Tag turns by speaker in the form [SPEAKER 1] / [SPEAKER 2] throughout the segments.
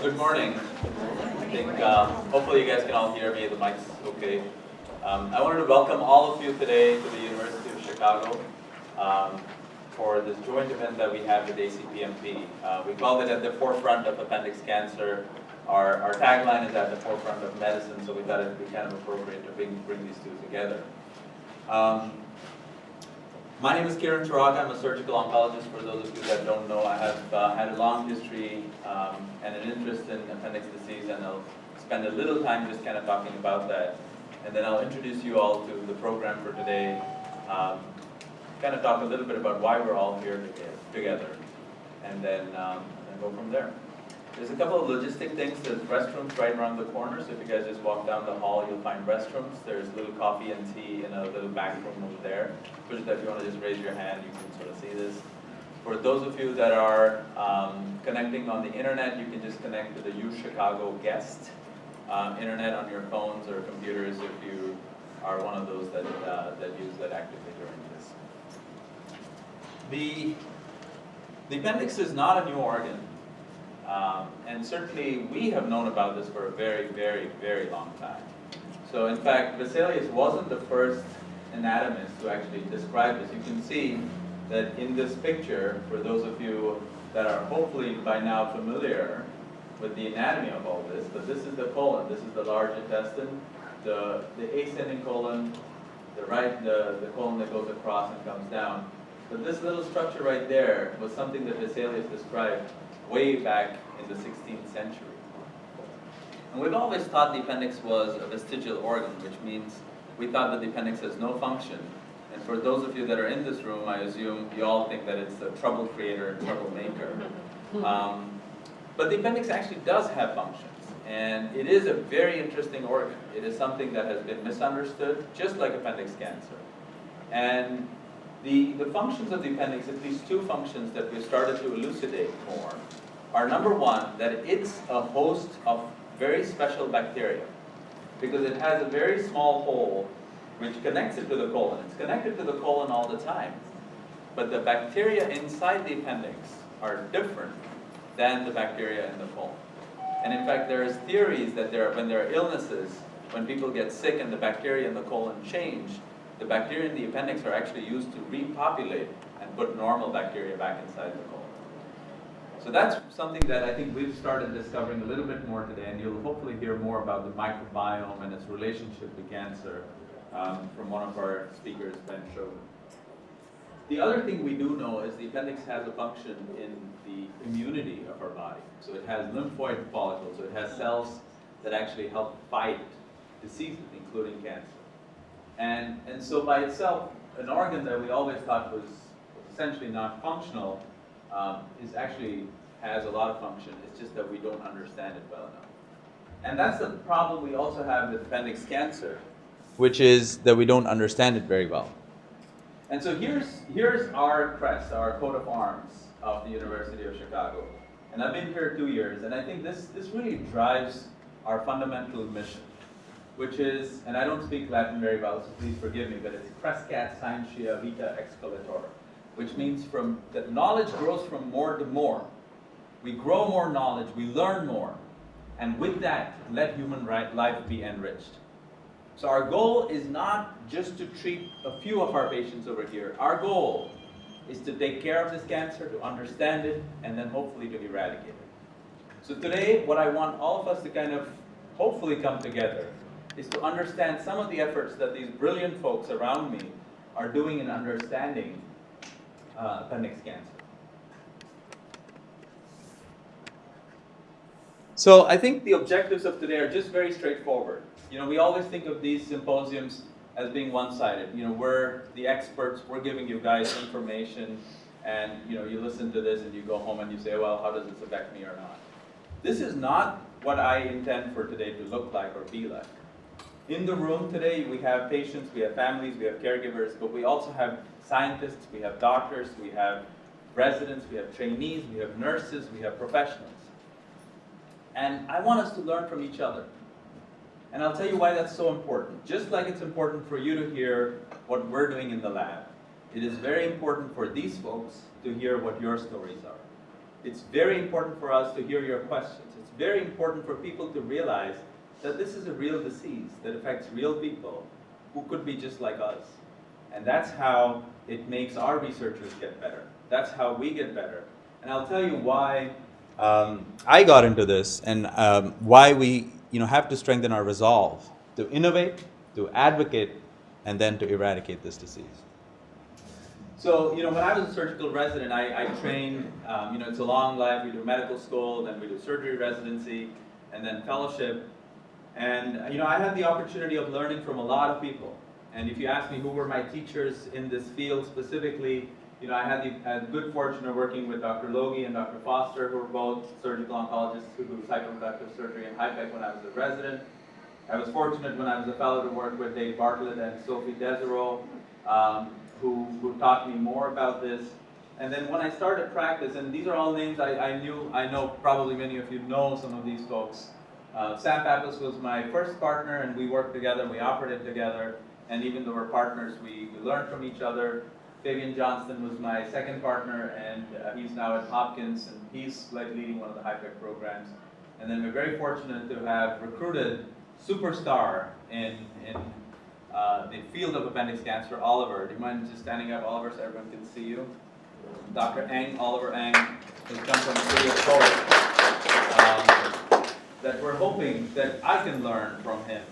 [SPEAKER 1] Good morning. I think hopefully you guys can all hear me. The mic's okay. I wanted to welcome all of you today to the University of Chicago for this joint event that we have with ACPMP. We called it At the Forefront of Appendix Cancer. Our tagline is At the Forefront of Medicine, so we thought it would be kind of appropriate to bring these two together. My name is Kiran Turaga. I'm a surgical oncologist. For those of you that don't know, I have had a long history and an interest in appendix disease, and I'll spend a little time just kind of talking about that. And then I'll introduce you all to the program for today, kind of talk a little bit about why we're all here together, and then go from there. There's a couple of logistic things. There's restrooms right around the corner, so if you guys just walk down the hall, you'll find restrooms. There's a little coffee and tea in a little back room over there. Which that if you want to just raise your hand, you can sort of see this. For those of you that are connecting on the internet, you can just connect to the U Chicago guest internet on your phones or computers if you are one of those that use that actively during this. The appendix is not a new organ. And certainly we have known about this for a very, very, very long time. So in fact, Vesalius wasn't the first anatomist to actually describe this. You can see that in this picture, for those of you that are hopefully by now familiar with the anatomy of all this, but this is the colon, this is the large intestine, the ascending colon, the colon that goes across and comes down. But this little structure right there was something that Vesalius described way back in the 16th century. And we've always thought the appendix was a vestigial organ, which means we thought that the appendix has no function. And for those of you that are in this room, I assume you all think that it's a trouble creator and troublemaker. But the appendix actually does have functions. And it is a very interesting organ. It is something that has been misunderstood, just like appendix cancer. And the functions of the appendix, at least two functions that we've started to elucidate more, are number one, that it's a host of very special bacteria, because it has a very small hole which connects it to the colon. It's connected to the colon all the time, but the bacteria inside the appendix are different than the bacteria in the colon. And in fact, there's theories that when there are illnesses, when people get sick and the bacteria in the colon change, the bacteria in the appendix are actually used to repopulate and put normal bacteria back inside the colon. So that's something that I think we've started discovering a little bit more today, and you'll hopefully hear more about the microbiome and its relationship to cancer from one of our speakers, Ben Chauvin. The other thing we do know is the appendix has a function in the immunity of our body. So it has lymphoid follicles, so it has cells that actually help fight diseases, including cancer. And so by itself, an organ that we always thought was essentially not functional actually has a lot of function. It's just that we don't understand it well enough. And that's the problem we also have with appendix cancer, which is that we don't understand it very well. And so here's our crest, our coat of arms of the University of Chicago. And I've been here 2 years, and I think this really drives our fundamental mission, which is, and I don't speak Latin very well, so please forgive me, but it's crescat scientia vita excolator, which means that knowledge grows from more to more. We grow more knowledge, we learn more, and with that, let human life be enriched. So our goal is not just to treat a few of our patients over here. Our goal is to take care of this cancer, to understand it, and then hopefully to eradicate it. So today, what I want all of us to kind of hopefully come together is to understand some of the efforts that these brilliant folks around me are doing in understanding appendix cancer. So I think the objectives of today are just very straightforward. You know, we always think of these symposiums as being one-sided. You know, we're the experts, we're giving you guys information, and you know, you listen to this and you go home and you say, well, how does this affect me or not? This is not what I intend for today to look like or be like. In the room today, we have patients, we have families, we have caregivers, but we also have scientists, we have doctors, we have residents, we have trainees, we have nurses, we have professionals. And I want us to learn from each other. And I'll tell you why that's so important. Just like it's important for you to hear what we're doing in the lab, it is very important for these folks to hear what your stories are. It's very important for us to hear your questions. It's very important for people to realize that this is a real disease that affects real people who could be just like us. And that's how it makes our researchers get better. That's how we get better. And I'll tell you why I got into this and why we have to strengthen our resolve to innovate, to advocate, and then to eradicate this disease. So, when I was a surgical resident, I trained, it's a long life. We do medical school, then we do surgery residency, and then fellowship. And, I had the opportunity of learning from a lot of people. And if you ask me who were my teachers in this field specifically, I had the good fortune of working with Dr. Logie and Dr. Foster, who were both surgical oncologists who do cytoreproductive surgery in HIPEC when I was a resident. I was fortunate when I was a fellow to work with Dave Bartlett and Sophie Desereau, who taught me more about this. And then when I started practice, and these are all names I know probably many of you know some of these folks. Sam Pappas was my first partner, and we worked together, we operated together, and even though we're partners, we learned from each other. Fabian Johnston was my second partner, and he's now at Hopkins, and he's leading one of the HIPEC programs. And then we're very fortunate to have recruited superstar in the field of appendix cancer, Oliver. Do you mind just standing up, Oliver, so everyone can see you? Dr. Eng, Oliver Eng, has come from the city of Cork. That we're hoping that I can learn from him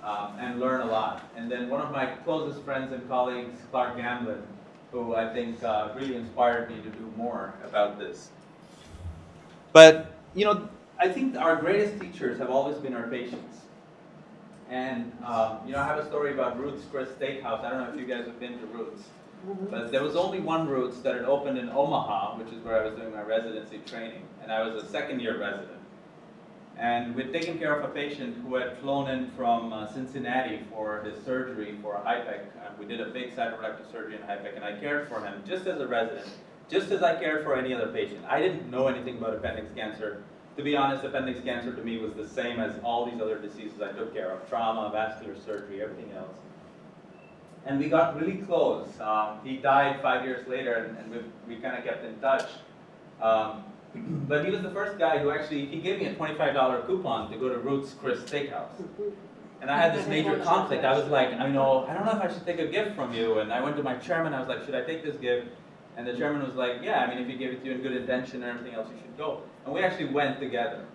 [SPEAKER 1] and learn a lot. And then one of my closest friends and colleagues, Clark Gamblin, who I think really inspired me to do more about this. But, I think our greatest teachers have always been our patients. And, I have a story about Roots Chris Steakhouse. I don't know if you guys have been to Roots. But there was only one Roots that had opened in Omaha, which is where I was doing my residency training. And I was a second-year resident. And we'd taken care of a patient who had flown in from Cincinnati for his surgery for a HIPEC. We did a big cytoreproductive surgery in HIPEC, and I cared for him just as a resident, just as I cared for any other patient. I didn't know anything about appendix cancer. To be honest, appendix cancer to me was the same as all these other diseases I took care of: trauma, vascular surgery, everything else. And we got really close. He died 5 years later, and we kind of kept in touch. But he was the first guy who actually, he gave me a $25 coupon to go to Roots Chris Steakhouse. And I had this major conflict. I was like, I don't know if I should take a gift from you. And I went to my chairman, I was like, should I take this gift? And the chairman was like, yeah, if he gave it to you in good intention and everything else, you should go. And we actually went together.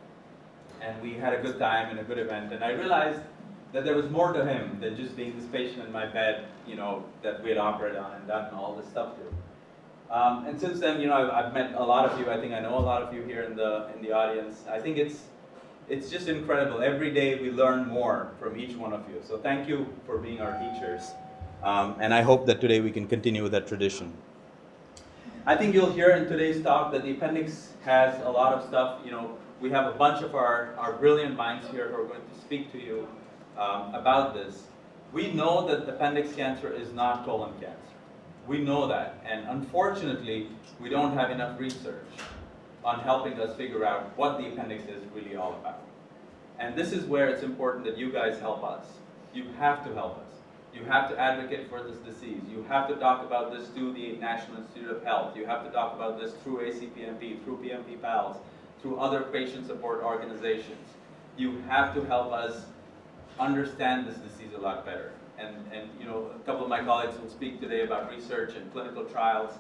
[SPEAKER 1] And we had a good time and a good event. And I realized that there was more to him than just being this patient in my bed, that we had operated on and done all this stuff to. And since then, I've met a lot of you. I think I know a lot of you here in the audience. I think it's just incredible. Every day we learn more from each one of you. So thank you for being our teachers. And I hope that today we can continue with that tradition. I think you'll hear in today's talk that the appendix has a lot of stuff. We have a bunch of our brilliant minds here who are going to speak to you about this. We know that appendix cancer is not colon cancer. We know that, and unfortunately, we don't have enough research on helping us figure out what the appendix is really all about. And this is where it's important that you guys help us. You have to help us. You have to advocate for this disease. You have to talk about this to the National Institute of Health. You have to talk about this through ACPMP, through PMP PALS, through other patient support organizations. You have to help us understand this disease a lot better. And a couple of my colleagues will speak today about research and clinical trials.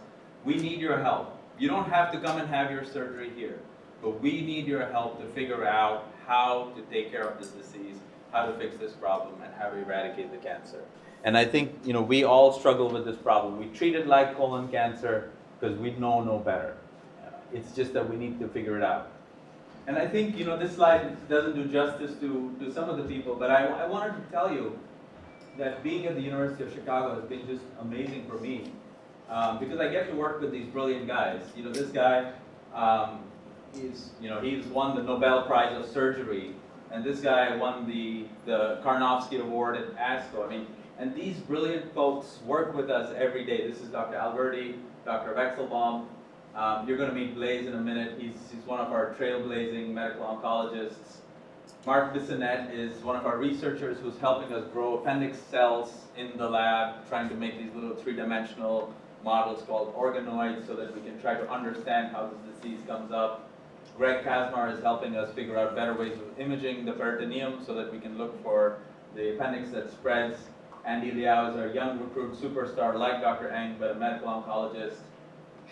[SPEAKER 1] We need your help. You don't have to come and have your surgery here, but we need your help to figure out how to take care of this disease, how to fix this problem, and how to eradicate the cancer. And I think, we all struggle with this problem. We treat it like colon cancer because we know no better. It's just that we need to figure it out. And I think, this slide doesn't do justice to some of the people, but I wanted to tell you that being at the University of Chicago has been just amazing for me because I get to work with these brilliant guys. This guy he's won the Nobel Prize of Surgery, and this guy won the Karnofsky Award at ASCO. And these brilliant folks work with us every day. This is Dr. Alberti, Dr. Wexelbaum. You're going to meet Blaise in a minute. He's one of our trailblazing medical oncologists. Mark Bissonette is one of our researchers who's helping us grow appendix cells in the lab, trying to make these little three-dimensional models called organoids so that we can try to understand how this disease comes up. Greg Kazmar is helping us figure out better ways of imaging the peritoneum so that we can look for the appendix that spreads. Andy Liao is our young recruit superstar, like Dr. Eng, but a medical oncologist.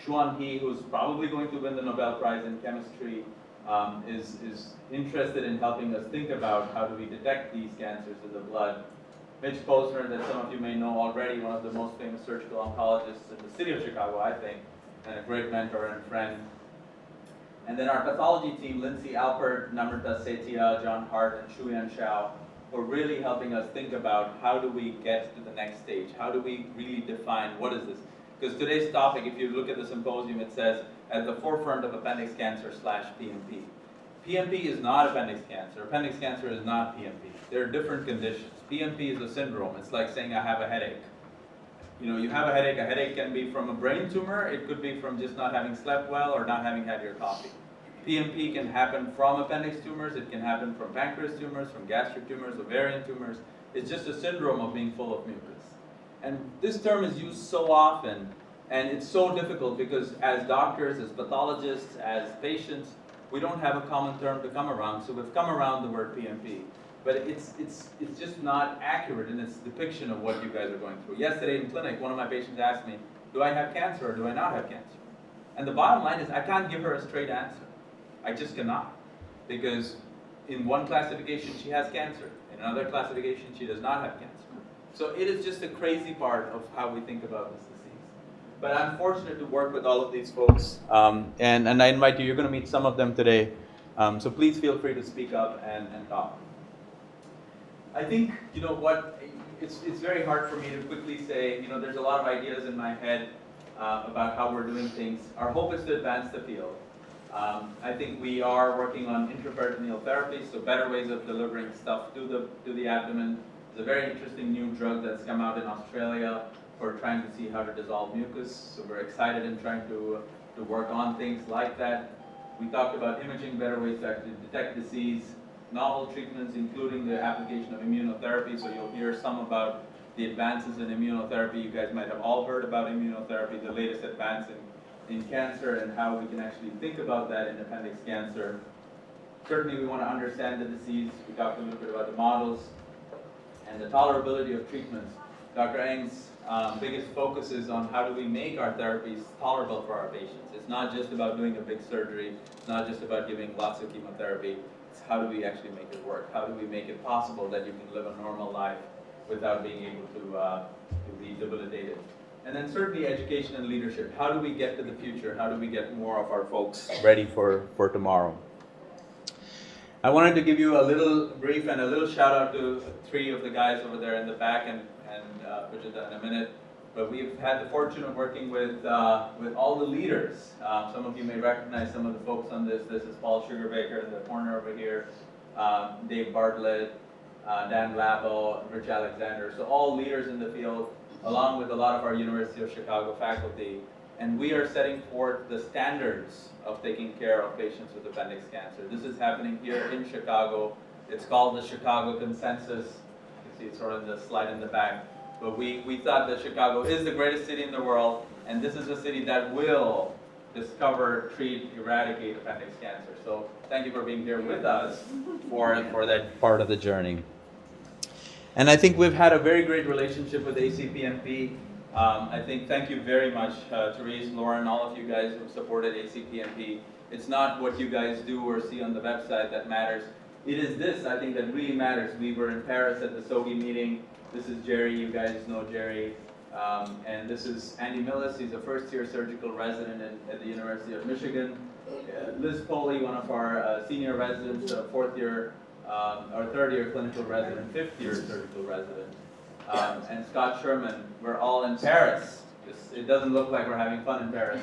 [SPEAKER 1] Xuan He, who's probably going to win the Nobel Prize in chemistry, is interested in helping us think about how do we detect these cancers in the blood. Mitch Posner, that some of you may know already, one of the most famous surgical oncologists in the city of Chicago, I think, and a great mentor and friend. And then our pathology team, Lindsay Alpert, Namrata Setia, John Hart, and Shuyan Shao, were really helping us think about how do we get to the next stage? How do we really define what is this? Because today's topic, if you look at the symposium, it says at the forefront of appendix cancer / PMP. PMP is not appendix cancer. Appendix cancer is not PMP. There are different conditions. PMP is a syndrome. It's like saying I have a headache. You know, you have a headache. A headache can be from a brain tumor. It could be from just not having slept well or not having had your coffee. PMP can happen from appendix tumors. It can happen from pancreas tumors, from gastric tumors, ovarian tumors. It's just a syndrome of being full of mucus. And this term is used so often, and it's so difficult because as doctors, as pathologists, as patients, we don't have a common term to come around. So we've come around the word PMP. But it's just not accurate in its depiction of what you guys are going through. Yesterday in clinic, one of my patients asked me, do I have cancer or do I not have cancer? And the bottom line is I can't give her a straight answer. I just cannot. Because in one classification she has cancer. In another classification she does not have cancer. So it is just a crazy part of how we think about this disease. But I'm fortunate to work with all of these folks. And I invite you, you're going to meet some of them today. So please feel free to speak up and talk. I think, you know what, it's very hard for me to quickly say, you know, there's a lot of ideas in my head about how we're doing things. Our hope is to advance the field. I think we are working on intraperitoneal therapy, so better ways of delivering stuff to the abdomen. There's a very interesting new drug that's come out in Australia for trying to see how to dissolve mucus. So we're excited in trying to work on things like that. We talked about imaging, better ways to actually detect disease, novel treatments, including the application of immunotherapy. So you'll hear some about the advances in immunotherapy. You guys might have all heard about immunotherapy, the latest advance in cancer, and how we can actually think about that in appendix cancer. Certainly we want to understand the disease. We talked a little bit about the models and the tolerability of treatments. Dr. Eng's biggest focus is on how do we make our therapies tolerable for our patients. It's not just about doing a big surgery. It's not just about giving lots of chemotherapy. It's how do we actually make it work? How do we make it possible that you can live a normal life without being able to be debilitated? And then certainly education and leadership. How do we get to the future? How do we get more of our folks ready for tomorrow? I wanted to give you a little brief and a little shout out to three of the guys over there in the back, and Vijita in a minute. But we've had the fortune of working with all the leaders. Some of you may recognize some of the folks on this. This is Paul Sugarbaker in the corner over here, Dave Bartlett, Dan Labo, Rich Alexander. So all leaders in the field, along with a lot of our University of Chicago faculty. And we are setting forth the standards of taking care of patients with appendix cancer. This is happening here in Chicago. It's called the Chicago Consensus. You can see it's sort of the slide in the back. But we thought that Chicago is the greatest city in the world, and this is a city that will discover, treat, eradicate appendix cancer. So thank you for being here with us for that part of the journey. And I think we've had a very great relationship with ACPMP. I think thank you very much, Therese, Lauren, all of you guys who supported ACPMP. It's not what you guys do or see on the website that matters. It is this, I think, that really matters. We were in Paris at the SOGI meeting. This is Jerry, you guys know Jerry. And this is Andy Millis, he's a first-year surgical resident at the University of Michigan. Liz Poley, one of our senior residents, fourth-year, or third-year clinical resident, fifth-year surgical resident. And Scott Sherman, we're all in Paris. It doesn't look like we're having fun in Paris.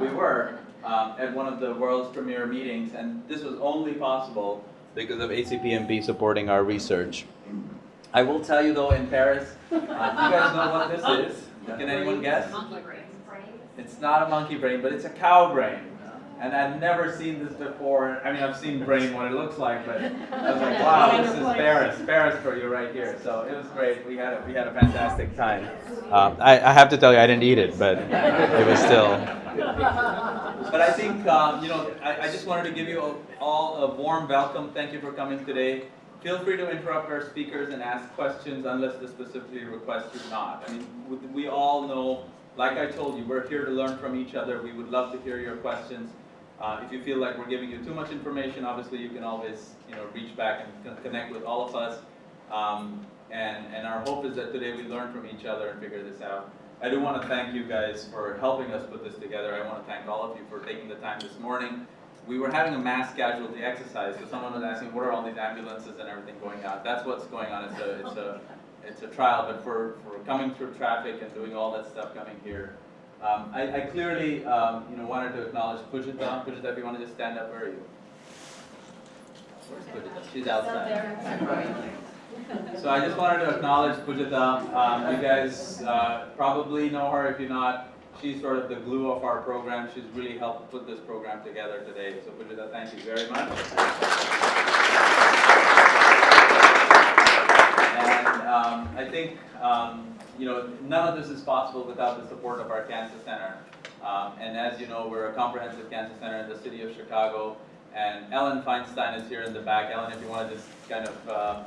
[SPEAKER 1] We were at one of the world's premier meetings, and this was only possible because of ACPMP supporting our research. I will tell you though, in Paris, you guys know what this is? Can anyone guess?
[SPEAKER 2] Monkey brain.
[SPEAKER 1] It's not a monkey brain, but it's a cow brain. And I'd never seen this before. I mean, I've seen brain, what it looks like, but I was like, wow, this is Paris for you right here. So it was great. We had a fantastic time. I have to tell you, I didn't eat it, but it was still. But I think, I just wanted to give you all a warm welcome. Thank you for coming today. Feel free to interrupt our speakers and ask questions unless they specifically request you not. I mean, we all know, like I told you, we're here to learn from each other. We would love to hear your questions. If you feel like we're giving you too much information, obviously you can always reach back and connect with all of us. And our hope is that today we learn from each other and figure this out. I do want to thank you guys for helping us put this together. I want to thank all of you for taking the time this morning. We were having a mass casualty exercise, so someone was asking, what are all these ambulances and everything going on? That's what's going on. It's a trial, but for coming through traffic and doing all that stuff coming here. I clearly wanted to acknowledge Pujita. Pujita, if you want to just stand up, where are you? Where's Pujita? She's outside. So I just wanted to acknowledge Pujita. You guys probably know her. If you're not, she's sort of the glue of our program. She's really helped put this program together today. So Pujita, thank you very much. And I think none of this is possible without the support of our cancer center. And as you know, we're a comprehensive cancer center in the city of Chicago. And Ellen Feinstein is here in the back. Ellen, if you want to just kind of,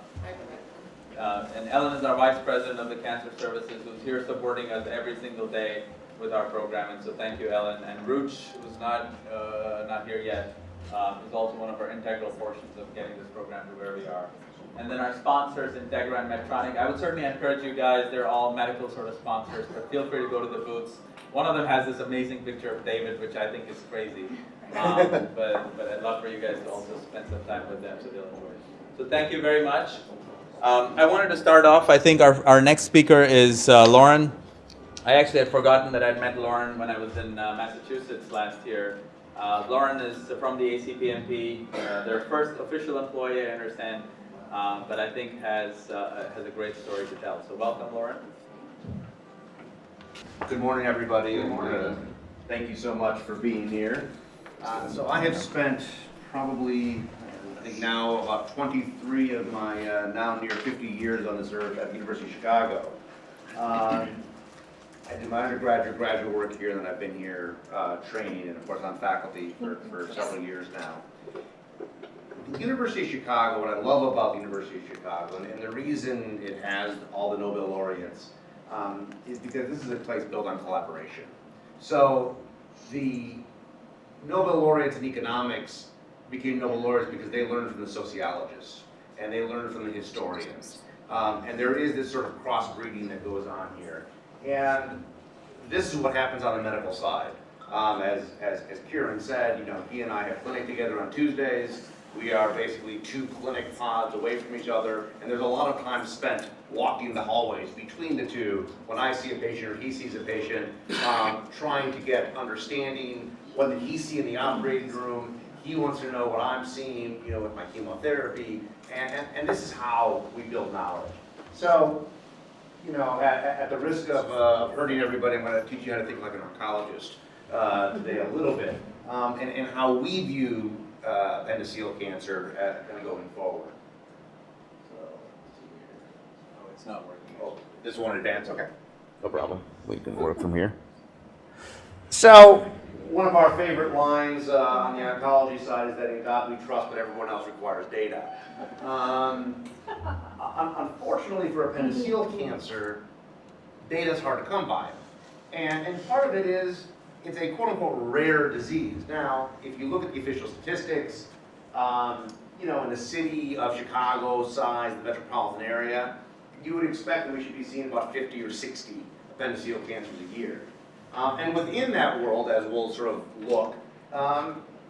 [SPEAKER 1] and Ellen is our vice president of the cancer services, who's here supporting us every single day with our program. And so thank you, Ellen. And Ruch, who's not here yet, is also one of our integral portions of getting this program to where we are. And then our sponsors, Integra and Medtronic. I would certainly encourage you guys, they're all medical sort of sponsors, but feel free to go to the booths. One of them has this amazing picture of David, which I think is crazy. But I'd love for you guys to also spend some time with them so they'll enjoy it. So thank you very much. I wanted to start off, I think our next speaker is Lauren. I actually had forgotten that I'd met Lauren when I was in Massachusetts last year. Lauren is from the ACPMP, their first official employee, I understand. But I think has a great story to tell. So welcome, Lauren.
[SPEAKER 2] Good morning, everybody. Good morning. Thank you so much for being here. So I have spent probably, I think now about 23 of my now near 50 years on this earth at the University of Chicago. I did my undergraduate, graduate work here, and then I've been here training, and of course I'm faculty for several years now. The University of Chicago, what I love about the University of Chicago, and the reason it has all the Nobel laureates, is because this is a place built on collaboration. So the Nobel laureates in economics became Nobel laureates because they learned from the sociologists, and they learned from the historians. And there is this sort of cross-breeding that goes on here. And this is what happens on the medical side. As Kiran said, he and I have clinic together on Tuesdays. We are basically 2 clinic pods away from each other, and there's a lot of time spent walking the hallways between the two when I see a patient or he sees a patient, trying to get understanding. What did he see in the operating room? He wants to know what I'm seeing, with my chemotherapy, and this is how we build knowledge. So, at the risk of hurting everybody, I'm going to teach you how to think like an oncologist today a little bit, and how we view appendiceal cancer going forward. So, let's see here.
[SPEAKER 1] Oh, it's not working.
[SPEAKER 2] Oh, this one advance? Okay. No problem. We can work from here. So, one of our favorite lines on the oncology side is that in God we trust, but everyone else requires data. Unfortunately for appendiceal cancer, data is hard to come by. And part of it is, it's a quote-unquote rare disease. Now, if you look at the official statistics, in the city of Chicago size, the metropolitan area, you would expect that we should be seeing about 50 or 60 appendiceal cancers a year. And within that world, as we'll sort of look,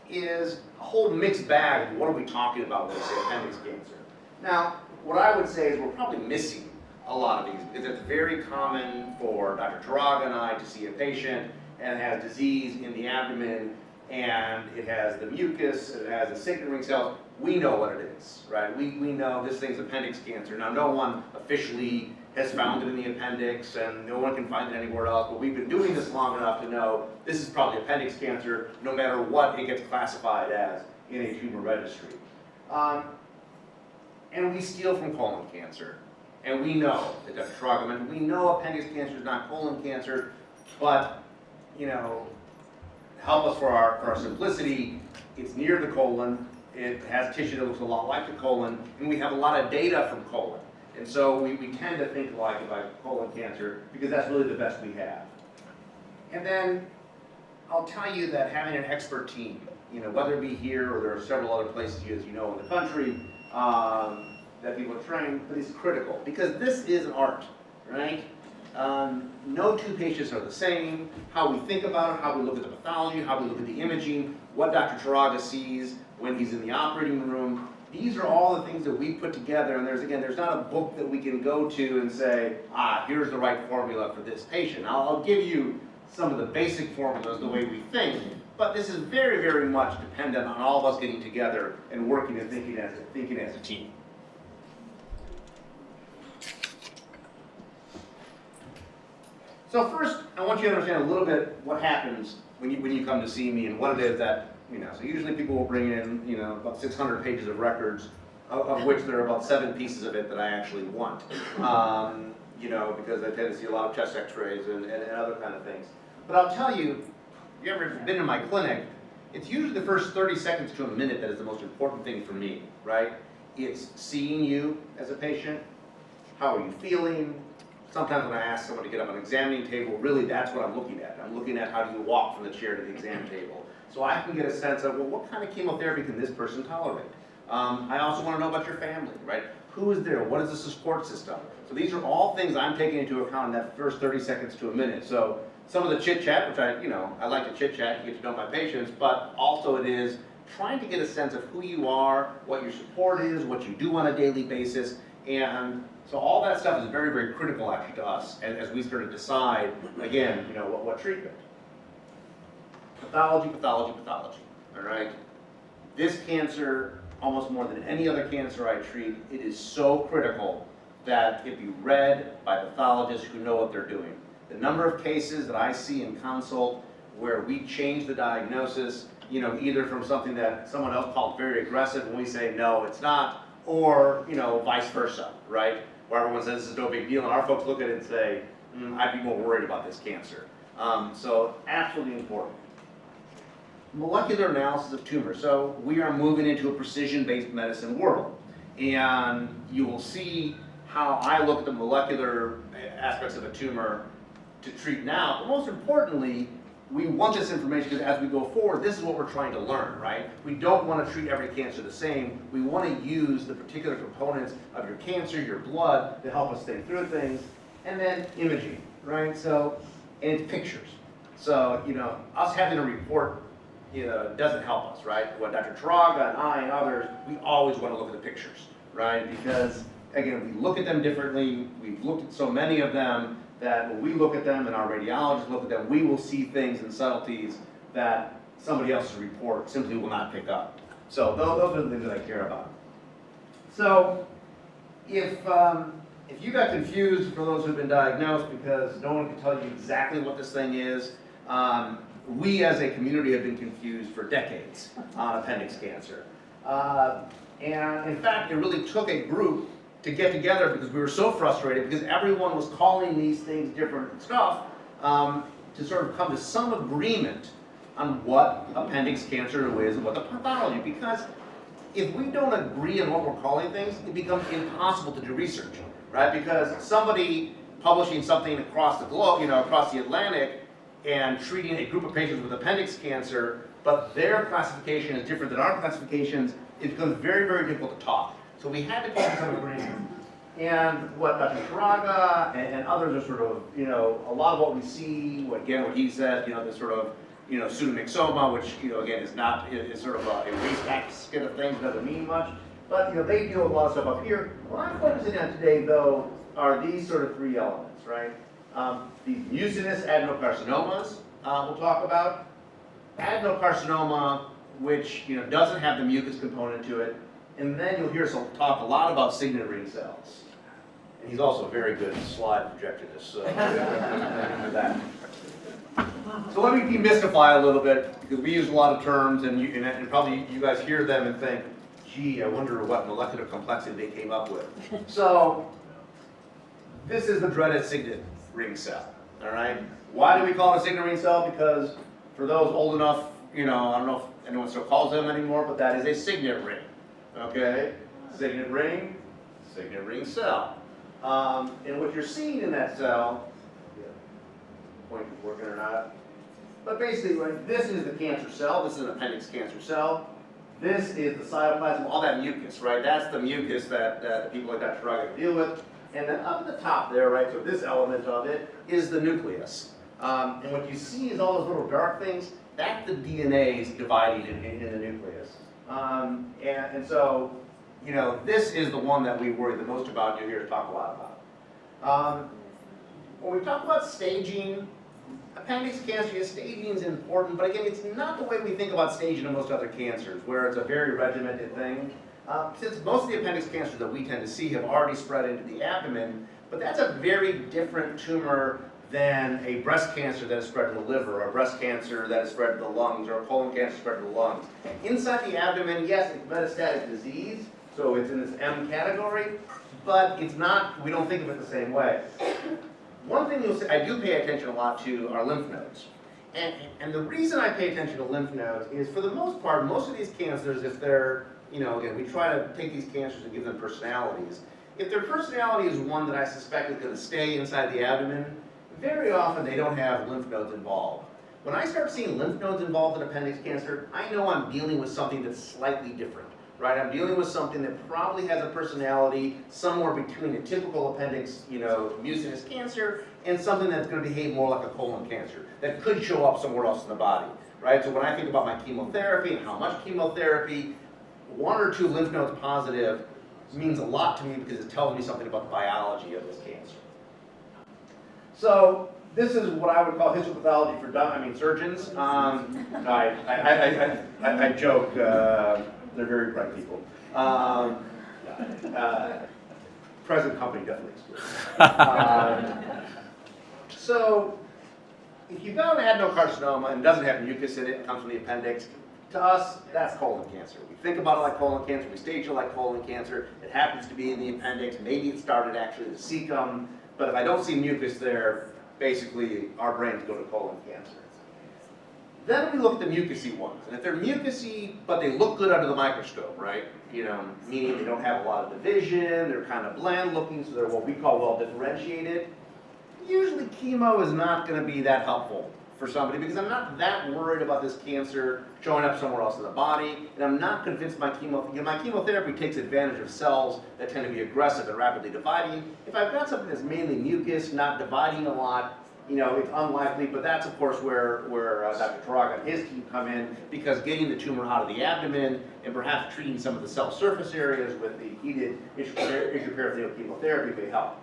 [SPEAKER 2] is a whole mixed bag of what are we talking about when we say appendix cancer. Now, what I would say is we're probably missing a lot of these, because it's very common for Dr. Turaga and I to see a patient and has disease in the abdomen, and it has the mucus, it has the signaling ring cells. We know what it is, right? We know this thing's appendix cancer. Now, no one officially has found it in the appendix, and no one can find it anywhere else, but we've been doing this long enough to know this is probably appendix cancer, no matter what it gets classified as in a tumor registry. And we steal from colon cancer. And we know, that Dr. Turaga mentioned, we know appendix cancer is not colon cancer, but, you know, help us for our simplicity, it's near the colon, it has tissue that looks a lot like the colon, and we have a lot of data from colon. And so we tend to think like about colon cancer because that's really the best we have. And then I'll tell you that having an expert team, you know, whether it be here or there are several other places, as you know, in the country, that people are trained, but it's critical because this is an art, right? No two patients are the same. How we think about it, how we look at the pathology, how we look at the imaging, what Dr. Turaga sees when he's in the operating room. These are all the things that we put together, and there's not a book that we can go to and say, here's the right formula for this patient. I'll give you some of the basic formulas, the way we think, but this is very, very much dependent on all of us getting together and working and thinking as a team. So first, I want you to understand a little bit what happens when you come to see me and what it is that, you know, so usually people will bring in, you know, about 600 pages of records, of which there are about 7 pieces of it that I actually want. You know, because I tend to see a lot of chest x-rays and other kind of things. But I'll tell you, if you ever been in my clinic, it's usually the first 30 seconds to a minute that is the most important thing for me, right? It's seeing you as a patient, how are you feeling? Sometimes when I ask someone to get up on an examining table, really that's what I'm looking at. I'm looking at how do you walk from the chair to the exam table. So I can get a sense of, well, what kind of chemotherapy can this person tolerate? I also want to know about your family, right? Who is there? What is the support system? So these are all things I'm taking into account in that first 30 seconds to a minute. So some of the chit-chat, which I like to chit-chat to get to know my patients, but also it is trying to get a sense of who you are, what your support is, what you do on a daily basis, and so all that stuff is very, very critical actually to us as we start to decide, again, you know, what treatment. Pathology, pathology, pathology, all right? This cancer, almost more than any other cancer I treat, it is so critical that it be read by pathologists who know what they're doing. The number of cases that I see in consult where we change the diagnosis, you know, either from something that someone else called very aggressive and we say, no, it's not, or, you know, vice versa, right? Where everyone says this is no big deal, and our folks look at it and say, I'd be more worried about this cancer. So absolutely important. Molecular analysis of tumors. So we are moving into a precision-based medicine world. And you will see how I look at the molecular aspects of a tumor to treat now. But most importantly, we want this information because as we go forward, this is what we're trying to learn, right? We don't want to treat every cancer the same. We want to use the particular components of your cancer, your blood, to help us think through things. And then imaging, right? So, and it's pictures. So, you know, us having a report, you know, doesn't help us, right? What Dr. Turaga and I and others, we always want to look at the pictures, right? Because, again, we look at them differently. We've looked at so many of them that when we look at them and our radiologists look at them, we will see things and subtleties that somebody else's report simply will not pick up. So those are the things that I care about. So if you got confused, for those who've been diagnosed, because no one can tell you exactly what this thing is, we as a community have been confused for decades on appendix cancer. And in fact, it really took a group to get together because we were so frustrated because everyone was calling these things different stuff to sort of come to some agreement on what appendix cancer is and what the pathology. Because if we don't agree on what we're calling things, it becomes impossible to do research, right? Because somebody publishing something across the globe, you know, across the Atlantic, and treating a group of patients with appendix cancer, but their classification is different than our classifications, it becomes very, very difficult to talk. So we had to come to some agreement. And what Dr. Turaga and others are sort of, you know, a lot of what we see, what he said, you know, this sort of, you know, pseudomyxoma, which, you know, again, is sort of a waste basket of things, doesn't mean much. But, you know, they deal with a lot of stuff up here. What I'm focusing on today, though, are these sort of 3 elements, right? These mucinous adenocarcinomas we'll talk about. Adenocarcinoma, which, you know, doesn't have the mucus component to it. And then you'll hear us talk a lot about signet ring cells. And he's also very good at slide projectionist, so into that. So let me demystify a little bit, because we use a lot of terms, and probably you guys hear them and think, gee, I wonder what molecular complexity they came up with. So this is the dreaded signet ring cell, all right? Why do we call it a signet ring cell? Because for those old enough, I don't know if anyone still calls them anymore, but that is a signet ring, okay? Signet ring cell. And what you're seeing in that cell, point is working or not, but basically, this is the cancer cell. This is an appendix cancer cell. This is the cytoplasm, all that mucus, right? That's the mucus that people like Dr. Turaga deal with. And then up at the top there, right, so this element of it is the nucleus. And what you see is all those little dark things. That's the DNA is dividing in the nucleus. And so, this is the one that we worry the most about, and you're here to talk a lot about. When we talk about staging, appendix cancer, staging is important, but again, it's not the way we think about staging in most other cancers, where it's a very regimented thing. Since most of the appendix cancers that we tend to see have already spread into the abdomen, but that's a very different tumor than a breast cancer that is spread to the liver, or a breast cancer that is spread to the lungs, or a colon cancer spread to the lungs. Inside the abdomen, yes, it's metastatic disease, so it's in this M category, but it's not, we don't think of it the same way. One thing you'll see, I do pay attention a lot to are lymph nodes. And the reason I pay attention to lymph nodes is, for the most part, most of these cancers, if they're, again, we try to take these cancers and give them personalities. If their personality is one that I suspect is going to stay inside the abdomen, very often they don't have lymph nodes involved. When I start seeing lymph nodes involved in appendix cancer, I know I'm dealing with something that's slightly different, right? I'm dealing with something that probably has a personality somewhere between a typical appendix, mucinous cancer and something that's going to behave more like a colon cancer that could show up somewhere else in the body, right? So when I think about my chemotherapy and how much chemotherapy, 1 or 2 lymph nodes positive means a lot to me, because it tells me something about the biology of this cancer. So this is what I would call histopathology for surgeons. I joke, they're very bright people. Present company definitely excluded. So if you've got an adenocarcinoma and doesn't have mucus in it, it comes from the appendix, to us, that's colon cancer. We think about it like colon cancer, we stage it like colon cancer. It happens to be in the appendix. Maybe it started actually the cecum, but if I don't see mucus there, basically our brains go to colon cancer. Then we look at the mucousy ones, and if they're mucousy, but they look good under the microscope, right? Meaning they don't have a lot of division, they're kind of bland looking, so they're what we call well differentiated. Usually chemo is not going to be that helpful for somebody, because I'm not that worried about this cancer showing up somewhere else in the body, and I'm not convinced my chemotherapy takes advantage of cells that tend to be aggressive and rapidly dividing. If I've got something that's mainly mucus, not dividing a lot, it's unlikely, but that's of course where Dr. Turaga and his team come in, because getting the tumor out of the abdomen and perhaps treating some of the cell surface areas with the heated intraperitoneal chemotherapy may help.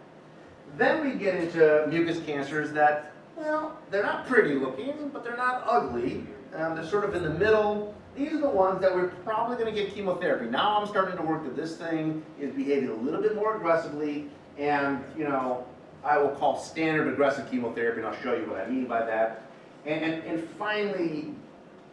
[SPEAKER 2] Then we get into mucus cancers that, well, they're not pretty looking, but they're not ugly. They're sort of in the middle. These are the ones that we're probably going to give chemotherapy. Now I'm starting to work that this thing is behaving a little bit more aggressively, and I will call standard aggressive chemotherapy, and I'll show you what I mean by that. And finally,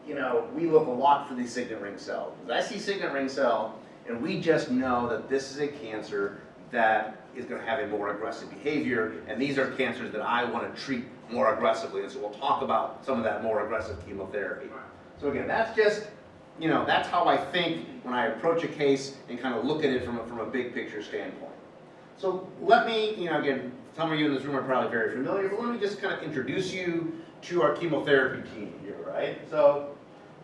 [SPEAKER 2] we look a lot for these signet ring cells. I see signet ring cell, and we just know that this is a cancer that is going to have a more aggressive behavior, and these are cancers that I want to treat more aggressively, and so we'll talk about some of that more aggressive chemotherapy. So again, that's just, that's how I think when I approach a case and kind of look at it from a big picture standpoint. So let me, again, some of you in this room are probably very familiar, but let me just kind of introduce you to our chemotherapy team here, right? So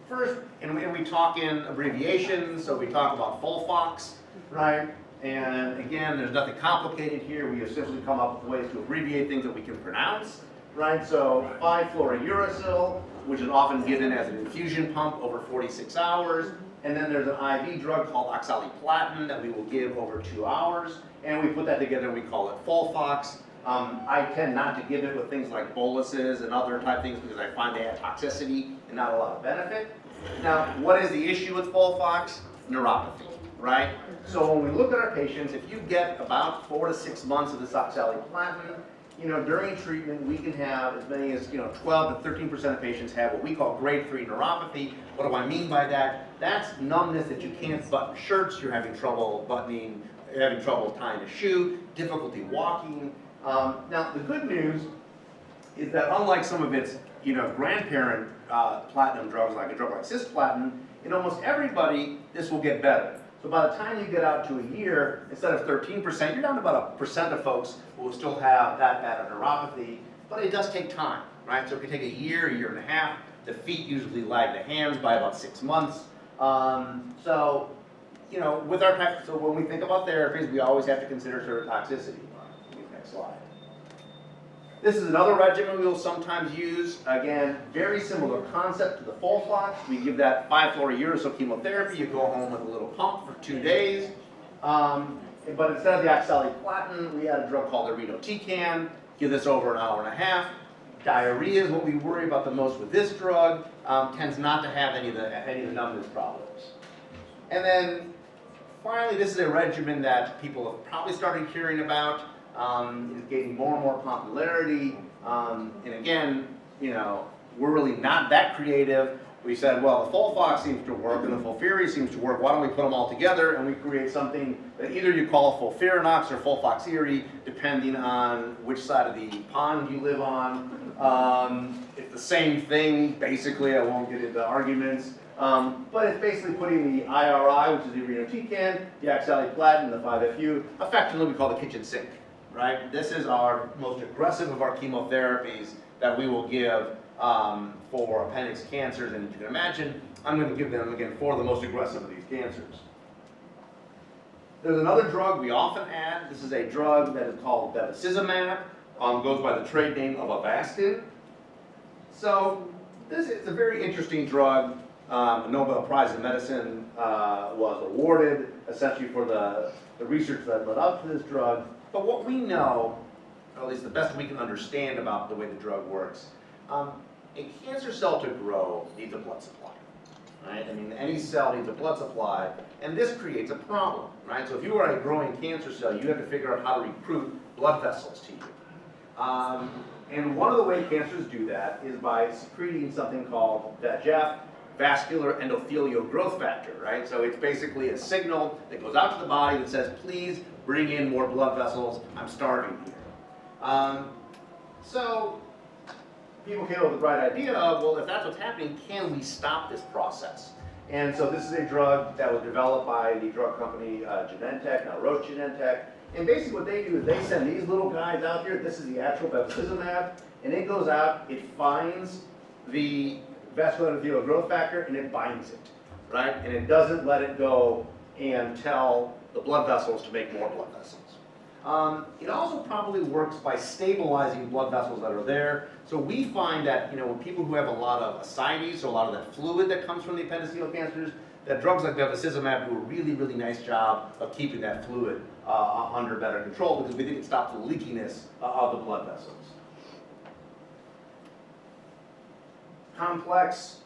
[SPEAKER 2] first, and we talk in abbreviations, so we talk about FOLFOX, right? And again, there's nothing complicated here. We essentially come up with ways to abbreviate things that we can pronounce, right? So 5-fluorouracil, which is often given as an infusion pump over 46 hours. And then there's an IV drug called oxaliplatin that we will give over 2 hours. And we put that together and we call it FOLFOX. I tend not to give it with things like boluses and other type things, because I find they have toxicity and not a lot of benefit. Now, what is the issue with FOLFOX? Neuropathy. right? So when we look at our patients, if you get about 4 to 6 months of this oxaliplatin, during treatment, we can have as many as 12 to 13% of patients have what we call grade 3 neuropathy. What do I mean by that? That's numbness that you can't button shirts, you're having trouble buttoning, you're having trouble tying a shoe, difficulty walking. Now, the good news is that unlike some of its grandparent platinum drugs, like a drug like cisplatin, in almost everybody, this will get better. So by the time you get out to a year, instead of 13%, you're down to about 1% of folks who will still have that bad of neuropathy, but it does take time, right? So it can take a year and a half. The feet usually lag the hands by about 6 months. So when we think about therapies, we always have to consider toxicity. Next slide. This is another regimen we will sometimes use. Again, very similar concept to the FOLFOX. We give that 5-fluorouracil chemotherapy. You go home with a little pump for 2 days. But instead of the oxaliplatin, we add a drug called irinotecan. Give this over an hour and a half. Diarrhea is what we worry about the most with this drug. Tends not to have any of the numbness problems. And then finally, this is a regimen that people have probably started hearing about. Is gaining more and more popularity. And again, we're really not that creative. We said, well, the FOLFOX seems to work and the FOLFIRI seems to work. Why don't we put them all together and we create something that either you call FOLFIRINOX or FOLFOXIRI, depending on which side of the pond you live on. It's the same thing, basically. I won't get into arguments. But it's basically putting the IRI, which is the irinotecan, the oxaliplatin, the 5-FU, affectionately we call the kitchen sink. Right? This is our most aggressive of our chemotherapies that we will give for appendix cancers. And you can imagine, I'm going to give them, again, for the most aggressive of these cancers. There's another drug we often add. This is a drug that is called bevacizumab. Goes by the trade name of Avastin. So this is a very interesting drug. A Nobel Prize in Medicine was awarded, essentially for the research that led up to this drug. But what we know, or at least the best we can understand about the way the drug works, a cancer cell to grow needs a blood supply, right? I mean, any cell needs a blood supply, and this creates a problem, right? So if you are a growing cancer cell, you have to figure out how to recruit blood vessels to you. And one of the ways cancers do that is by secreting something called VEGF, vascular endothelial growth factor, right? So it's basically a signal that goes out to the body that says, please bring in more blood vessels, I'm starving here. So people came up with the right idea of, well, if that's what's happening, can we stop this process? And so this is a drug that was developed by the drug company Genentech, now Roche Genentech. And basically what they do is they send these little guys out here, this is the actual bevacizumab, and it goes out, it finds the vascular endothelial growth factor, and it binds it, right? And it doesn't let it go and tell the blood vessels to make more blood vessels. It also probably works by stabilizing blood vessels that are there. So we find that, when people who have a lot of ascites, so a lot of that fluid that comes from the appendiceal cancers, that drugs like bevacizumab do a really, really nice job of keeping that fluid under better control, because we think it stops the leakiness of the blood vessels. Complex,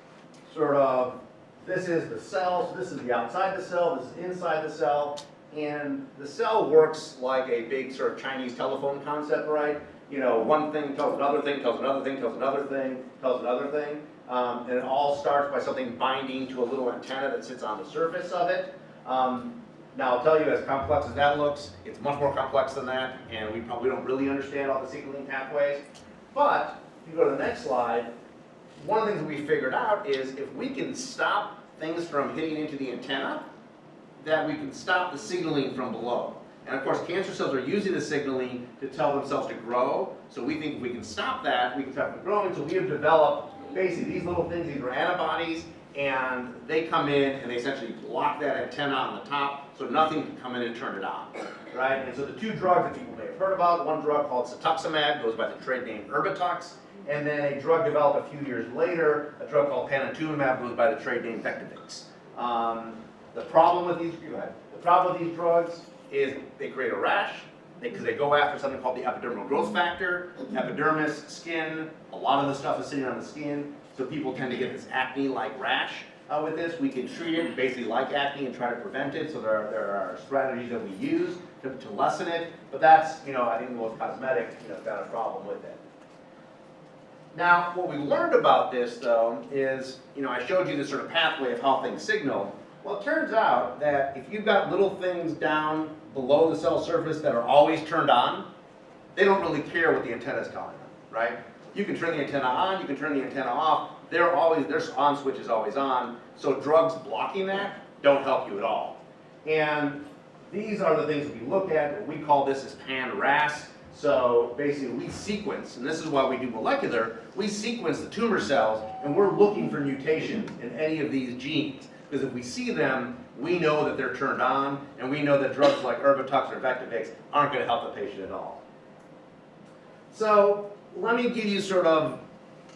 [SPEAKER 2] this is the cell, so this is the outside the cell, this is inside the cell, and the cell works like a big sort of Chinese telephone concept, right? One thing tells another thing, tells another thing, tells another thing, tells another thing, and it all starts by something binding to a little antenna that sits on the surface of it. Now I'll tell you, as complex as that looks, it's much more complex than that, and we probably don't really understand all the signaling pathways. But if you go to the next slide, one of the things that we figured out is if we can stop things from hitting into the antenna, that we can stop the signaling from below. And of course, cancer cells are using the signaling to tell themselves to grow. So we think if we can stop that, we can stop them growing. So we have developed basically these little things, these are antibodies, and they come in and they essentially block that antenna on the top so nothing can come in and turn it on, right? And so the two drugs that people may have heard about, one drug called cetuximab, goes by the trade name Erbitux, and then a drug developed a few years later, a drug called panitumumab, goes by the trade name Vectibix. The problem with these drugs is they create a rash because they go after something called the epidermal growth factor, epidermis, skin. A lot of the stuff is sitting on the skin, so people tend to get this acne-like rash. with this. We can treat it basically like acne and try to prevent it, so there are strategies that we use to lessen it, but that's, I think the most cosmetic, kind of problem with it. Now, what we learned about this, though, is, I showed you this sort of pathway of how things signal. Well, it turns out that if you've got little things down below the cell surface that are always turned on, they don't really care what the antenna is telling them, right? You can turn the antenna on, you can turn the antenna off, their on switch is always on, so drugs blocking that don't help you at all. And these are the things that we look at. We call this as pan-RAS. So basically we sequence, and this is why we do molecular, we sequence the tumor cells and we're looking for mutations in any of these genes. Because if we see them, we know that they're turned on, and we know that drugs like Erbitux or Vectibix aren't going to help the patient at all. So let me give you sort of,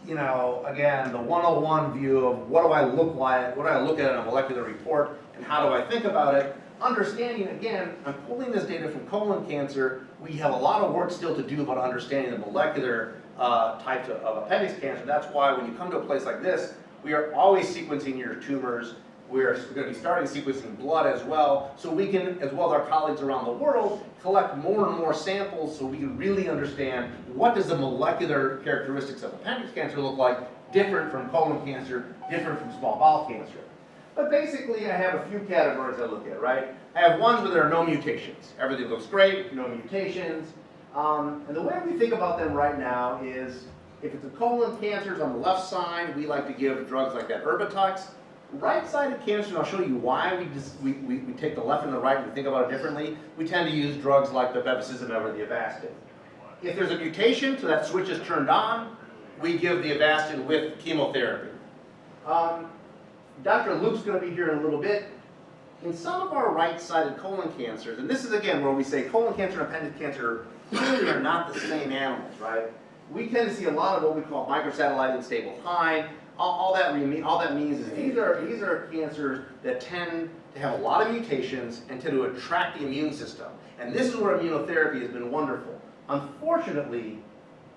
[SPEAKER 2] again, the 101 view of what do I look like, what do I look at in a molecular report, and how do I think about it. Understanding, again, I'm pulling this data from colon cancer. We have a lot of work still to do about understanding the molecular types of appendix cancer. That's why when you come to a place like this, we are always sequencing your tumors. We're going to be starting sequencing blood as well, so we can, as well as our colleagues around the world, collect more and more samples so we can really understand what does the molecular characteristics of appendix cancer look like, different from colon cancer, different from small bowel cancer. But basically, I have a few categories I look at, right? I have ones where there are no mutations. Everything looks great, no mutations. And the way we think about them right now is, if it's a colon cancers on the left side, we like to give drugs like that Erbitux. Right-sided cancer, and I'll show you why we take the left and the right and we think about it differently. We tend to use drugs like the bevacizumab or the Avastin. If there's a mutation, so that switch is turned on, we give the Avastin with chemotherapy. Dr. Luke's going to be here in a little bit. In some of our right-sided colon cancers, and this is again where we say colon cancer and appendix cancer clearly are not the same animals, right? We tend to see a lot of what we call microsatellite unstable high. All that means is these are cancers that tend to have a lot of mutations and tend to attract the immune system. And this is where immunotherapy has been wonderful. Unfortunately,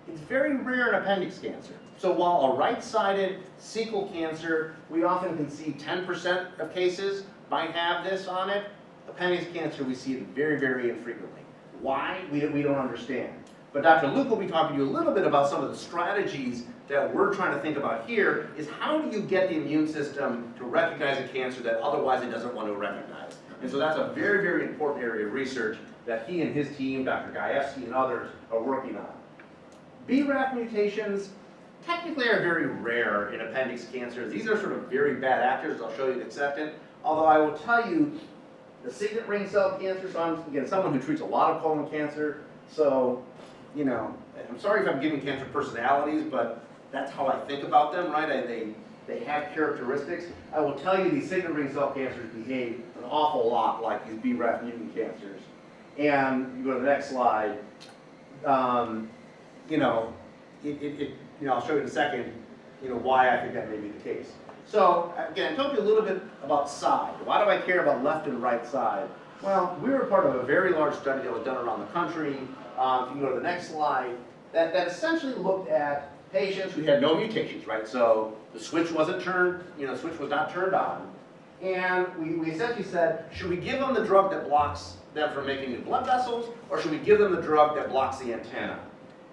[SPEAKER 2] it's very rare in appendix cancer. So while a right-sided cecal cancer, we often can see 10% of cases might have this on it, appendix cancer, we see it very, very infrequently. Why? We don't understand. But Dr. Luke will be talking to you a little bit about some of the strategies that we're trying to think about here, is how do you get the immune system to recognize a cancer that otherwise it doesn't want to recognize? And so that's a very, very important area of research that he and his team, Dr. Gajewski and others, are working on. BRAF mutations technically are very rare in appendix cancers. These are sort of very bad actors. I'll show you in a second. Although I will tell you, the signet ring cell cancer, so I'm, again, someone who treats a lot of colon cancer, so, I'm sorry if I'm giving cancer personalities, but that's how I think about them, right? They have characteristics. I will tell you these signet ring cell cancers behave an awful lot like these BRAF mutant cancers. And you go to the next slide. I'll show you in a second, why I think that may be the case. So again, I told you a little bit about side. Why do I care about left and right side? Well, we were part of a very large study that was done around the country. If you go to the next slide, that essentially looked at patients who had no mutations, right? So the switch wasn't turned, the switch was not turned on. And we essentially said, should we give them the drug that blocks them from making new blood vessels, or should we give them the drug that blocks the antenna?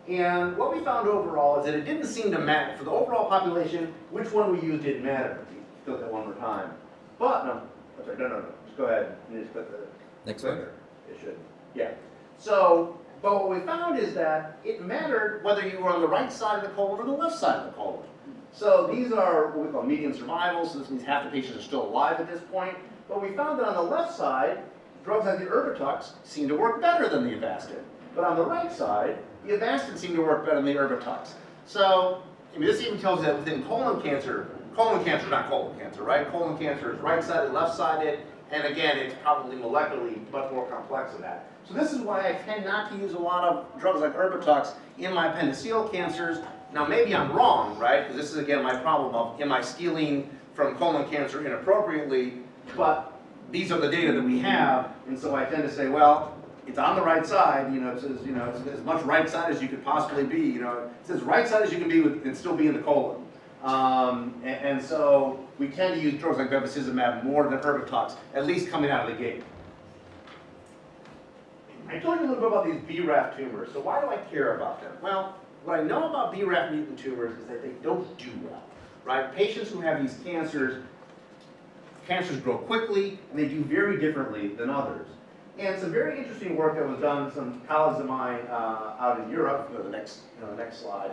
[SPEAKER 2] And what we found overall is that it didn't seem to matter. For the overall population, which one we used didn't matter. Let's do that one more time. But, no, just go ahead and just click the
[SPEAKER 3] next
[SPEAKER 2] clicker.
[SPEAKER 3] one.
[SPEAKER 2] It should, yeah. So, but what we found is that it mattered whether you were on the right side of the colon or the left side of the colon. So these are what we call median survival, so this means half the patients are still alive at this point. But we found that on the left side, drugs like the Erbitux seem to work better than the Avastin. But on the right side, the Avastin seemed to work better than the Erbitux. So, this even tells you that within colon cancer is not colon cancer, right? Colon cancer is right-sided, left-sided, and again, it's probably molecularly much more complex than that. So this is why I tend not to use a lot of drugs like Erbitux in my appendiceal cancers. Now, maybe I'm wrong, right? Because this is, again, my problem of, am I stealing from colon cancer inappropriately? But these are the data that we have, and so I tend to say, well, it's on the right side, it says, it's as much right side as you could possibly be, it says right side as you can be and still be in the colon. And so we tend to use drugs like bevacizumab more than Erbitux, at least coming out of the gate. I told you a little bit about these BRAF tumors, so why do I care about them? Well, what I know about BRAF mutant tumors is that they don't do well, right? Patients who have these cancers grow quickly, and they do very differently than others. And some very interesting work that was done, some colleagues of mine out in Europe, the next slide,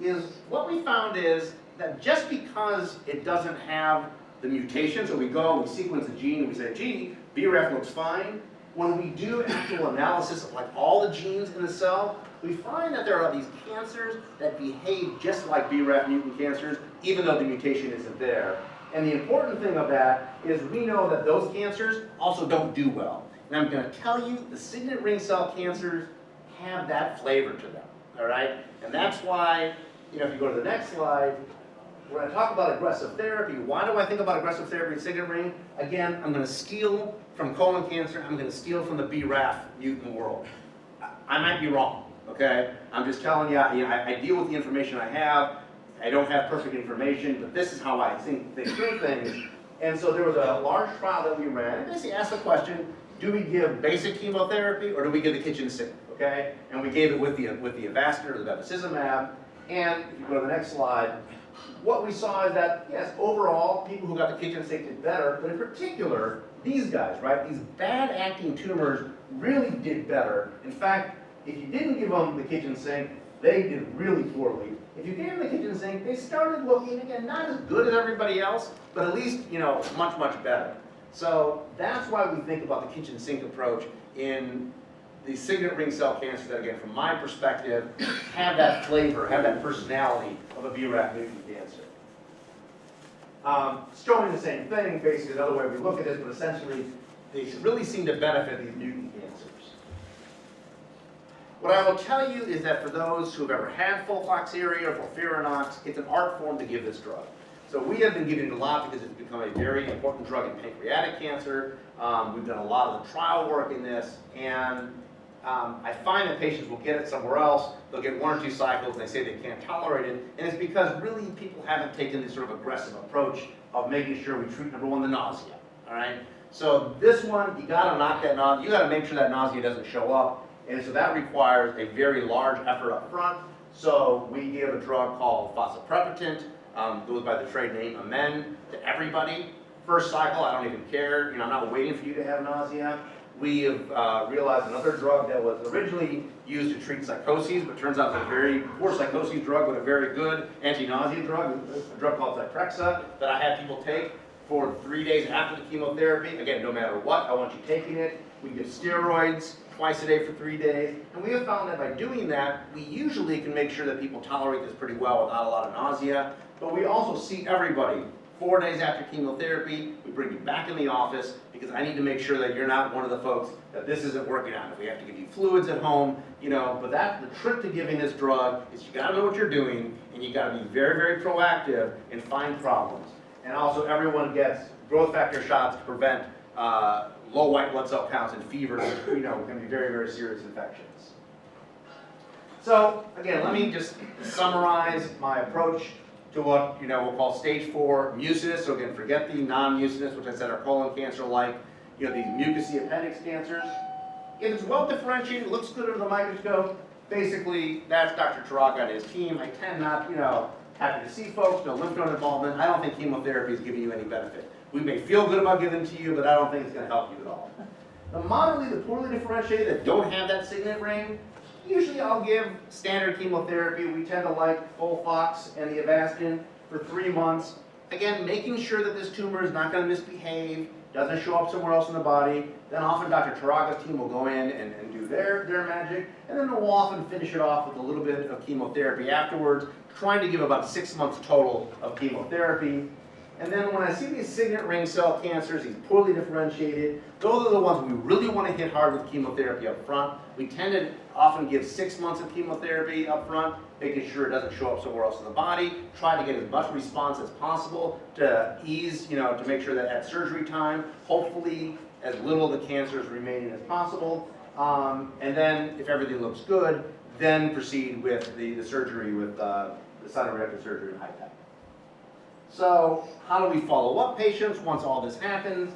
[SPEAKER 2] is what we found is that just because it doesn't have the mutation, so we go, we sequence a gene, and we say, gee, BRAF looks fine. When we do actual analysis of like all the genes in the cell, we find that there are these cancers that behave just like BRAF mutant cancers, even though the mutation isn't there. And the important thing of that is we know that those cancers also don't do well. And I'm going to tell you, the signet ring cell cancers have that flavor to them, all right? And that's why, if you go to the next slide, when I talk about aggressive therapy, why do I think about aggressive therapy in signet ring? Again, I'm going to steal from colon cancer, I'm going to steal from the BRAF mutant world. I might be wrong, okay? I'm just telling you, I deal with the information I have. I don't have perfect information, but this is how I think through things. And so there was a large trial that we ran, and basically asked the question, do we give basic chemotherapy or do we give the kitchen sink, okay? And we gave it with the Avastin or the bevacizumab. And if you go to the next slide, what we saw is that, yes, overall, people who got the kitchen sink did better, but in particular, these guys, right? These bad acting tumors really did better. In fact, if you didn't give them the kitchen sink, they did really poorly. If you gave them the kitchen sink, they started looking, again, not as good as everybody else, but at least, much, much better. So that's why we think about the kitchen sink approach in the signet ring cell cancers that, again, from my perspective, have that flavor, have that personality of a BRAF mutant cancer. Showing the same thing, basically another way we look at this, but essentially they really seem to benefit these mutant cancers. What I will tell you is that for those who have ever had FOLFOXIRI or FOLFIRINOX, it's an art form to give this drug. So we have been giving it a lot because it's become a very important drug in pancreatic cancer. We've done a lot of the trial work in this, and I find that patients will get it somewhere else, they'll get 1 or 2 cycles, and they say they can't tolerate it, and it's because really people haven't taken this sort of aggressive approach of making sure we treat, number one, the nausea, all right? So this one, you gotta knock that nausea, you gotta make sure that nausea doesn't show up, and so that requires a very large effort up front. So we give a drug called fosaprepitant, goes by the trade name Amend, to everybody. First cycle, I don't even care, I'm not waiting for you to have nausea. We have realized another drug that was originally used to treat psychoses, but turns out it's a very poor psychoses drug with a very good anti-nausea drug, a drug called Zyprexa, that I had people take for 3 days after the chemotherapy. Again, no matter what, I want you taking it. We give steroids twice a day for 3 days. And we have found that by doing that, we usually can make sure that people tolerate this pretty well without a lot of nausea. But we also see everybody 4 days after chemotherapy. We bring you back in the office because I need to make sure that you're not one of the folks that this isn't working on. If we have to give you fluids at home, but the trick to giving this drug is you gotta know what you're doing and you gotta be very, very proactive and find problems. And also everyone gets growth factor shots to prevent low white blood cell counts and fevers, can be very, very serious infections. So again, let me just summarize my approach to what we'll call stage 4 mucinous. So again, forget the non-mucinous, which I said are colon cancer-like, these mucousy appendix cancers. If it's well differentiated, looks good under the microscope, basically that's Dr. Turaga and his team. I tend not, happy to see folks, no lymph node involvement. I don't think chemotherapy is giving you any benefit. We may feel good about giving it to you, but I don't think it's going to help you at all. The moderately, the poorly differentiated that don't have that signet ring, usually I'll give standard chemotherapy. We tend to like FOLFOX and the Avastin for 3 months. Again, making sure that this tumor is not going to misbehave, doesn't show up somewhere else in the body. Then often Dr. Turaga's team will go in and do their magic, and then we'll often finish it off with a little bit of chemotherapy afterwards, trying to give about 6 months total of chemotherapy. And then when I see these signet ring cell cancers, these poorly differentiated, those are the ones we really want to hit hard with chemotherapy up front. We tend to often give 6 months of chemotherapy up front, making sure it doesn't show up somewhere else in the body, try to get as much response as possible to ease, to make sure that at surgery time, hopefully as little of the cancer is remaining as possible. And then if everything looks good, then proceed with the surgery with the cytoreductive surgery and HIPAP. So how do we follow up patients once all this happens?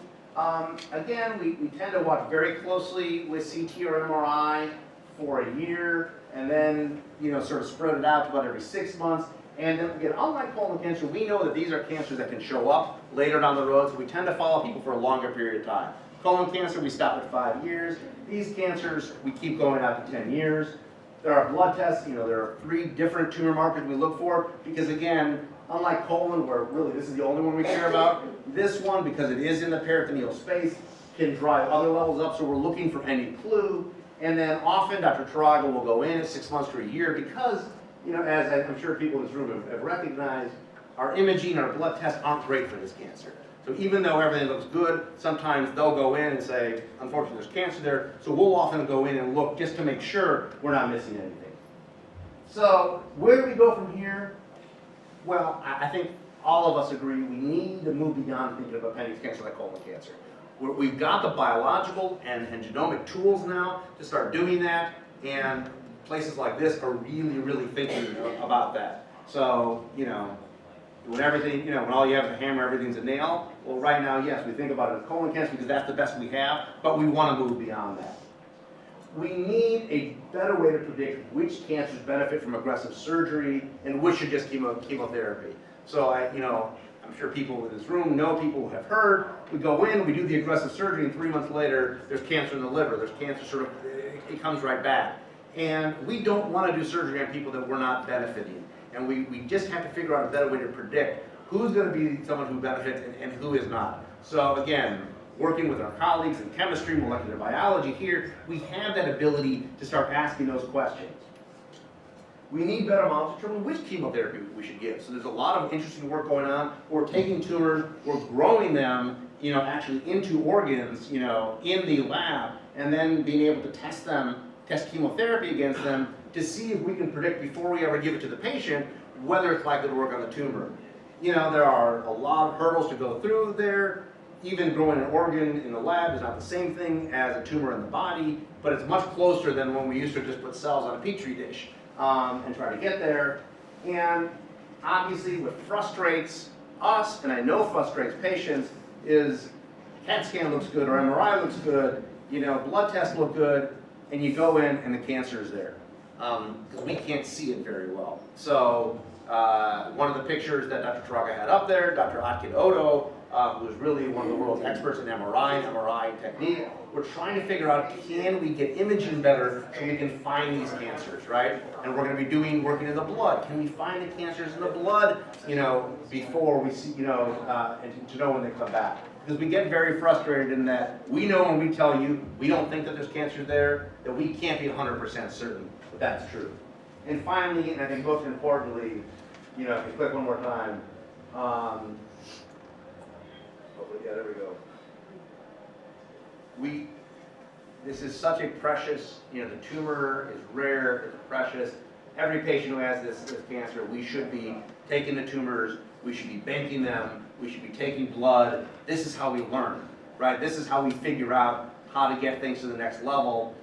[SPEAKER 2] Again, we tend to watch very closely with CT or MRI for a year, and then sort of spread it out to about every 6 months. And then again, unlike colon cancer, we know that these are cancers that can show up later down the road, so we tend to follow people for a longer period of time. Colon cancer, we stop at 5 years. These cancers, we keep going out to 10 years. There are blood tests, there are 3 different tumor markers we look for, because again, unlike colon, where really this is the only one we care about, this one, because it is in the peritoneal space, can drive other levels up, so we're looking for any clue. And then often Dr. Turaga will go in at 6 months to a year because, as I'm sure people in this room have recognized, our imaging, our blood tests aren't great for this cancer. So even though everything looks good, sometimes they'll go in and say, unfortunately there's cancer there, so we'll often go in and look just to make sure we're not missing anything. So where do we go from here? Well, I think all of us agree we need to move beyond thinking of appendix cancer like colon cancer. We've got the biological and genomic tools now to start doing that, and places like this are really, really thinking about that. So, when everything, when all you have is a hammer, everything's a nail, well, right now, yes, we think about it as colon cancer because that's the best we have, but we want to move beyond that. We need a better way to predict which cancers benefit from aggressive surgery and which are just chemotherapy. So I'm sure people in this room know people who have heard. We go in, we do the aggressive surgery, and 3 months later, there's cancer in the liver. There's cancer it comes right back. And we don't want to do surgery on people that we're not benefiting. And we just have to figure out a better way to predict who's going to be someone who benefits and who is not. So again, working with our colleagues in chemistry, molecular biology here, we have that ability to start asking those questions. We need better models to determine which chemotherapy we should give. So there's a lot of interesting work going on. We're taking tumors, we're growing them, actually into organs, in the lab, and then being able to test chemotherapy against them to see if we can predict before we ever give it to the patient whether it's likely to work on the tumor. There are a lot of hurdles to go through there. Even growing an organ in the lab is not the same thing as a tumor in the body, but it's much closer than when we used to just put cells on a petri dish and try to get there. And obviously what frustrates us, and I know frustrates patients, is CAT scan looks good or MRI looks good, blood tests look good, and you go in and the cancer is there. Because we can't see it very well. So one of the pictures that Dr. Turaga had up there, Dr. Atkin Odo, who is really one of the world's experts in MRI technique, we're trying to figure out, can we get imaging better so we can find these cancers, right? And we're going to be working in the blood. Can we find the cancers in the blood, before we see, and to know when they come back? Because we get very frustrated in that we know when we tell you we don't think that there's cancer there, that we can't be 100% certain that that's true. And finally, and I think most importantly, if you click one more time, yeah, there we go. This is such a precious, the tumor is rare, it's precious. Every patient who has this cancer, we should be taking the tumors, we should be banking them, we should be taking blood. This is how we learn, right? This is how we figure out how to get things to the next level.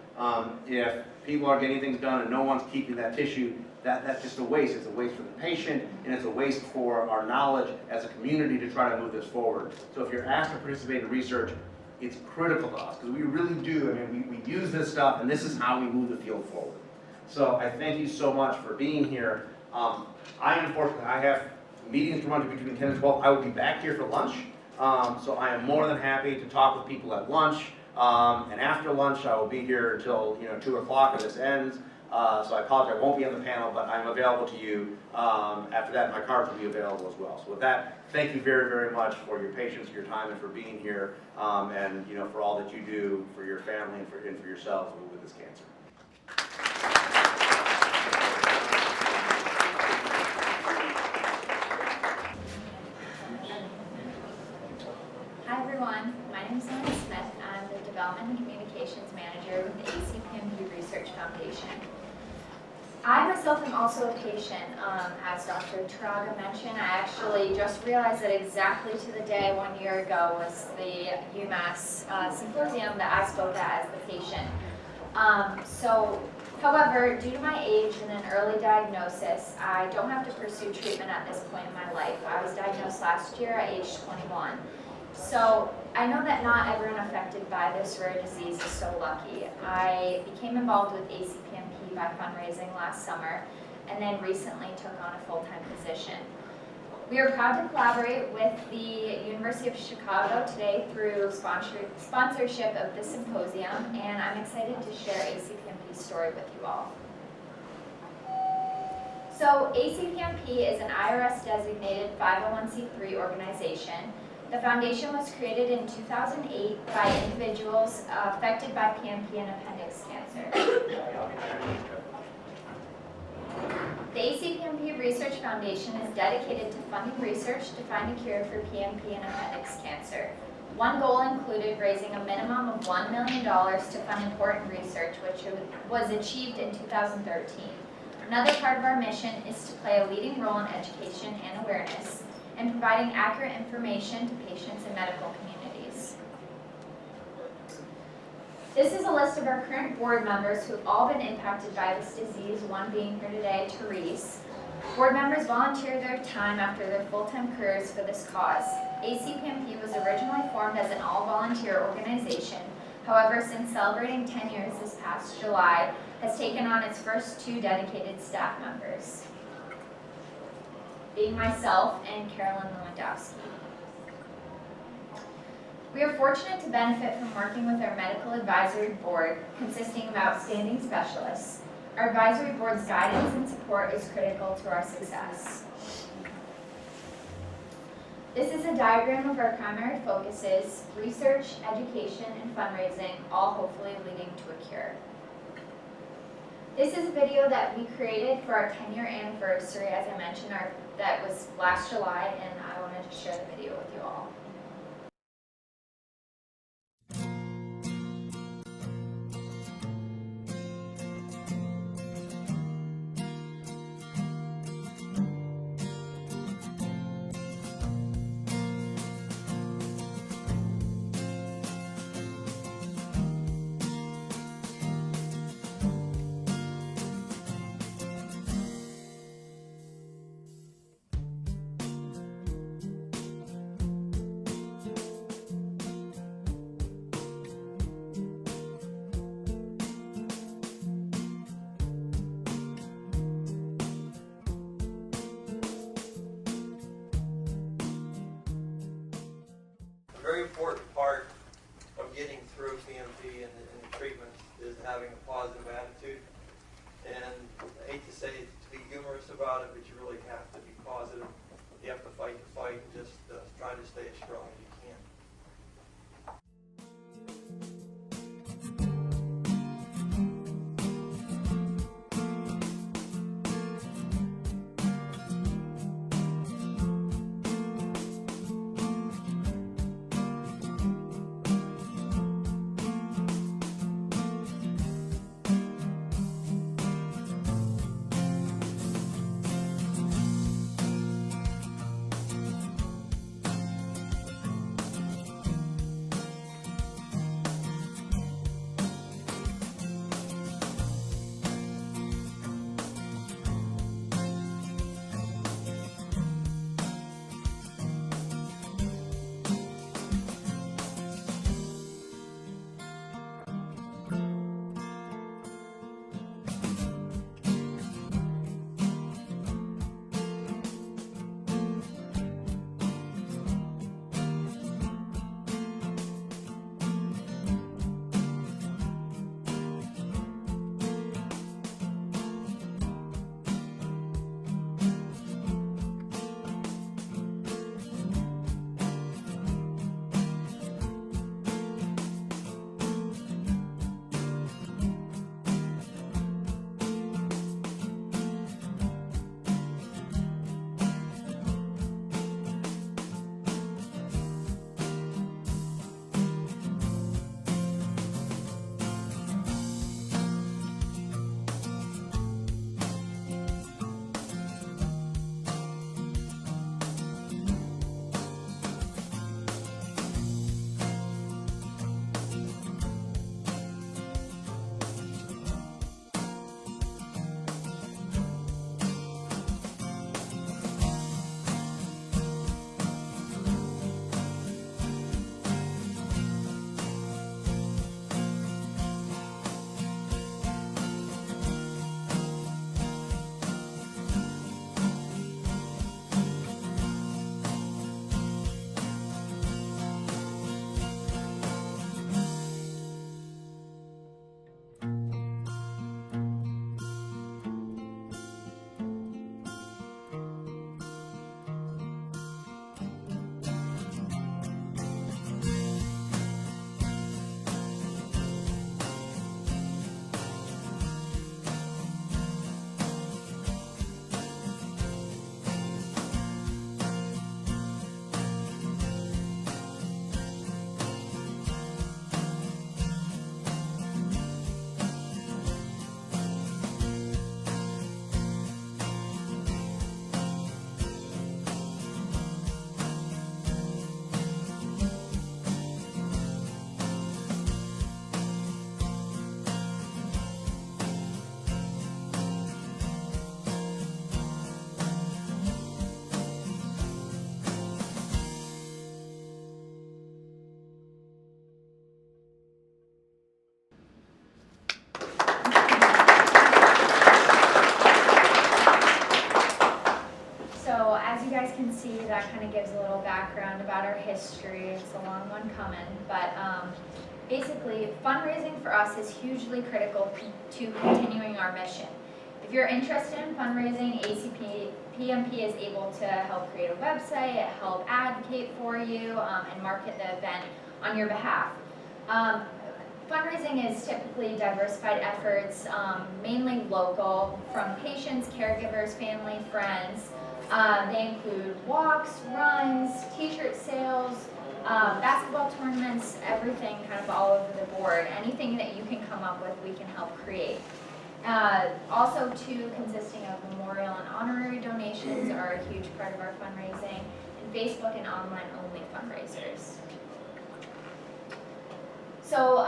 [SPEAKER 2] If people are getting things done and no one's keeping that tissue, that's just a waste. It's a waste for the patient, and it's a waste for our knowledge as a community to try to move this forward. So if you're asked to participate in research, it's critical to us, because we really do. We use this stuff, and this is how we move the field forward. So I thank you so much for being here. Unfortunately, I have meetings to run between 10 and 12. I will be back here for lunch. So I am more than happy to talk with people at lunch. And after lunch, I will be here until 2 o'clock, and this ends. So I apologize, I won't be on the panel, but I'm available to you. After that, my cards will be available as well. So with that, thank you very, very much for your patience, your time, and for being here, and for all that you do for your family and for yourselves with this cancer.
[SPEAKER 3] Hi everyone, my name is Lynn Smith. I'm the Development and Communications Manager with the ACPMP Research Foundation. I myself am also a patient. As Dr. Turaga mentioned, I actually just realized that exactly to the day 1 year ago was the UMass Symposium that I spoke at as the patient. So However, due to my age and an early diagnosis, I don't have to pursue treatment at this point in my life. I was diagnosed last year at age 21. So I know that not everyone affected by this rare disease is so lucky. I became involved with ACPMP by fundraising last summer, and then recently took on a full-time position. We are proud to collaborate with the University of Chicago today through sponsorship of the Symposium, and I'm excited to share ACPMP's story with you all. So ACPMP is an IRS-designated 501c3 organization. The foundation was created in 2008 by individuals affected by PMP and appendix cancer. The ACPMP Research Foundation is dedicated to funding research to find a cure for PMP and appendix cancer. One goal included raising a minimum of $1 million to fund important research, which was achieved in 2013. Another part of our mission is to play a leading role in education and awareness, and providing accurate information to patients and medical communities. This is a list of our current board members who have all been impacted by this disease, one being here today, Therese. Board members volunteer their time after their full-time careers for this cause. ACPMP was originally formed as an all-volunteer organization. However, since celebrating 10 years this past July, has taken on its first 2 dedicated staff members, being myself and Carolyn Lewandowski. We are fortunate to benefit from working with our medical advisory board, consisting of outstanding specialists. Our advisory board's guidance and support is critical to our success. This is a diagram of our primary focuses: research, education, and fundraising, all hopefully leading to a cure. This is a video that we created for our 10-year anniversary, as I mentioned, that was last July, and I wanted to share the video with you all.
[SPEAKER 4] A very important part of getting through PMP and the treatment is having a positive attitude. And I hate to say it, to be humorous about it, but you really have to be positive. You have to fight the fight and just try to stay as strong as you can.
[SPEAKER 3] coming, but basically fundraising for us is hugely critical to continuing our mission. If you're interested in fundraising, ACPMP is able to help create a website, help advocate for you, and market the event on your behalf. Fundraising is typically diversified efforts, mainly local, from patients, caregivers, family, friends. They include walks, runs, t-shirt sales, basketball tournaments, everything kind of all over the board. Anything that you can come up with, we can help create. Also, too, consisting of memorial and honorary donations are a huge part of our fundraising, and Facebook and online-only fundraisers. So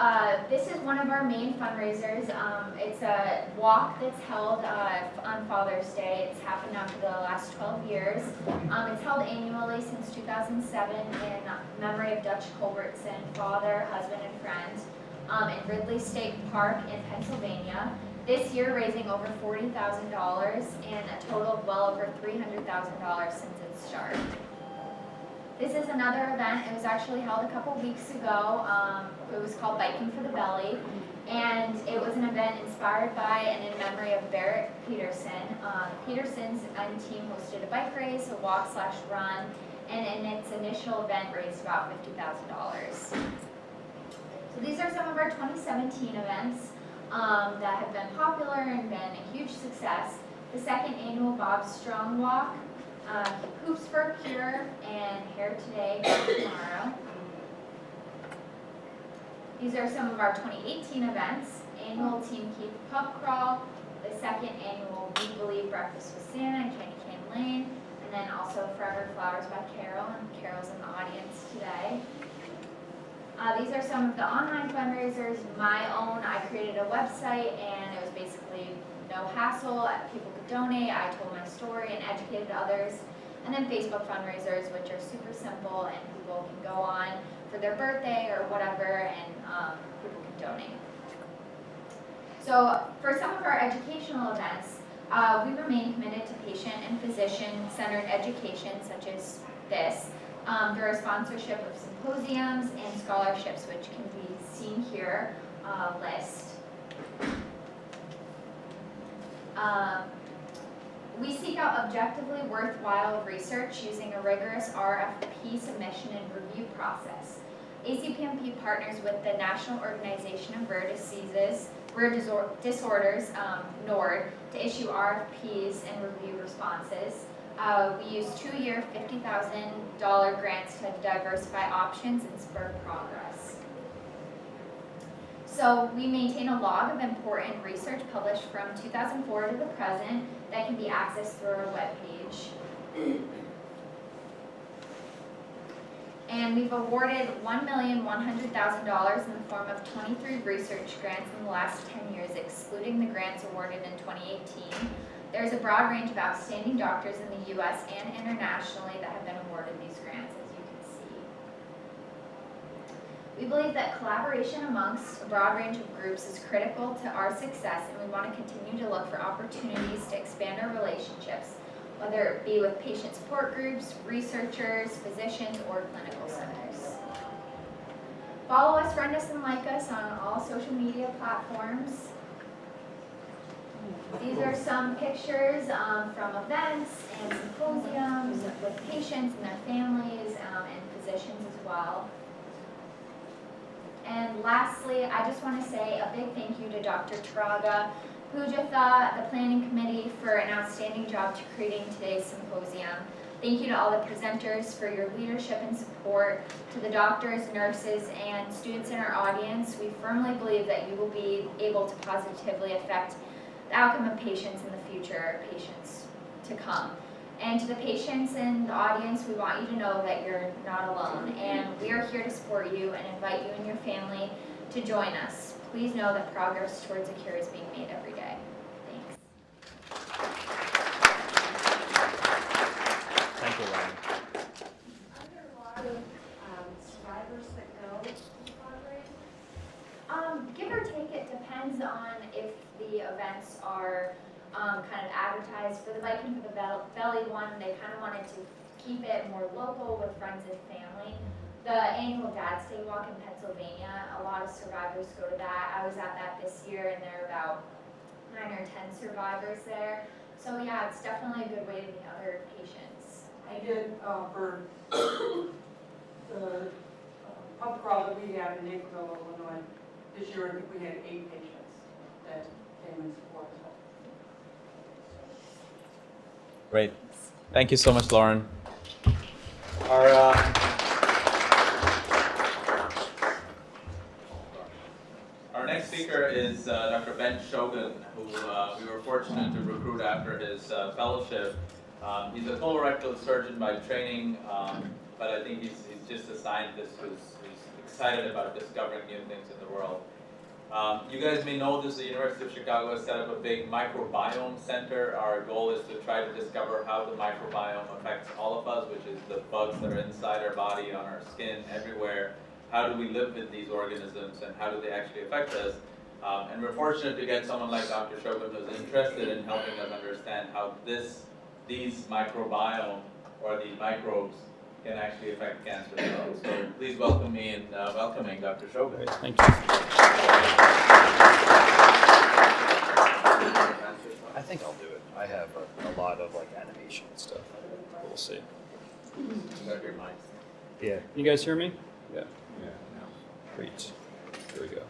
[SPEAKER 3] this is one of our main fundraisers. It's a walk that's held on Father's Day. It's happened now for the last 12 years. It's held annually since 2007 in memory of Dutch Culbertson, father, husband, and friend, in Ridley State Park in Pennsylvania. This year raising over $40,000 and a total of well over $300,000 since its start. This is another event. It was actually held a couple weeks ago. It was called Biking for the Belly, and it was an event inspired by and in memory of Barrett Peterson. Peterson's and team hosted a bike race, a walk/run, and in its initial event raised about $50,000. So these are some of our 2017 events that have been popular and been a huge success. The second annual Bob Strong Walk, Hoops for a Cure, and Hair Today, Gone Tomorrow. These are some of our 2018 events. Annual Team Keep Pub Crawl, the second annual We Believe Breakfast with Santa in Candy Cane Lane, and then also Forever Flowers by Carol, and Carol's in the audience today. These are some of the online fundraisers. My own, I created a website, and it was basically no hassle. People could donate. I told my story and educated others. And then Facebook fundraisers, which are super simple, and people can go on for their birthday or whatever, and people can donate. So for some of our educational events, we remain committed to patient and physician-centered education, such as this, through our sponsorship of symposiums and scholarships, which can be seen here, list. We seek out objectively worthwhile research using a rigorous RFP submission and review process. ACPMP partners with the National Organization of Rare Disorders, NORD, to issue RFPs and review responses. We use 2-year $50,000 grants to diversify options and spur progress. So we maintain a log of important research published from 2004 to the present that can be accessed through our webpage. And we've awarded $1,100,000 in the form of 23 research grants in the last 10 years, excluding the grants awarded in 2018. There's a broad range of outstanding doctors in the U.S. and internationally that have been awarded these grants, as you can see. We believe that collaboration amongst a broad range of groups is critical to our success, and we want to continue to look for opportunities to expand our relationships, whether it be with patient support groups, researchers, physicians, or clinical centers. Follow us, friend us, and like us on all social media platforms. These are some pictures from events and symposiums with patients and their families and physicians as well. And lastly, I just want to say a big thank you to Dr. Turaga, Pujatha, the planning committee, for an outstanding job to creating today's symposium. Thank you to all the presenters for your leadership and support, to the doctors, nurses, and students in our audience. We firmly believe that you will be able to positively affect the outcome of patients in the future, patients to come. And to the patients in the audience, we want you to know that you're not alone, and we are here to support you and invite you and your family to join us. Please know that progress towards a cure is being made every day. Thanks.
[SPEAKER 5] Thank you, Ryan.
[SPEAKER 6] Are there a lot of survivors that go to fundraising?
[SPEAKER 3] Give or take, it depends on if the events are kind of advertised. For the Biking for the Belly one, they kind of wanted to keep it more local with friends and family. the annual Dad's Day Walk in Pennsylvania. A lot of survivors go to that. I was at that this year, and there are about 9 or 10 survivors there. So yeah, it's definitely a good way to meet other patients.
[SPEAKER 5] I did for the pub crawl that we had in Naperville, Illinois. This year, I think we had 8 patients that came in support as well.
[SPEAKER 1] Great. Thank you so much, Lauren. Our next speaker is Dr. Ben Shogun, who we were fortunate to recruit after his fellowship. He's a colorectal surgeon by training, but I think he's just a scientist who's excited about discovering new things in the world. You guys may know this, the University of Chicago has set up a big microbiome center. Our goal is to try to discover how the microbiome affects all of us, which is the bugs that are inside our body, on our skin, everywhere. How do we live with these organisms and how do they actually affect us? And we're fortunate to get someone like Dr. Shogun who's interested in helping us understand how these microbiome or the microbes can actually affect cancer cells. So please welcome me in welcoming Dr. Shogun.
[SPEAKER 7] Thank you. I think I'll do it. I have a lot of like animation and stuff. We'll see.
[SPEAKER 1] You got your mic.
[SPEAKER 7] Yeah. You guys hear me? Yeah.
[SPEAKER 1] Yeah.
[SPEAKER 7] Great. Here we go.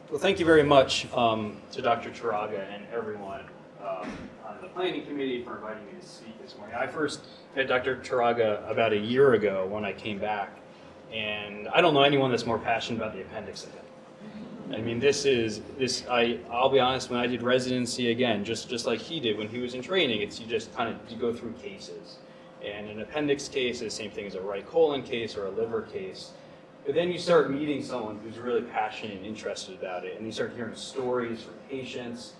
[SPEAKER 7] Well, thank you very much to Dr. Turaga and everyone on the planning committee for inviting me to speak this morning. I first met Dr. Turaga about a year ago when I came back, and I don't know anyone that's more passionate about the appendix than him. I mean, I'll be honest, when I did residency, again, just like he did when he was in training, it's you go through cases. And an appendix case is the same thing as a right colon case or a liver case. But then you start meeting someone who's really passionate and interested about it, and you start hearing stories from patients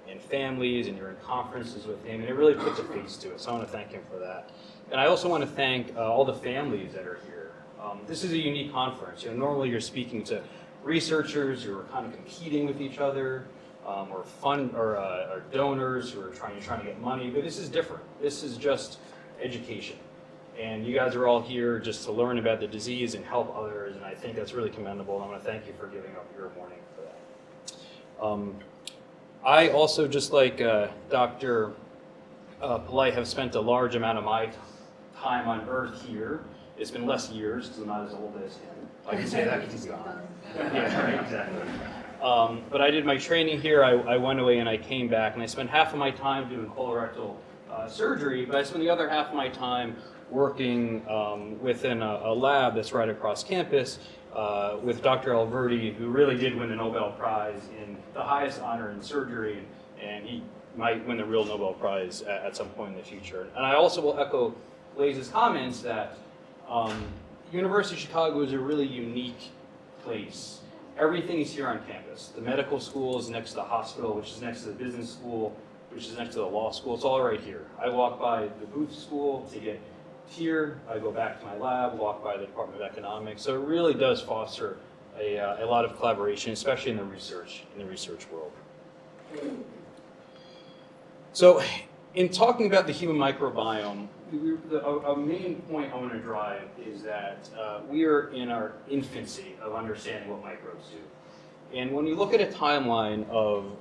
[SPEAKER 7] and families, and you're in conferences with him, and it really puts a face to it. So I want to thank him for that. And I also want to thank all the families that are here. This is a unique conference. Normally you're speaking to researchers who are kind of competing with each other, or donors who are trying to get money, but this is different. This is just education. And you guys are all here just to learn about the disease and help others, and I think that's really commendable, and I want to thank you for giving up your morning for that. I also, just like Dr. Polite, have spent a large amount of my time on Earth here. It's been less years, because I'm not as old as him. I can say that because he's gone. Yeah, right, exactly. But I did my training here. I went away and I came back, and I spent half of my time doing colorectal surgery, but I spent the other half of my time working within a lab that's right across campus with Dr. Alberti, who really did win the Nobel Prize in the highest honor in surgery, and he might win the real Nobel Prize at some point in the future. And I also will echo Blaze's comments that University of Chicago is a really unique place. Everything is here on campus. The medical school is next to the hospital, which is next to the business school, which is next to the law school. It's all right here. I walk by the Booth School to get here. I go back to my lab, walk by the Department of Economics. So it really does foster a lot of collaboration, especially in the research world. So in talking about the human microbiome, a main point I want to drive is that we are in our infancy of understanding what microbes do. And when you look at a timeline of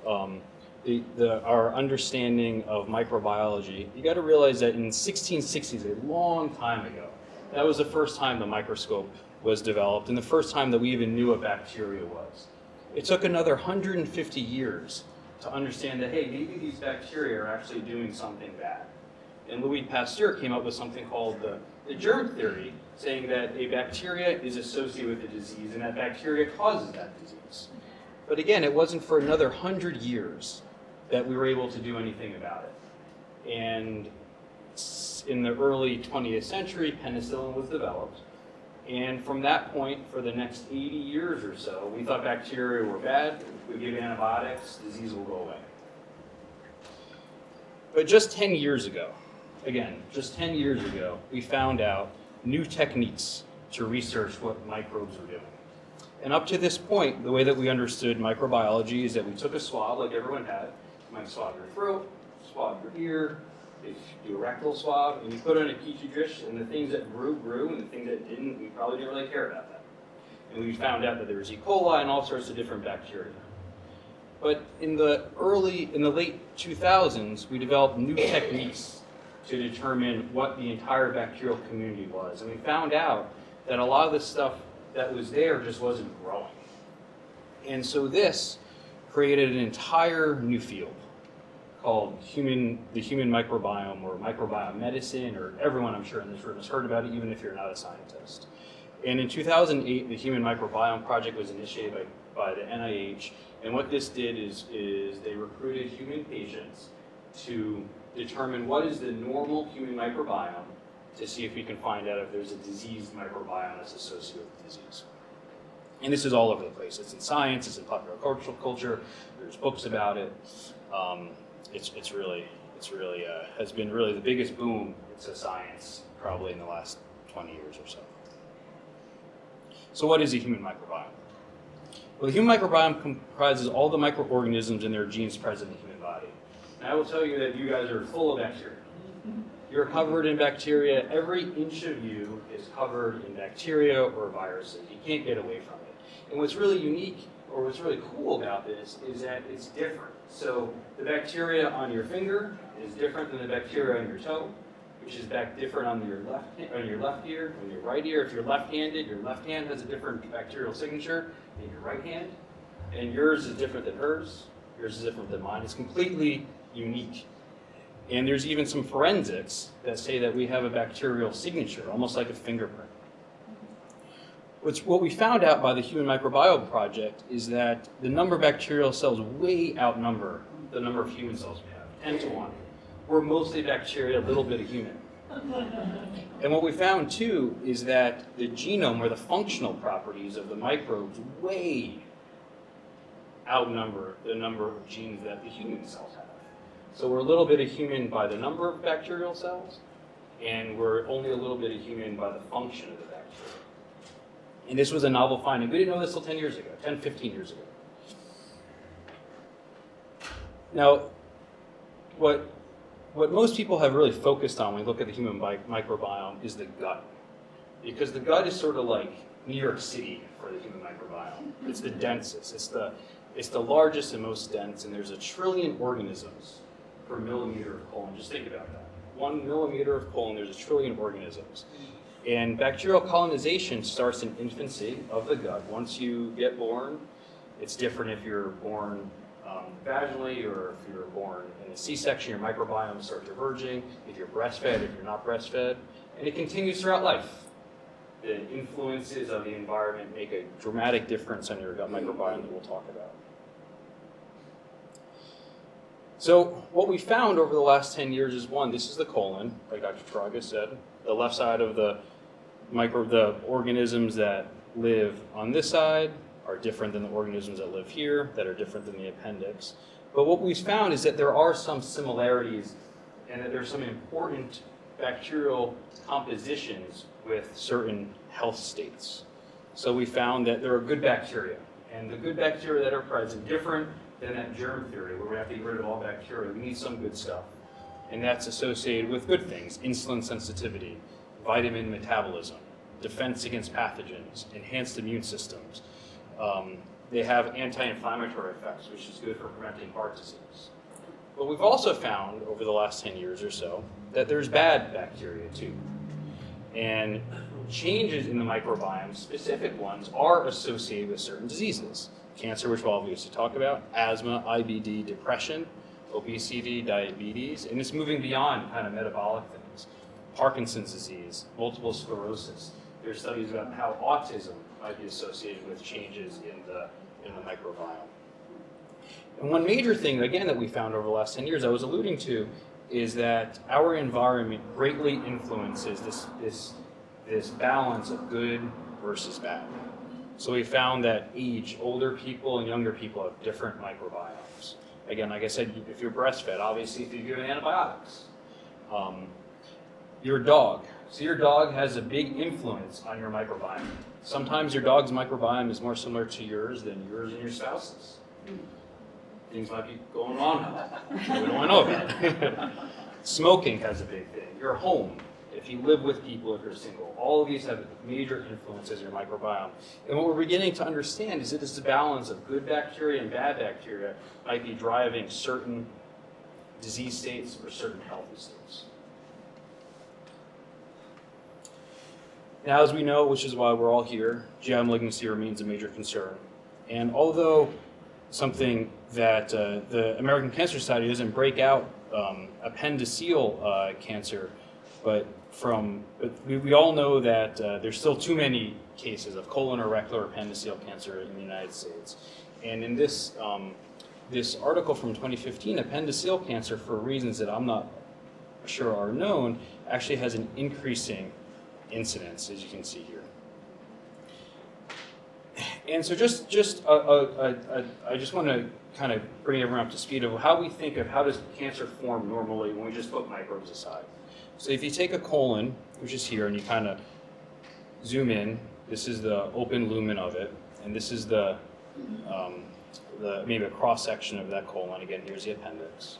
[SPEAKER 7] our understanding of microbiology, you got to realize that in the 1660s, a long time ago, that was the first time the microscope was developed and the first time that we even knew what bacteria was. It took another 150 years to understand that, hey, maybe these bacteria are actually doing something bad. And Louis Pasteur came up with something called the Germ Theory, saying that a bacteria is associated with a disease and that bacteria causes that disease. But again, it wasn't for another 100 years that we were able to do anything about it. And in the early 20th century, penicillin was developed. And from that point, for the next 80 years or so, we thought bacteria were bad. We give antibiotics, disease will go away. But just 10 years ago, we found out new techniques to research what microbes are doing. And up to this point, the way that we understood microbiology is that we took a swab, like everyone had. You might swab your throat, swab your ear, you do a rectal swab, and you put it in a petri dish, and the things that grew, and the things that didn't, we probably didn't really care about that. And we found out that there was E. coli and all sorts of different bacteria. But in the late 2000s, we developed new techniques to determine what the entire bacterial community was. And we found out that a lot of the stuff that was there just wasn't growing. And so this created an entire new field called the human microbiome, or microbiome medicine, or everyone I'm sure in this room has heard about it, even if you're not a scientist. And in 2008, the Human Microbiome Project was initiated by the NIH, and what this did is they recruited human patients to determine what is the normal human microbiome to see if we can find out if there's a diseased microbiome that's associated with disease. And this is all over the place. It's in science, it's in popular culture, there's books about it. It's really has been really the biggest boom to science probably in the last 20 years or so. So what is a human microbiome? Well, the human microbiome comprises all the microorganisms and their genes present in the human body. And I will tell you that you guys are full of bacteria. You're covered in bacteria. Every inch of you is covered in bacteria or viruses. You can't get away from it. And what's really unique, or what's really cool about this, is that it's different. So the bacteria on your finger is different than the bacteria on your toe, which is different on your left ear, on your right ear. If you're left-handed, your left hand has a different bacterial signature than your right hand, and yours is different than hers. Yours is different than mine. It's completely unique. And there's even some forensics that say that we have a bacterial signature, almost like a fingerprint. What we found out by the Human Microbiome Project is that the number of bacterial cells way outnumber the number of human cells we have, 10 to 1. We're mostly bacteria, a little bit of human. And what we found too is that the genome, or the functional properties of the microbes, way outnumber the number of genes that the human cells have. So we're a little bit of human by the number of bacterial cells, and we're only a little bit of human by the function of the bacteria. And this was a novel finding. We didn't know this till 10 years ago, 10, 15 years ago. Now, what most people have really focused on when we look at the human microbiome is the gut. Because the gut is sort of like New York City for the human microbiome. It's the densest. It's the largest and most dense, and there's 1 trillion organisms per millimeter of colon. Just think about that. 1 millimeter of colon, there's 1 trillion organisms. And bacterial colonization starts in infancy of the gut. Once you get born, it's different if you're born vaginally or if you're born in a C-section. Your microbiome starts diverging. If you're breastfed, if you're not breastfed, and it continues throughout life. The influences of the environment make a dramatic difference on your gut microbiome that we'll talk about. So what we found over the last 10 years is, one, this is the colon, like Dr. Turaga said. The left side of the organisms that live on this side are different than the organisms that live here, that are different than the appendix. But what we've found is that there are some similarities, and that there's some important bacterial compositions with certain health states. So we found that there are good bacteria, and the good bacteria that are present, different than that germ theory where we have to get rid of all bacteria. We need some good stuff. And that's associated with good things: insulin sensitivity, vitamin metabolism, defense against pathogens, enhanced immune systems. They have anti-inflammatory effects, which is good for preventing heart disease. But we've also found over the last 10 years or so that there's bad bacteria too. And changes in the microbiome, specific ones, are associated with certain diseases. Cancer, which we'll obviously talk about, asthma, IBD, depression, obesity, diabetes, and it's moving beyond kind of metabolic things. Parkinson's disease, multiple sclerosis. There's studies about how autism might be associated with changes in the microbiome. And one major thing, again, that we found over the last 10 years I was alluding to is that our environment greatly influences this balance of good versus bad. So we found that older people and younger people have different microbiomes. Again, like I said, if you're breastfed, obviously if you're given antibiotics. Your dog. So your dog has a big influence on your microbiome. Sometimes your dog's microbiome is more similar to yours than yours and your spouse's. Things might be going on we don't want to know about. Smoking has a big thing. Your home, if you live with people, if you're single, all of these have major influences in your microbiome. And what we're beginning to understand is that this balance of good bacteria and bad bacteria might be driving certain disease states or certain healthy states. Now, as we know, which is why we're all here, GI malignancy remains a major concern. And although something that the American Cancer Society doesn't break out appendiceal cancer, but we all know that there's still too many cases of colon or rectal or appendiceal cancer in the United States. And in this this article from 2015, appendiceal cancer, for reasons that I'm not sure are known, actually has an increasing incidence, as you can see here. And so I just want to kind of bring everyone up to speed of how we think of how does cancer form normally when we just put microbes aside. So if you take a colon, which is here, and you kind of zoom in, this is the open lumen of it, and this is the maybe a cross section of that colon. Again, here's the appendix.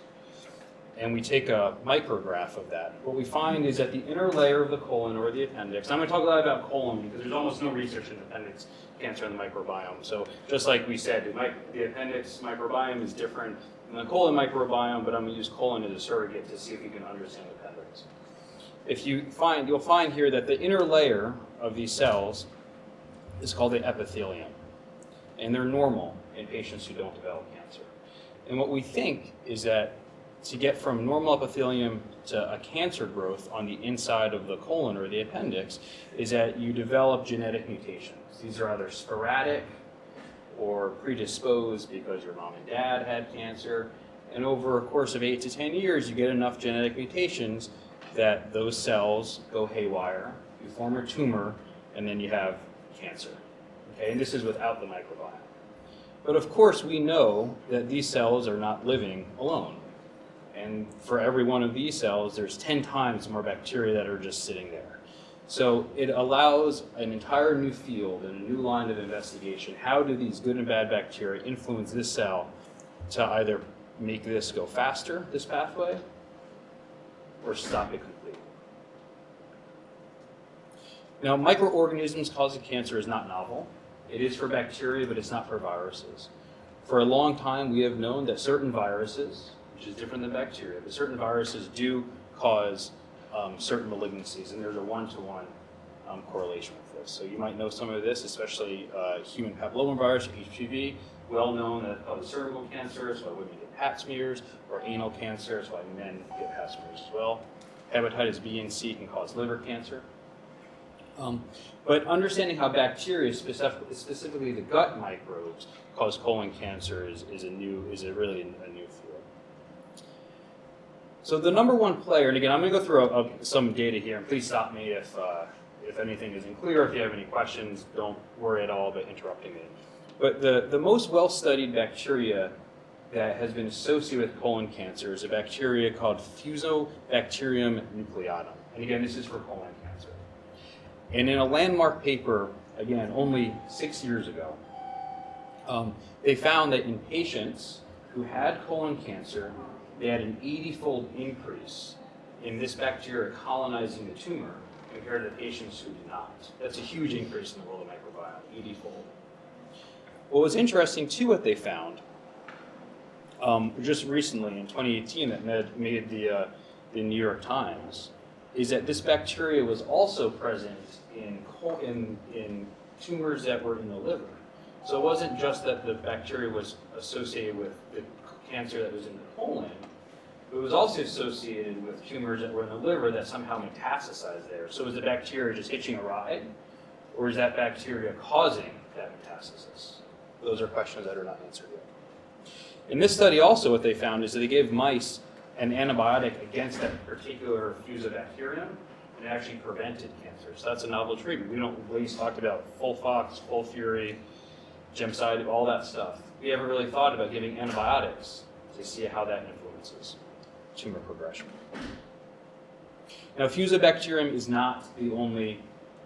[SPEAKER 7] And we take a micrograph of that. What we find is that the inner layer of the colon or the appendix, I'm going to talk a lot about colon because there's almost no research in appendix cancer in the microbiome. So just like we said, the appendix microbiome is different than the colon microbiome, but I'm going to use colon as a surrogate to see if you can understand the appendix. You'll find here that the inner layer of these cells is called the epithelium. And they're normal in patients who don't develop cancer. And what we think is that to get from normal epithelium to a cancer growth on the inside of the colon or the appendix is that you develop genetic mutations. These are either sporadic or predisposed because your mom and dad had cancer. And over a course of 8 to 10 years, you get enough genetic mutations that those cells go haywire, you form a tumor, and then you have cancer. Okay? And this is without the microbiome. But of course, we know that these cells are not living alone. And for every one of these cells, there's 10 times more bacteria that are just sitting there. So it allows an entire new field and a new line of investigation. How do these good and bad bacteria influence this cell to either make this go faster, this pathway, or stop it completely? Now, microorganisms causing cancer is not novel. It is for bacteria, but it's not for viruses. For a long time, we have known that certain viruses, which is different than bacteria, but certain viruses do cause certain malignancies, and there's a one-to-one correlation with this. So you might know some of this, especially human papillomavirus, HPV, well known that it causes cervical cancer, that's why women get pap smears, or anal cancer, that's why men get pap smears as well. Hepatitis B and C can cause liver cancer. But understanding how bacteria, specifically the gut microbes, cause colon cancer is really a new field. So the number one player, and again, I'm going to go through some data here, and please stop me if anything isn't clear. If you have any questions, don't worry at all about interrupting me. But the most well-studied bacteria that has been associated with colon cancer is a bacteria called Fusobacterium nucleatum. And again, this is for colon cancer. And in a landmark paper, again, only 6 years ago, they found that in patients who had colon cancer, they had an 80-fold increase in this bacteria colonizing the tumor compared to patients who did not. That's a huge increase in the world of microbiome, 80-fold. What was interesting, too, what they found, just recently in 2018 that made the New York Times, is that this bacteria was also present in tumors that were in the liver. So it wasn't just that the bacteria was associated with the cancer that was in the colon, but it was also associated with tumors that were in the liver that somehow metastasized there. So is the bacteria just hitching a ride, or is that bacteria causing that metastasis? Those are questions that are not answered yet. In this study also what they found is that they gave mice an antibiotic against that particular Fusobacterium, and it actually prevented cancer. So that's a novel treatment. Ladies talked about Folfox, Folfury, Gemcitabine, all that stuff. We haven't really thought about giving antibiotics to see how that influences tumor progression. Now, Fusobacterium is not the only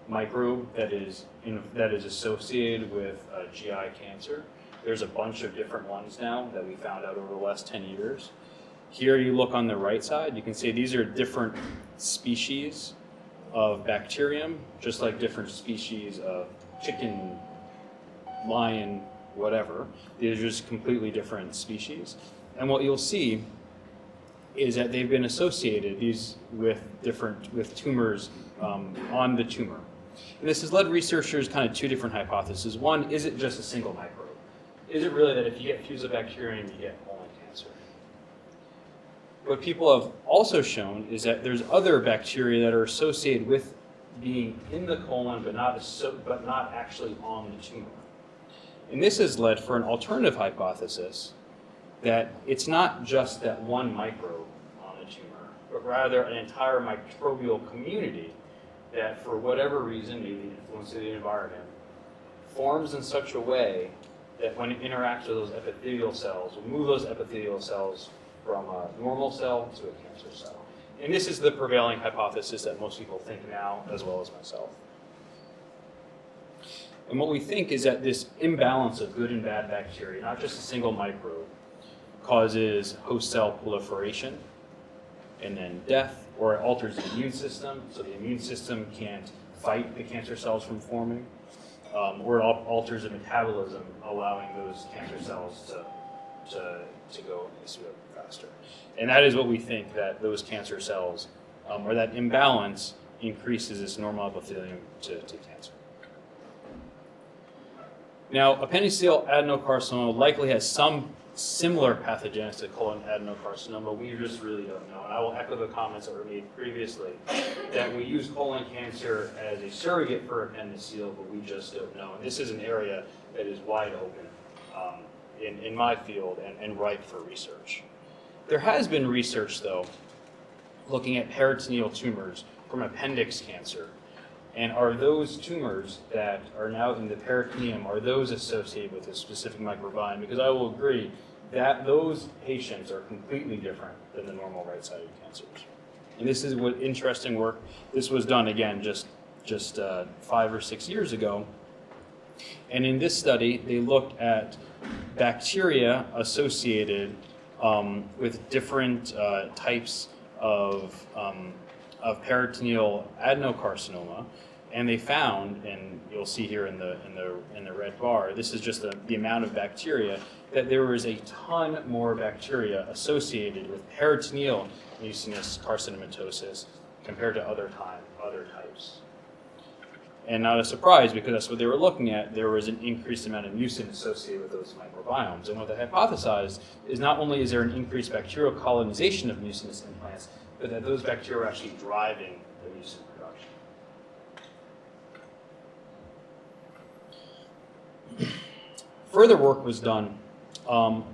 [SPEAKER 7] microbe that is associated with GI cancer. There's a bunch of different ones now that we found out over the last 10 years. Here you look on the right side, you can see these are different species of bacterium, just like different species of chicken, lion, whatever. These are just completely different species. And what you'll see is that they've been associated with tumors on the tumor. And this has led researchers kind of two different hypotheses. One, is it just a single microbe? Is it really that if you get fusobacterium, you get colon cancer? What people have also shown is that there's other bacteria that are associated with being in the colon, but not actually on the tumor. And this has led for an alternative hypothesis that it's not just that one microbe on the tumor, but rather an entire microbial community that, for whatever reason, maybe the influence of the environment, forms in such a way that when it interacts with those epithelial cells, will move those epithelial cells from a normal cell to a cancer cell. And this is the prevailing hypothesis that most people think now, as well as myself. And what we think is that this imbalance of good and bad bacteria, not just a single microbe, causes host cell proliferation and then death, or it alters the immune system, so the immune system can't fight the cancer cells from forming, or it alters the metabolism, allowing those cancer cells to go faster. And that is what we think, that those cancer cells, or that imbalance, increases this normal epithelium to cancer. Now, appendiceal adenocarcinoma likely has some similar pathogenesis to colon adenocarcinoma. We just really don't know. And I will echo the comments that were made previously, that we use colon cancer as a surrogate for appendiceal, but we just don't know. And this is an area that is wide open in my field and ripe for research. There has been research, though, looking at peritoneal tumors from appendix cancer. And are those tumors that are now in the peritoneum, are those associated with a specific microbiome? Because I will agree that those patients are completely different than the normal right-sided cancers. And this is what interesting work. This was done, again, just 5 or 6 years ago. And in this study, they looked at bacteria associated with different types of peritoneal adenocarcinoma, and they found, and you'll see here in the red bar, this is just the amount of bacteria, that there was a ton more bacteria associated with peritoneal mucinous carcinomatosis compared to other types. And not a surprise, because that's what they were looking at. There was an increased amount of mucin associated with those microbiomes. And what they hypothesized is not only is there an increased bacterial colonization of mucinous implants, but that those bacteria are actually driving the mucin production. Further work was done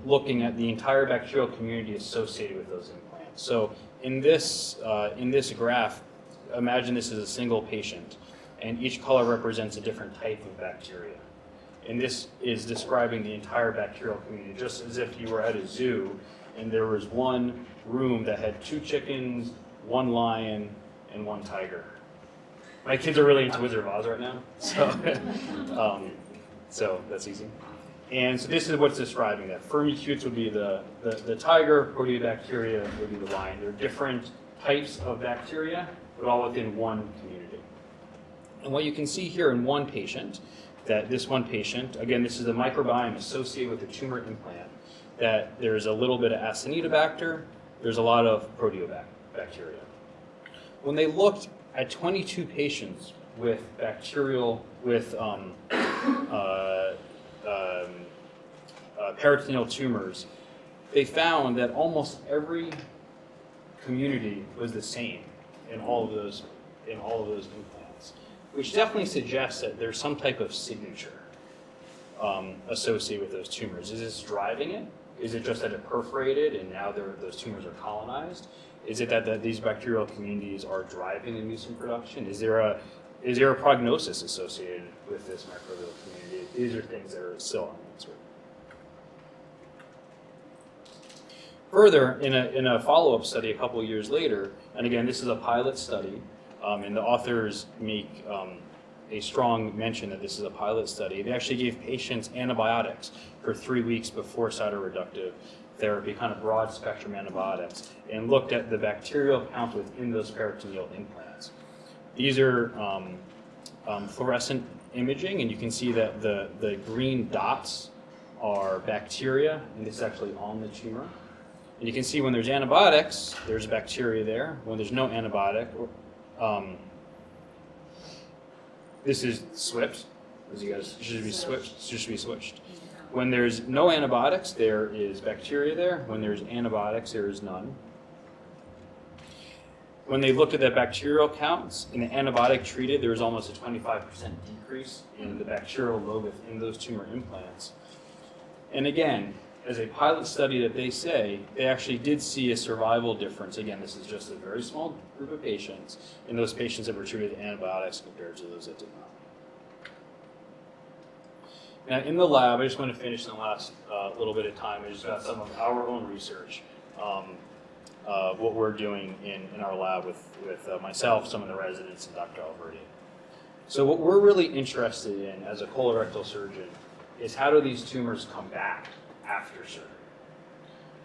[SPEAKER 7] looking at the entire bacterial community associated with those implants. So in this graph, imagine this is a single patient, and each color represents a different type of bacteria. And this is describing the entire bacterial community, just as if you were at a zoo and there was one room that had 2 chickens, 1 lion, and 1 tiger. My kids are really into Wizard of Oz right now, so that's easy. And so this is what's describing that. Firmicutes would be the tiger, proteobacteria would be the lion. They're different types of bacteria, but all within one community. And what you can see here in one patient, that this one patient, again, this is the microbiome associated with the tumor implant, that there's a little bit of Acinetobacter, there's a lot of proteobacteria. When they looked at 22 patients with peritoneal tumors, they found that almost every community was the same in all of those implants, which definitely suggests that there's some type of signature associated with those tumors. Is this driving it? Is it just that it perforated and now those tumors are colonized? Is it that these bacterial communities are driving the mucin production? Is there a prognosis associated with this microbial community? These are things that are still unanswered. Further, in a follow-up study a couple of years later, and again, this is a pilot study, and the authors make a strong mention that this is a pilot study. They actually gave patients antibiotics for 3 weeks before cytoreductive therapy, kind of broad spectrum antibiotics, and looked at the bacterial count within those peritoneal implants. These are fluorescent imaging, and you can see that the green dots are bacteria, and this is actually on the tumor. And you can see when there's antibiotics, there's bacteria there. When there's no antibiotic, this is switched. As you guys should be switched. When there's no antibiotics, there is bacteria there. When there's antibiotics, there is none. When they looked at the bacterial counts in the antibiotic treated, there was almost a 25% decrease in the bacterial load within those tumor implants. And again, as a pilot study that they say, they actually did see a survival difference. Again, this is just a very small group of patients, in those patients that were treated with antibiotics compared to those that did not. Now, in the lab, I just want to finish in the last little bit of time. I just got some of our own research, what we're doing in our lab with myself, some of the residents, and Dr. Alberti. So what we're really interested in as a colorectal surgeon is how do these tumors come back after surgery?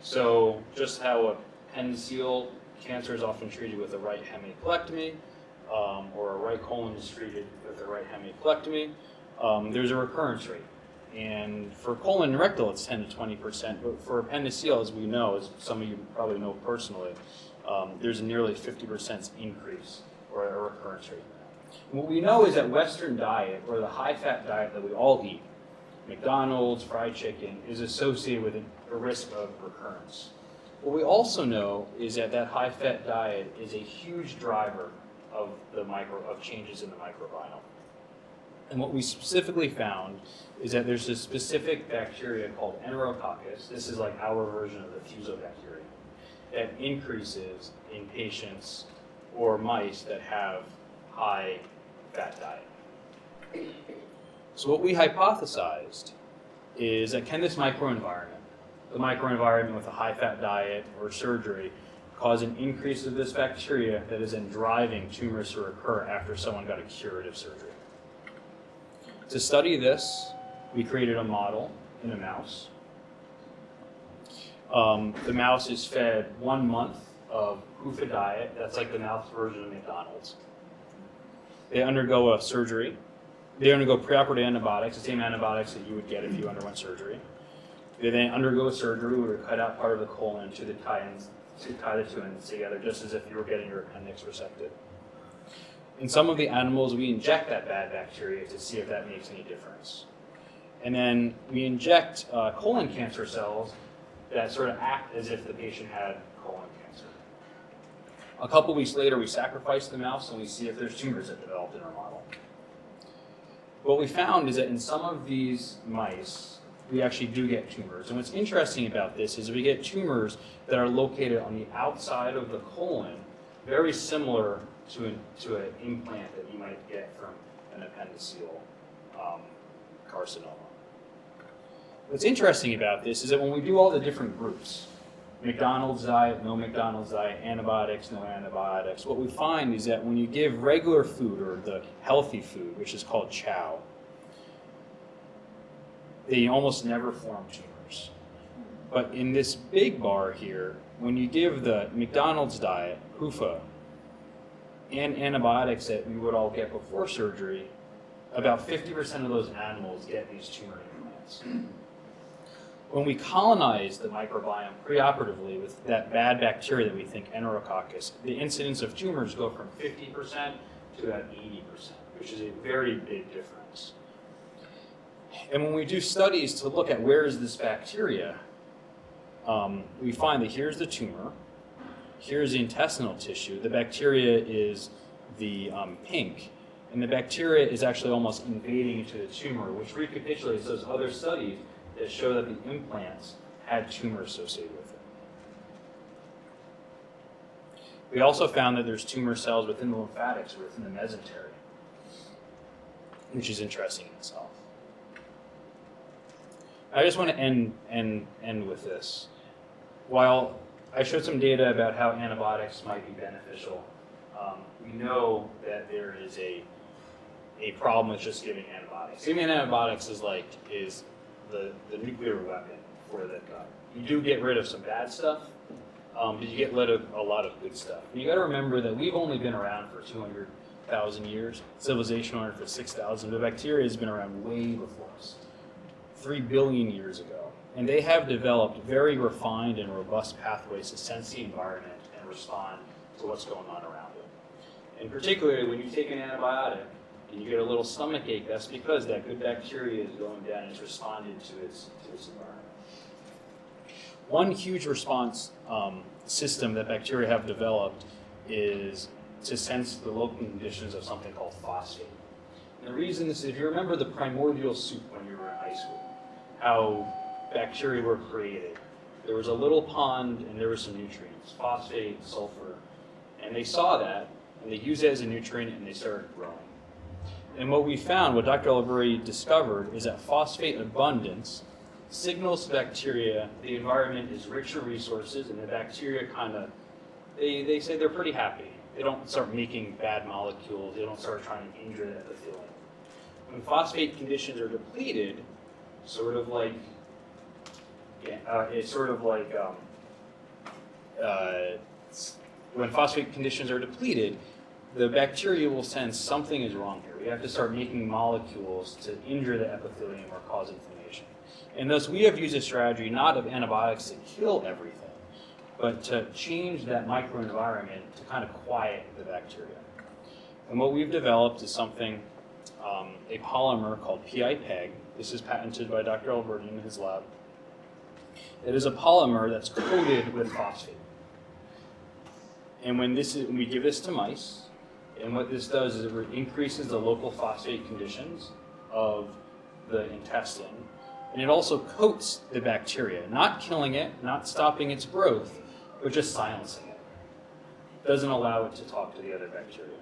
[SPEAKER 7] So just how appendiceal cancer is often treated with a right hemicolectomy, or a right colon is treated with a right hemicolectomy, there's a recurrence rate. And for colon and rectal, it's 10 to 20%, but for appendiceal, as we know, as some of you probably know personally, there's a nearly 50% increase or a recurrence rate. And what we know is that Western diet, or the high-fat diet that we all eat, McDonald's, fried chicken, is associated with a risk of recurrence. What we also know is that that high-fat diet is a huge driver of changes in the microbiome. And what we specifically found is that there's a specific bacteria called Enterococcus. This is like our version of the fusobacteria that increases in patients or mice that have high-fat diet. So what we hypothesized is that can this microenvironment, the microenvironment with a high-fat diet or surgery, cause an increase of this bacteria that is then driving tumors to recur after someone got a curative surgery? To study this, we created a model in a mouse. The mouse is fed 1 month of PUFA diet. That's like the mouse version of McDonald's. They undergo a surgery. They undergo preoperative antibiotics, the same antibiotics that you would get if you underwent surgery. They then undergo a surgery where we cut out part of the colon to tie the two ends together, just as if you were getting your appendix resected. In some of the animals, we inject that bad bacteria to see if that makes any difference. And then we inject colon cancer cells that sort of act as if the patient had colon cancer. A couple weeks later, we sacrifice the mouse and we see if there's tumors that developed in our model. What we found is that in some of these mice, we actually do get tumors. And what's interesting about this is we get tumors that are located on the outside of the colon, very similar to an implant that you might get from an appendiceal carcinoma. What's interesting about this is that when we do all the different groups, McDonald's diet, no McDonald's diet, antibiotics, no antibiotics, what we find is that when you give regular food, or the healthy food, which is called chow, they almost never form tumors. But in this big bar here, when you give the McDonald's diet, PUFA, and antibiotics that we would all get before surgery, about 50% of those animals get these tumor implants. When we colonize the microbiome preoperatively with that bad bacteria that we think Enterococcus, the incidence of tumors go from 50% to about 80%, which is a very big difference. And when we do studies to look at where is this bacteria, we find that here's the tumor, here's the intestinal tissue. The bacteria is the pink, and the bacteria is actually almost invading into the tumor, which recapitulates those other studies that show that the implants had tumor associated with it. We also found that there's tumor cells within the lymphatics, or within the mesentery, which is interesting in itself. I just want to end with this. While I showed some data about how antibiotics might be beneficial, we know that there is a a problem with just giving antibiotics. Giving antibiotics is the nuclear weapon for the gut. You do get rid of some bad stuff, but you get rid of a lot of good stuff. And you got to remember that we've only been around for 200,000 years. Civilization around for 6,000. But bacteria has been around way before us, 3 billion years ago. And they have developed very refined and robust pathways to sense the environment and respond to what's going on around it. And particularly when you take an antibiotic and you get a little stomach ache, that's because that good bacteria is going down and it's responding to its environment. One huge response system that bacteria have developed is to sense the local conditions of something called phosphate. And the reason is, if you remember the primordial soup when you were in high school, how bacteria were created. There was a little pond and there were some nutrients, phosphate, sulfur, and they saw that and they used it as a nutrient and they started growing. And what we found, what Dr. Oliveri discovered, is that phosphate abundance signals to bacteria the environment is rich in resources, and the bacteria they say they're pretty happy. They don't start making bad molecules. They don't start trying to injure the epithelium. When phosphate conditions are depleted, when phosphate conditions are depleted, the bacteria will sense something is wrong here. We have to start making molecules to injure the epithelium or cause inflammation. And thus, we have used a strategy not of antibiotics to kill everything, but to change that microenvironment to kind of quiet the bacteria. And what we've developed is something, a polymer called PIPEG. This is patented by Dr. Alberti in his lab. It is a polymer that's coated with phosphate. And when we give this to mice, and what this does is it increases the local phosphate conditions of the intestine, and it also coats the bacteria, not killing it, not stopping its growth, but just silencing it. It doesn't allow it to talk to the other bacteria.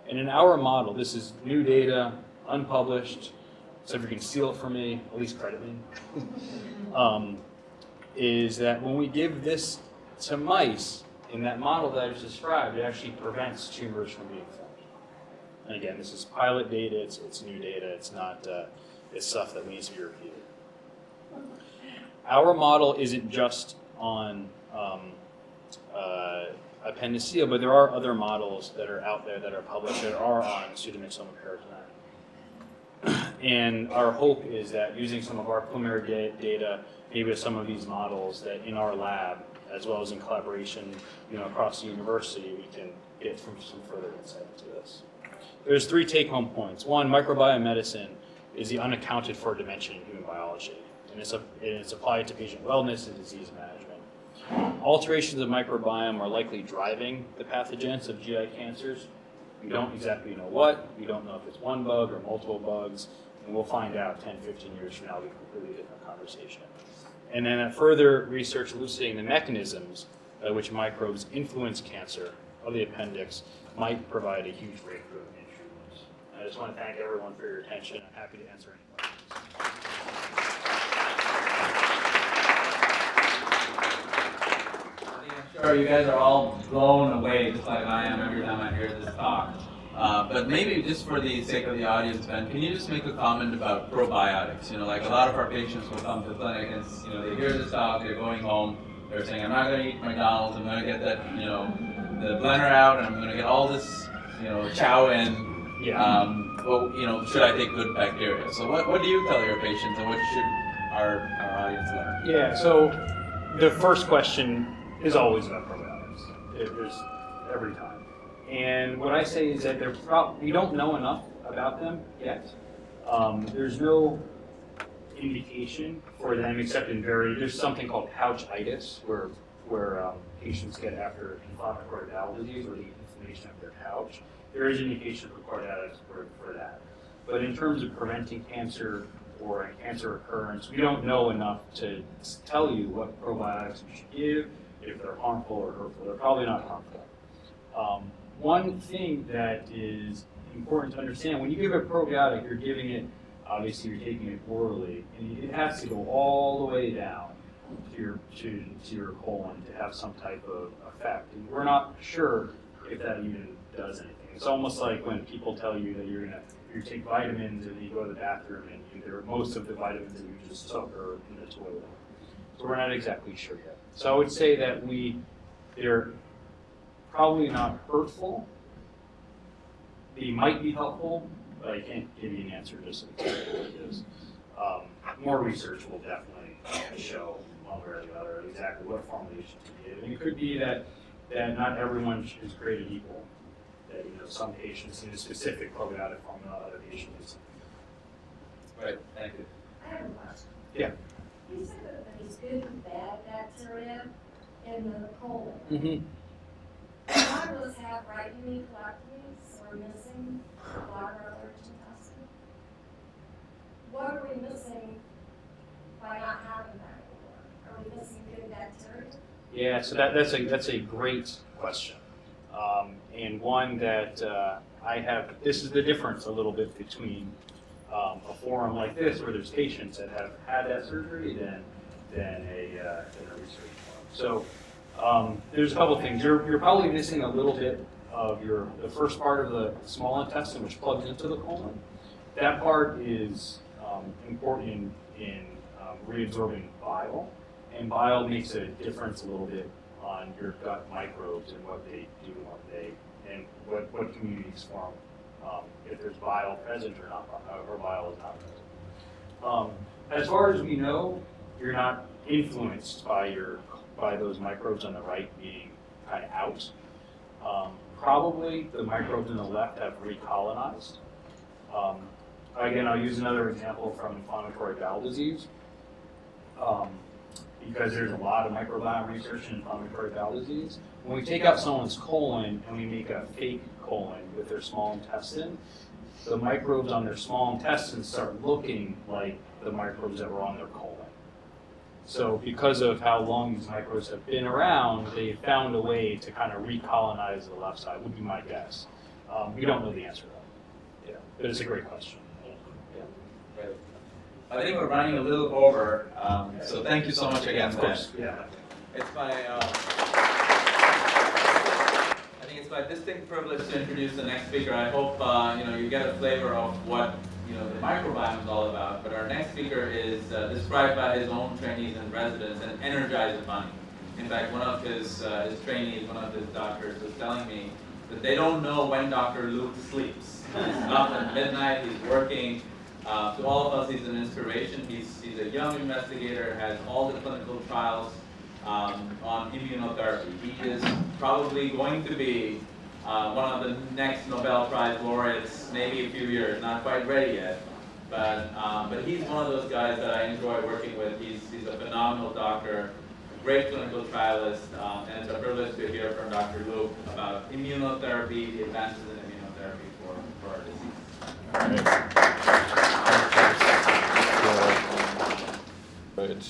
[SPEAKER 7] And in our model, this is new data, unpublished, so if you can steal it from me, at least credit me, is that when we give this to mice, in that model that I just described, it actually prevents tumors from being formed. And again, this is pilot data, it's new data, it's not it's stuff that needs to be repeated. Our model isn't just on appendiceal, but there are other models that are out there that are published that are on pseudomyxoma peritonitis. And our hope is that using some of our preliminary data, maybe with some of these models, that in our lab, as well as in collaboration, across the university, we can get some further insight into this. There's 3 take-home points. 1, microbiome medicine is the unaccounted for dimension in human biology, and it's applied to patient wellness and disease management. Alterations of microbiome are likely driving the pathogens of GI cancers. We don't exactly know what. We don't know if it's one bug or multiple bugs, and we'll find out 10, 15 years from now. It'll be a completely different conversation. And then further research elucidating the mechanisms by which microbes influence cancer of the appendix might provide a huge breakthrough in treatment. I just want to thank everyone for your attention. I'm happy to answer any questions.
[SPEAKER 1] Sure, you guys are all blown away, just like I am every time I hear this talk. But maybe just for the sake of the audience, Ben, can you just make a comment about probiotics? Like a lot of our patients will come to the clinic and they hear this talk, they're going home, they're saying, I'm not going to eat McDonald's, I'm going to get that, the blender out, and I'm going to get all this, chow in. Yeah. Should I take good bacteria? So what do you tell your patients, and what should our audience learn?
[SPEAKER 7] Yeah. So the first question is always about probiotics. There's every time. And what I say is that we don't know enough about them yet. There's no indication for them except there's something called pouchitis where patients get after inflammatory bowel disease or the inflammation of their pouch. There is indication for carditis for that. But in terms of preventing cancer or a cancer recurrence, we don't know enough to tell you what probiotics you should give, if they're harmful or hurtful. They're probably not harmful. One thing that is important to understand, when you give a probiotic, you're giving it, obviously you're taking it orally, and it has to go all the way down to your colon to have some type of effect. And we're not sure if that even does anything. It's almost like when people tell you that you're you take vitamins and you go to the bathroom and most of the vitamins that you just took are in the toilet. So we're not exactly sure yet. So I would say that they're probably not hurtful. They might be helpful, but I can't give you an answer just exactly what it is. More research will definitely show one way or the other exactly what formulation to give. And it could be that not everyone is created equal. That some patients need a specific probiotic formula, other patients.
[SPEAKER 1] Right, thank you.
[SPEAKER 6] I have a question.
[SPEAKER 7] Yeah.
[SPEAKER 6] You said that there's good and bad bacteria in the colon.
[SPEAKER 7] Mm-hmm.
[SPEAKER 6] A lot of us have right hemicolectomies, we're missing bladder or large intestine. What are we missing by not having that anymore? Are we missing good bacteria?
[SPEAKER 7] Yeah, so that's a great question, and one that I have. This is the difference a little bit between a forum like this, where there's patients that have had that surgery, than a research forum. So there's a couple things. You're probably missing a little bit of the first part of the small intestine, which plugs into the colon. That part is important in reabsorbing bile. And bile makes a difference a little bit on your gut microbes and what they do and what communities form if there's bile present or not, or bile is not present. As far as we know, you're not influenced by those microbes on the right being kind of out. Probably the microbes on the left have recolonized. Again, I'll use another example from inflammatory bowel disease. Because there's a lot of microbiome research in inflammatory bowel disease. When we take out someone's colon and we make a fake colon with their small intestine, the microbes on their small intestine start looking like the microbes that were on their colon. So because of how long these microbes have been around, they found a way to kind of recolonize the left side, would be my guess. We don't know the answer though. Yeah, but it's a great question.
[SPEAKER 1] Right. I think we're running a little over, so thank you so much again.
[SPEAKER 7] Of course, yeah.
[SPEAKER 1] It's my, I think it's my distinct privilege to introduce the next speaker. I hope you get a flavor of what the microbiome is all about. But our next speaker is described by his own trainees and residents and energizes money. In fact, one of his trainees, one of his doctors, was telling me that they don't know when Dr. Luke sleeps. He's up at midnight. He's working. To all of us, he's an inspiration. He's a young investigator, has all the clinical trials on immunotherapy. He is probably going to be one of the next Nobel Prize laureates, maybe a few years, not quite ready yet. But he's one of those guys that I enjoy working with. He's a phenomenal doctor, great clinical trialist, and it's a privilege to hear from Dr. Luke about immunotherapy, the advances in immunotherapy for our disease.
[SPEAKER 8] All right. Right.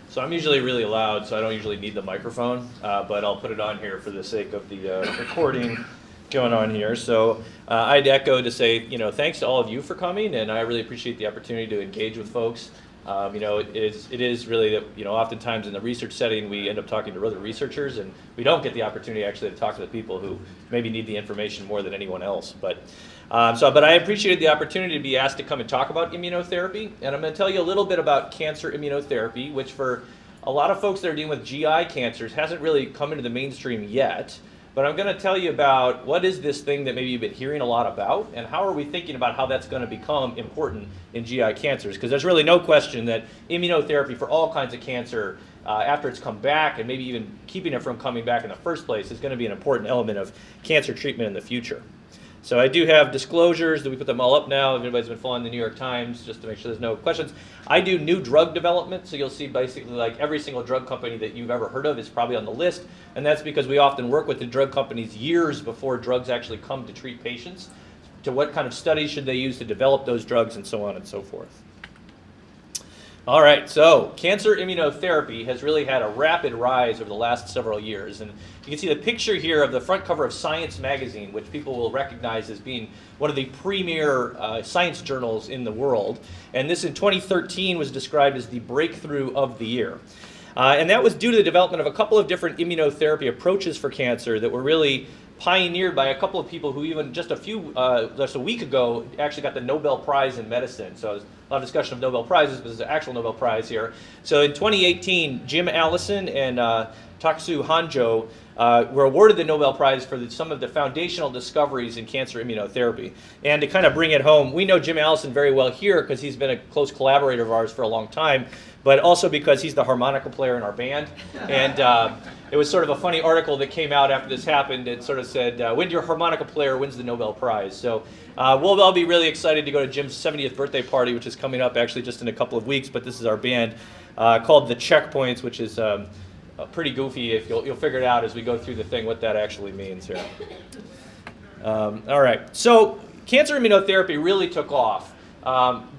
[SPEAKER 8] So I'm usually really loud, so I don't usually need the microphone, but I'll put it on here for the sake of the recording going on here. So I'd echo to say, thanks to all of you for coming, and I really appreciate the opportunity to engage with folks. It is really that, oftentimes in the research setting, we end up talking to other researchers, and we don't get the opportunity actually to talk to the people who maybe need the information more than anyone else. But I appreciated the opportunity to be asked to come and talk about immunotherapy, and I'm going to tell you a little bit about cancer immunotherapy, which for a lot of folks that are dealing with GI cancers hasn't really come into the mainstream yet. But I'm going to tell you about what is this thing that maybe you've been hearing a lot about, and how are we thinking about how that's going to become important in GI cancers. Because there's really no question that immunotherapy for all kinds of cancer, after it's come back, and maybe even keeping it from coming back in the first place, is going to be an important element of cancer treatment in the future. So I do have disclosures. We put them all up now. If anybody's been following the New York Times, just to make sure there's no questions. I do new drug development, so you'll see basically like every single drug company that you've ever heard of is probably on the list, and that's because we often work with the drug companies years before drugs actually come to treat patients, to what kind of studies should they use to develop those drugs, and so on and so forth. All right, so cancer immunotherapy has really had a rapid rise over the last several years. And you can see the picture here of the front cover of Science magazine, which people will recognize as being one of the premier science journals in the world. And this in 2013 was described as the breakthrough of the year. And that was due to the development of a couple of different immunotherapy approaches for cancer that were really pioneered by a couple of people who even just a week ago actually got the Nobel Prize in medicine. So there's a lot of discussion of Nobel Prizes, but there's an actual Nobel Prize here. So in 2018, Jim Allison and Taksu Hanjo were awarded the Nobel Prize for some of the foundational discoveries in cancer immunotherapy. And to kind of bring it home, we know Jim Allison very well here because he's been a close collaborator of ours for a long time, but also because he's the harmonica player in our band. And it was sort of a funny article that came out after this happened. It sort of said, when your harmonica player wins the Nobel Prize. So we'll all be really excited to go to Jim's 70th birthday party, which is coming up actually just in a couple of weeks, but this is our band called The Checkpoints, which is pretty goofy. If you'll figure it out as we go through the thing what that actually means here. All right, so cancer immunotherapy really took off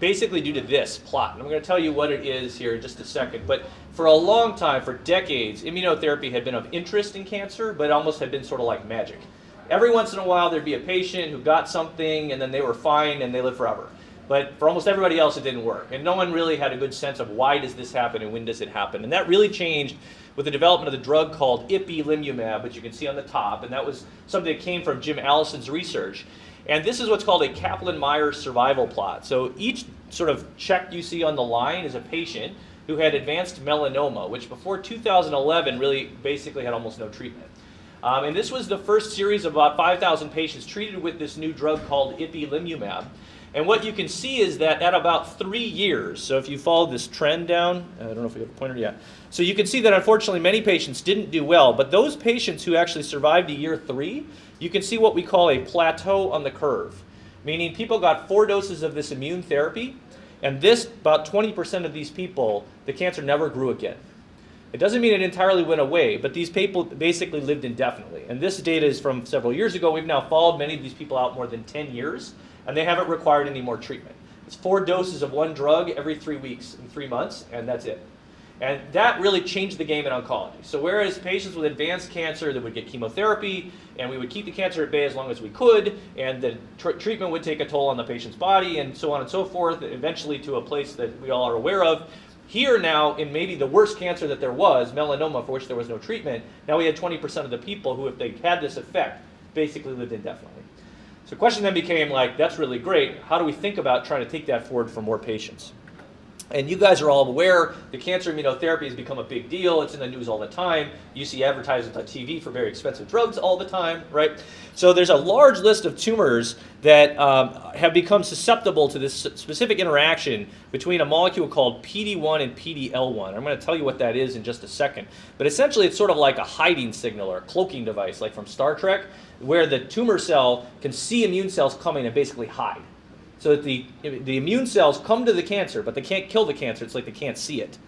[SPEAKER 8] basically due to this plot. And I'm going to tell you what it is here in just a second. But for a long time, for decades, immunotherapy had been of interest in cancer, but it almost had been sort of like magic. Every once in a while, there'd be a patient who got something, and then they were fine, and they lived forever. But for almost everybody else, it didn't work. And no one really had a good sense of why does this happen and when does it happen. And that really changed with the development of the drug called ipilimumab, which you can see on the top. And that was something that came from Jim Allison's research. And this is what's called a Kaplan-Meier survival plot. So each sort of check you see on the line is a patient who had advanced melanoma, which before 2011 really basically had almost no treatment. And this was the first series of about 5,000 patients treated with this new drug called ipilimumab. And what you can see is that at about 3 years, so if you follow this trend down, I don't know if we have a pointer yet. So you can see that unfortunately many patients didn't do well, but those patients who actually survived to year 3, you can see what we call a plateau on the curve, meaning people got 4 doses of this immune therapy, and about 20% of these people, the cancer never grew again. It doesn't mean it entirely went away, but these people basically lived indefinitely. And this data is from several years ago. We've now followed many of these people out more than 10 years, and they haven't required any more treatment. It's 4 doses of one drug every 3 weeks and 3 months, and that's it. And that really changed the game in oncology. So whereas patients with advanced cancer that would get chemotherapy, and we would keep the cancer at bay as long as we could, and the treatment would take a toll on the patient's body, and so on and so forth, eventually to a place that we all are aware of. Here now, in maybe the worst cancer that there was, melanoma, for which there was no treatment, now we had 20% of the people who, if they had this effect, basically lived indefinitely. So the question then became like, that's really great. How do we think about trying to take that forward for more patients? And you guys are all aware the cancer immunotherapy has become a big deal. It's in the news all the time. You see advertisements on TV for very expensive drugs all the time, right? So there's a large list of tumors that have become susceptible to this specific interaction between a molecule called PD-1 and PD-L1. I'm going to tell you what that is in just a second. But essentially, it's sort of like a hiding signal or a cloaking device, like from Star Trek, where the tumor cell can see immune cells coming and basically hide. So that the immune cells come to the cancer, but they can't kill the cancer. It's like they can't see it.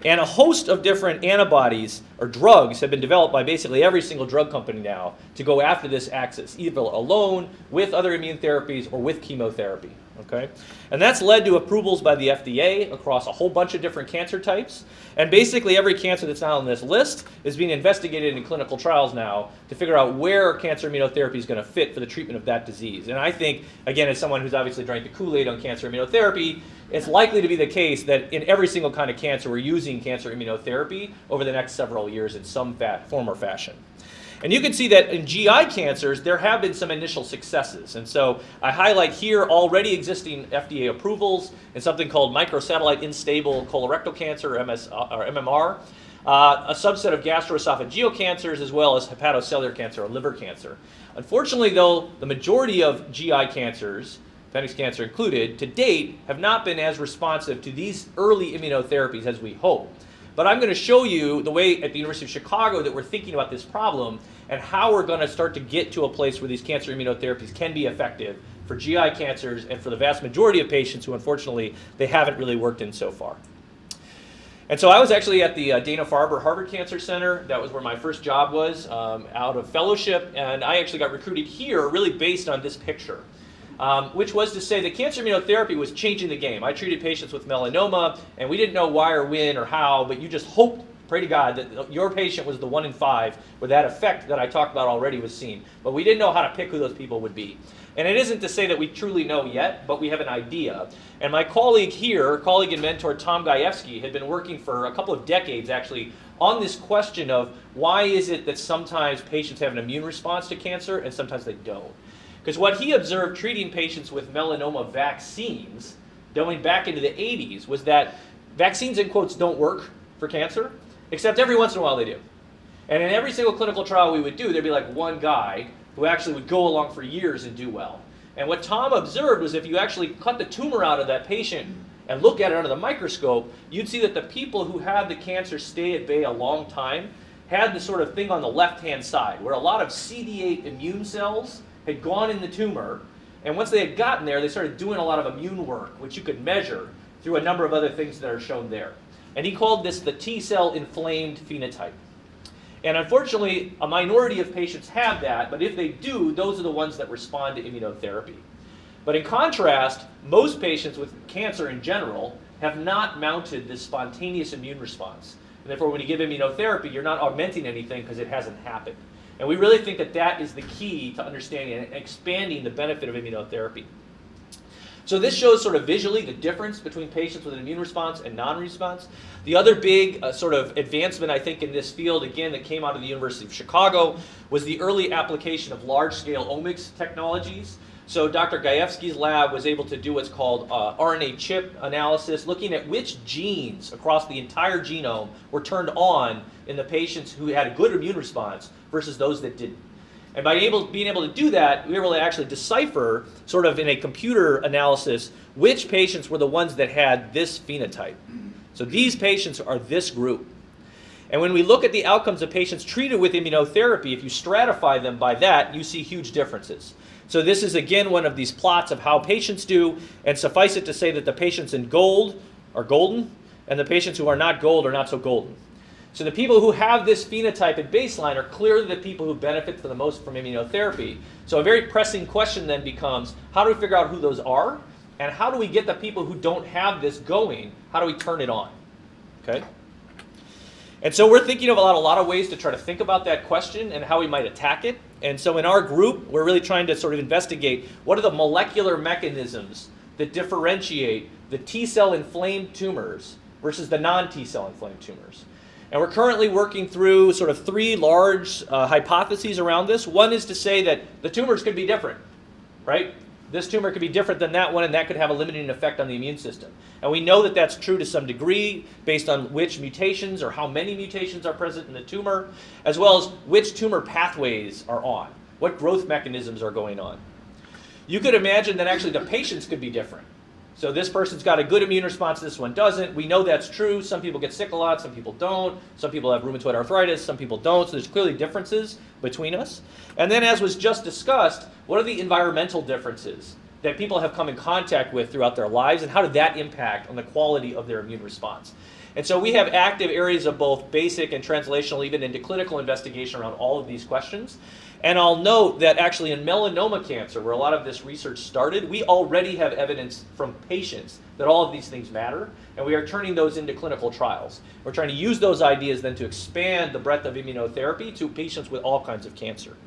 [SPEAKER 8] And a host of different antibodies or drugs have been developed by basically every single drug company now to go after this axis, either alone, with other immune therapies, or with chemotherapy. Okay? And that's led to approvals by the FDA across a whole bunch of different cancer types. And basically every cancer that's now on this list is being investigated in clinical trials now to figure out where cancer immunotherapy is going to fit for the treatment of that disease. And I think, again, as someone who's obviously drank the Kool-Aid on cancer immunotherapy, it's likely to be the case that in every single kind of cancer, we're using cancer immunotherapy over the next several years in some form or fashion. And you can see that in GI cancers, there have been some initial successes. And so I highlight here already existing FDA approvals in something called microsatellite unstable colorectal cancer, or MMR, a subset of gastroesophageal cancers, as well as hepatocellular cancer or liver cancer. Unfortunately, though, the majority of GI cancers, appendix cancer included, to date have not been as responsive to these early immunotherapies as we hope. But I'm going to show you the way at the University of Chicago that we're thinking about this problem and how we're going to start to get to a place where these cancer immunotherapies can be effective for GI cancers and for the vast majority of patients who, unfortunately, they haven't really worked in so far. And so I was actually at the Dana-Farber Harvard Cancer Center. That was where my first job was out of fellowship. And I actually got recruited here really based on this picture. Which was to say that cancer immunotherapy was changing the game. I treated patients with melanoma, and we didn't know why or when or how, but you just hoped pray to God that your patient was the 1 in 5 where that effect that I talked about already was seen. But we didn't know how to pick who those people would be. And it isn't to say that we truly know yet, but we have an idea. And my colleague and mentor Tom Gajewski, had been working for a couple of decades actually on this question of why is it that sometimes patients have an immune response to cancer and sometimes they don't. Because what he observed treating patients with melanoma vaccines going back into the 80s was that vaccines, in quotes, don't work for cancer, except every once in a while they do. And in every single clinical trial we would do, there'd be like one guy who actually would go along for years and do well. And what Tom observed was if you actually cut the tumor out of that patient and look at it under the microscope, you'd see that the people who had the cancer stay at bay a long time had the sort of thing on the left-hand side, where a lot of CD8 immune cells had gone in the tumor, and once they had gotten there, they started doing a lot of immune work, which you could measure through a number of other things that are shown there. And he called this the T-cell inflamed phenotype. And unfortunately, a minority of patients have that, but if they do, those are the ones that respond to immunotherapy. But in contrast, most patients with cancer in general have not mounted this spontaneous immune response. And therefore, when you give immunotherapy, you're not augmenting anything because it hasn't happened. And we really think that that is the key to understanding and expanding the benefit of immunotherapy. So this shows sort of visually the difference between patients with an immune response and non-response. The other big sort of advancement, I think, in this field, again, that came out of the University of Chicago, was the early application of large-scale omics technologies. So Dr. Gajewski's lab was able to do what's called RNA chip analysis, looking at which genes across the entire genome were turned on in the patients who had a good immune response versus those that didn't. And by being able to do that, we were able to actually decipher, sort of in a computer analysis, which patients were the ones that had this phenotype. So these patients are this group. And when we look at the outcomes of patients treated with immunotherapy, if you stratify them by that, you see huge differences. So this is, again, one of these plots of how patients do, and suffice it to say that the patients in gold are golden, and the patients who are not gold are not so golden. So the people who have this phenotype at baseline are clearly the people who benefit the most from immunotherapy. So a very pressing question then becomes, how do we figure out who those are? And how do we get the people who don't have this going? How do we turn it on? Okay? And so we're thinking of a lot of ways to try to think about that question and how we might attack it. And so in our group, we're really trying to sort of investigate what are the molecular mechanisms that differentiate the T-cell inflamed tumors versus the non-T-cell inflamed tumors. And we're currently working through sort of 3 large hypotheses around this. One is to say that the tumors could be different, right? This tumor could be different than that one, and that could have a limiting effect on the immune system. And we know that that's true to some degree based on which mutations or how many mutations are present in the tumor, as well as which tumor pathways are on, what growth mechanisms are going on. You could imagine that actually the patients could be different. So this person's got a good immune response, this one doesn't. We know that's true. Some people get sick a lot, some people don't. Some people have rheumatoid arthritis, some people don't. So there's clearly differences between us. And then, as was just discussed, what are the environmental differences that people have come in contact with throughout their lives, and how did that impact on the quality of their immune response? And so we have active areas of both basic and translational, even into clinical investigation around all of these questions. And I'll note that actually in melanoma cancer, where a lot of this research started, we already have evidence from patients that all of these things matter, and we are turning those into clinical trials. We're trying to use those ideas then to expand the breadth of immunotherapy to patients with all kinds of cancer.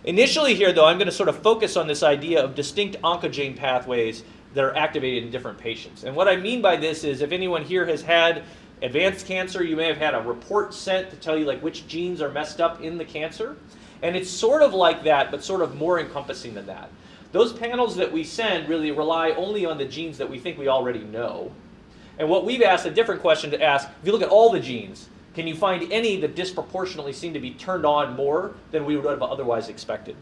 [SPEAKER 8] Initially here, though, I'm going to sort of focus on this idea of distinct oncogene pathways that are activated in different patients. And what I mean by this is, if anyone here has had advanced cancer, you may have had a report sent to tell you like which genes are messed up in the cancer. And it's sort of like that, but sort of more encompassing than that. Those panels that we send really rely only on the genes that we think we already know. And what we've asked, a different question to ask, if you look at all the genes, can you find any that disproportionately seem to be turned on more than we would have otherwise expected?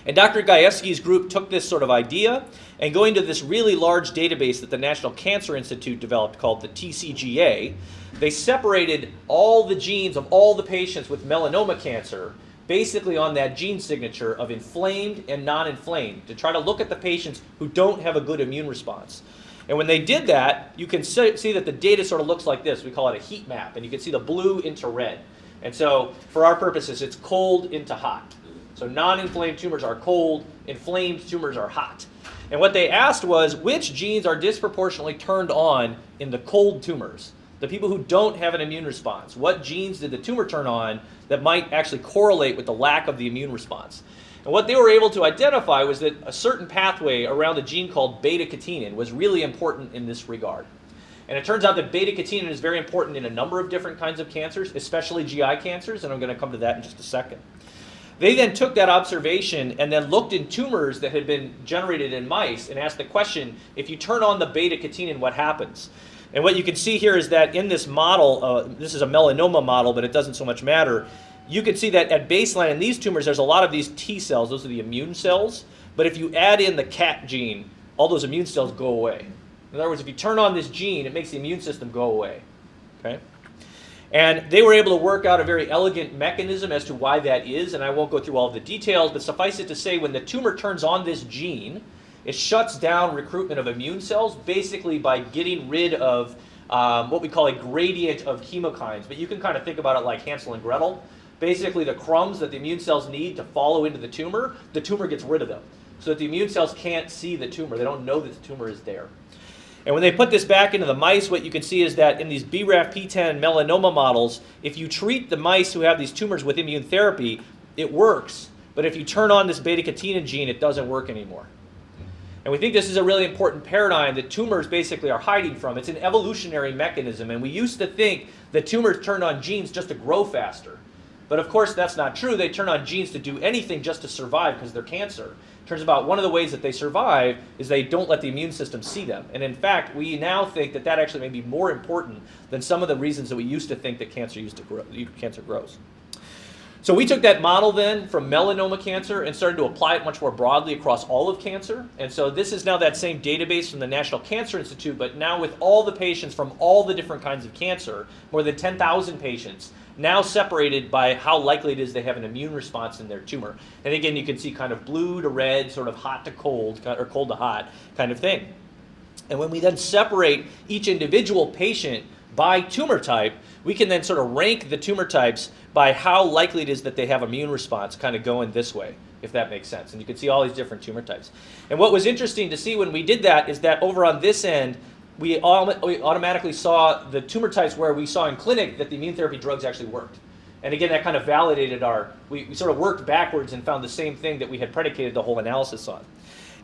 [SPEAKER 8] And Dr. Gajewski's group took this sort of idea and going to this really large database that the National Cancer Institute developed called the TCGA, they separated all the genes of all the patients with melanoma cancer basically on that gene signature of inflamed and non-inflamed to try to look at the patients who don't have a good immune response. And when they did that, you can see that the data sort of looks like this. We call it a heat map, and you can see the blue into red. And so for our purposes, it's cold into hot. So non-inflamed tumors are cold, inflamed tumors are hot. And what they asked was, which genes are disproportionately turned on in the cold tumors? The people who don't have an immune response. What genes did the tumor turn on that might actually correlate with the lack of the immune response? And what they were able to identify was that a certain pathway around a gene called beta-catenin was really important in this regard. And it turns out that beta-catenin is very important in a number of different kinds of cancers, especially GI cancers, and I'm going to come to that in just a second. They then took that observation and then looked in tumors that had been generated in mice and asked the question, if you turn on the beta-catenin, what happens? And what you can see here is that in this model, this is a melanoma model, but it doesn't so much matter. You can see that at baseline in these tumors, there's a lot of these T cells. Those are the immune cells. But if you add in the cate gene, all those immune cells go away. In other words, if you turn on this gene, it makes the immune system go away. Okay? And they were able to work out a very elegant mechanism as to why that is, and I won't go through all of the details, but suffice it to say, when the tumor turns on this gene, it shuts down recruitment of immune cells, basically by getting rid of what we call a gradient of chemokines. But you can kind of think about it like Hansel and Gretel. Basically, the crumbs that the immune cells need to follow into the tumor gets rid of them. So that the immune cells can't see the tumor. They don't know that the tumor is there. And when they put this back into the mice, what you can see is that in these BRAF P10 melanoma models, if you treat the mice who have these tumors with immune therapy, it works. But if you turn on this beta-catenin gene, it doesn't work anymore. And we think this is a really important paradigm that tumors basically are hiding from. It's an evolutionary mechanism, and we used to think that tumors turned on genes just to grow faster. But of course, that's not true. They turn on genes to do anything just to survive because they're cancer. Turns out one of the ways that they survive is they don't let the immune system see them. And in fact, we now think that that actually may be more important than some of the reasons that we used to think that cancer grows. So we took that model then from melanoma cancer and started to apply it much more broadly across all of cancer. And so this is now that same database from the National Cancer Institute, but now with all the patients from all the different kinds of cancer, more than 10,000 patients, now separated by how likely it is they have an immune response in their tumor. And again, you can see kind of blue to red, sort of hot to cold, or cold to hot kind of thing. And when we then separate each individual patient by tumor type, we can then sort of rank the tumor types by how likely it is that they have immune response, kind of going this way, if that makes sense. And you can see all these different tumor types. And what was interesting to see when we did that is that over on this end, we automatically saw the tumor types where we saw in clinic that the immune therapy drugs actually worked. And again, that kind of validated we sort of worked backwards and found the same thing that we had predicated the whole analysis on.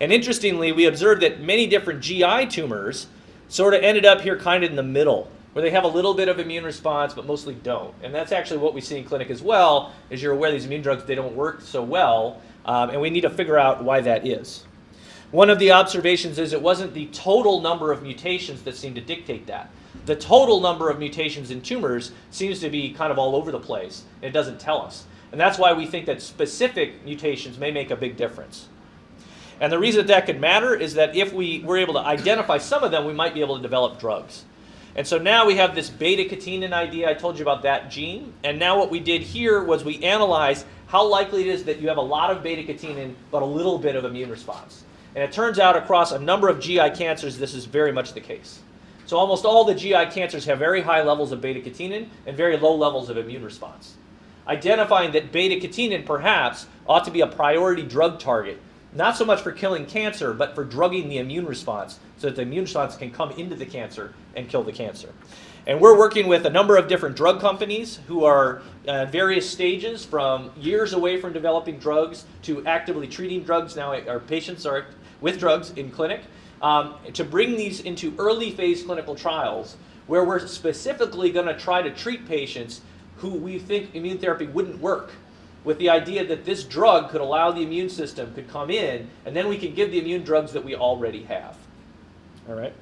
[SPEAKER 8] And interestingly, we observed that many different GI tumors sort of ended up here kind of in the middle, where they have a little bit of immune response, but mostly don't. And that's actually what we see in clinic as well. As you're aware, these immune drugs, they don't work so well, and we need to figure out why that is. One of the observations is it wasn't the total number of mutations that seemed to dictate that. The total number of mutations in tumors seems to be kind of all over the place, and it doesn't tell us. And that's why we think that specific mutations may make a big difference. And the reason that could matter is that if we were able to identify some of them, we might be able to develop drugs. And so now we have this beta-catenin idea. I told you about that gene. And now what we did here was we analyzed how likely it is that you have a lot of beta-catenin, but a little bit of immune response. And it turns out across a number of GI cancers, this is very much the case. So almost all the GI cancers have very high levels of beta-catenin and very low levels of immune response. Identifying that beta-catenin perhaps ought to be a priority drug target, not so much for killing cancer, but for drugging the immune response so that the immune response can come into the cancer and kill the cancer. And we're working with a number of different drug companies who are at various stages, from years away from developing drugs to actively treating drugs. Now our patients are with drugs in clinic, to bring these into early phase clinical trials where we're specifically going to try to treat patients who we think immune therapy wouldn't work, with the idea that this drug could allow the immune system could come in, and then we can give the immune drugs that we already have. All right.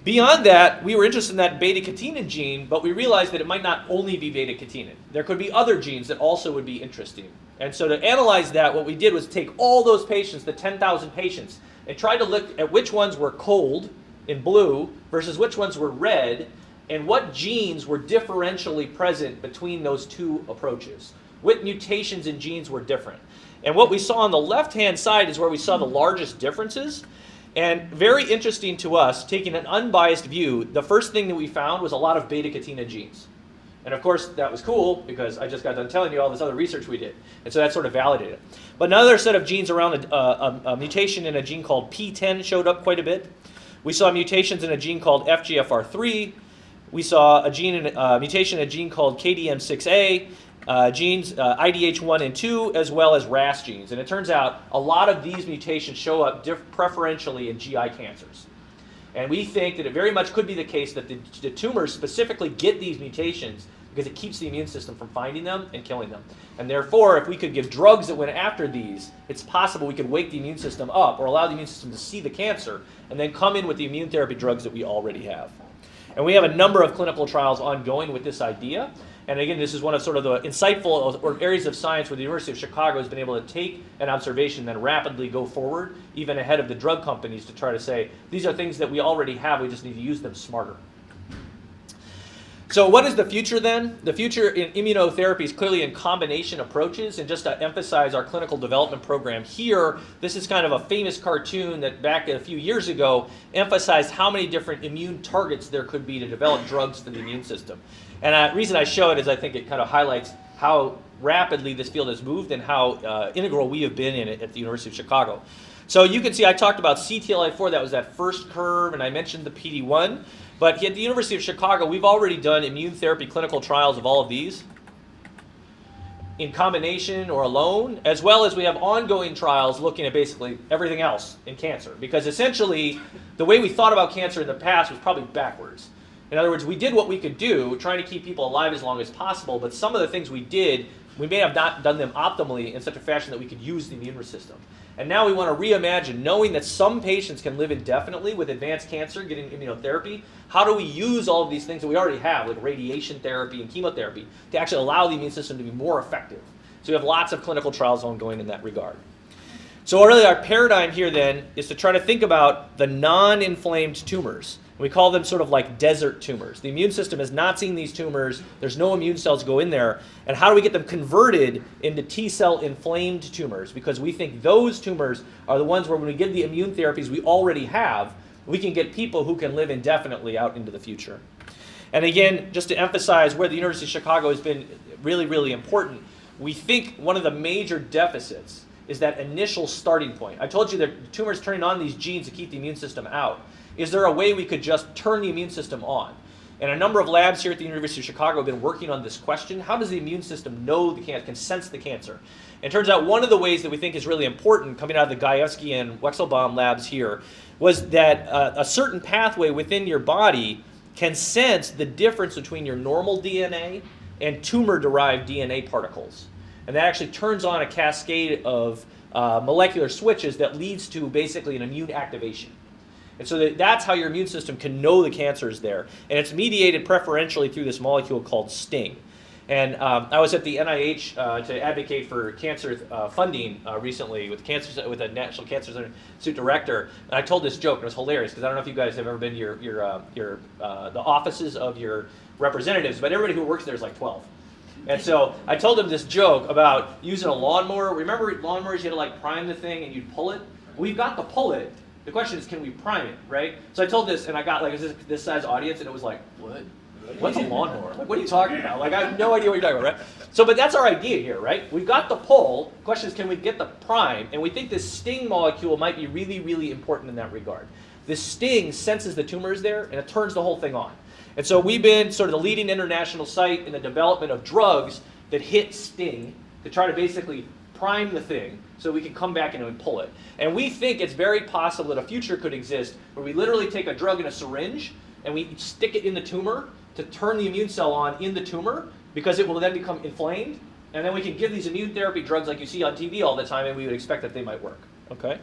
[SPEAKER 8] Beyond that, we were interested in that beta-catenin gene, but we realized that it might not only be beta-catenin. There could be other genes that also would be interesting. And so to analyze that, what we did was take all those patients, the 10,000 patients, and try to look at which ones were cold in blue versus which ones were red, and what genes were differentially present between those two approaches. What mutations in genes were different. And what we saw on the left-hand side is where we saw the largest differences. And very interesting to us, taking an unbiased view, the first thing that we found was a lot of beta-catenin genes. And of course, that was cool because I just got done telling you all this other research we did. And so that sort of validated it. But another set of genes around a mutation in a gene called P10 showed up quite a bit. We saw mutations in a gene called FGFR3. We saw a mutation in a gene called KDM6A, genes IDH1 and 2, as well as RAS genes. And it turns out a lot of these mutations show up preferentially in GI cancers. And we think that it very much could be the case that the tumors specifically get these mutations because it keeps the immune system from finding them and killing them. And therefore, if we could give drugs that went after these, it's possible we could wake the immune system up or allow the immune system to see the cancer and then come in with the immune therapy drugs that we already have. And we have a number of clinical trials ongoing with this idea. And again, this is one of sort of the insightful areas of science where the University of Chicago has been able to take an observation and then rapidly go forward, even ahead of the drug companies, to try to say, these are things that we already have, we just need to use them smarter. So what is the future then? The future in immunotherapy is clearly in combination approaches. And just to emphasize our clinical development program here, this is kind of a famous cartoon that back a few years ago emphasized how many different immune targets there could be to develop drugs for the immune system. And the reason I show it is I think it kind of highlights how rapidly this field has moved and how integral we have been in it at the University of Chicago. So you can see I talked about CTLA-4, that was that first curve, and I mentioned the PD-1. But at the University of Chicago, we've already done immune therapy clinical trials of all of these in combination or alone, as well as we have ongoing trials looking at basically everything else in cancer. Because essentially, the way we thought about cancer in the past was probably backwards. In other words, we did what we could do, trying to keep people alive as long as possible, but some of the things we did, we may have not done them optimally in such a fashion that we could use the immune system. And now we want to reimagine, knowing that some patients can live indefinitely with advanced cancer, getting immunotherapy, how do we use all of these things that we already have, like radiation therapy and chemotherapy, to actually allow the immune system to be more effective? So we have lots of clinical trials ongoing in that regard. So really our paradigm here then is to try to think about the non-inflamed tumors. We call them sort of like desert tumors. The immune system is not seeing these tumors. There's no immune cells go in there. And how do we get them converted into T-cell inflamed tumors? Because we think those tumors are the ones where when we give the immune therapies we already have, we can get people who can live indefinitely out into the future. And again, just to emphasize where the University of Chicago has been really, really important, we think one of the major deficits is that initial starting point. I told you that the tumor's turning on these genes to keep the immune system out. Is there a way we could just turn the immune system on? And a number of labs here at the University of Chicago have been working on this question. How does the immune system know the cancer, can sense the cancer? And it turns out one of the ways that we think is really important, coming out of the Gajewski and Wexelbaum labs here, was that a certain pathway within your body can sense the difference between your normal DNA and tumor-derived DNA particles. And that actually turns on a cascade of molecular switches that leads to basically an immune activation. And so that's how your immune system can know the cancer is there. And it's mediated preferentially through this molecule called STING. And I was at the NIH to advocate for cancer funding recently with the National Cancer Institute director. And I told this joke, and it was hilarious, because I don't know if you guys have ever been to the offices of your representatives, but everybody who works there is like 12. And so I told him this joke about using a lawnmower. Remember lawnmowers, you had to like prime the thing and you'd pull it? We've got to pull it. The question is, can we prime it, right? So I told this, and I got like this size audience, and it was like, what? What's a lawnmower? Like, what are you talking about? Like, I have no idea what you're talking about, right? So, but that's our idea here, right? We've got the pull. The question is, can we get the prime? And we think this STING molecule might be really, really important in that regard. This STING senses the tumors there, and it turns the whole thing on. And so we've been sort of the leading international site in the development of drugs that hit STING to try to basically prime the thing so we can come back in and pull it. And we think it's very possible that a future could exist where we literally take a drug in a syringe and we stick it in the tumor to turn the immune cell on in the tumor, because it will then become inflamed, and then we can give these immune therapy drugs like you see on TV all the time, and we would expect that they might work. Okay?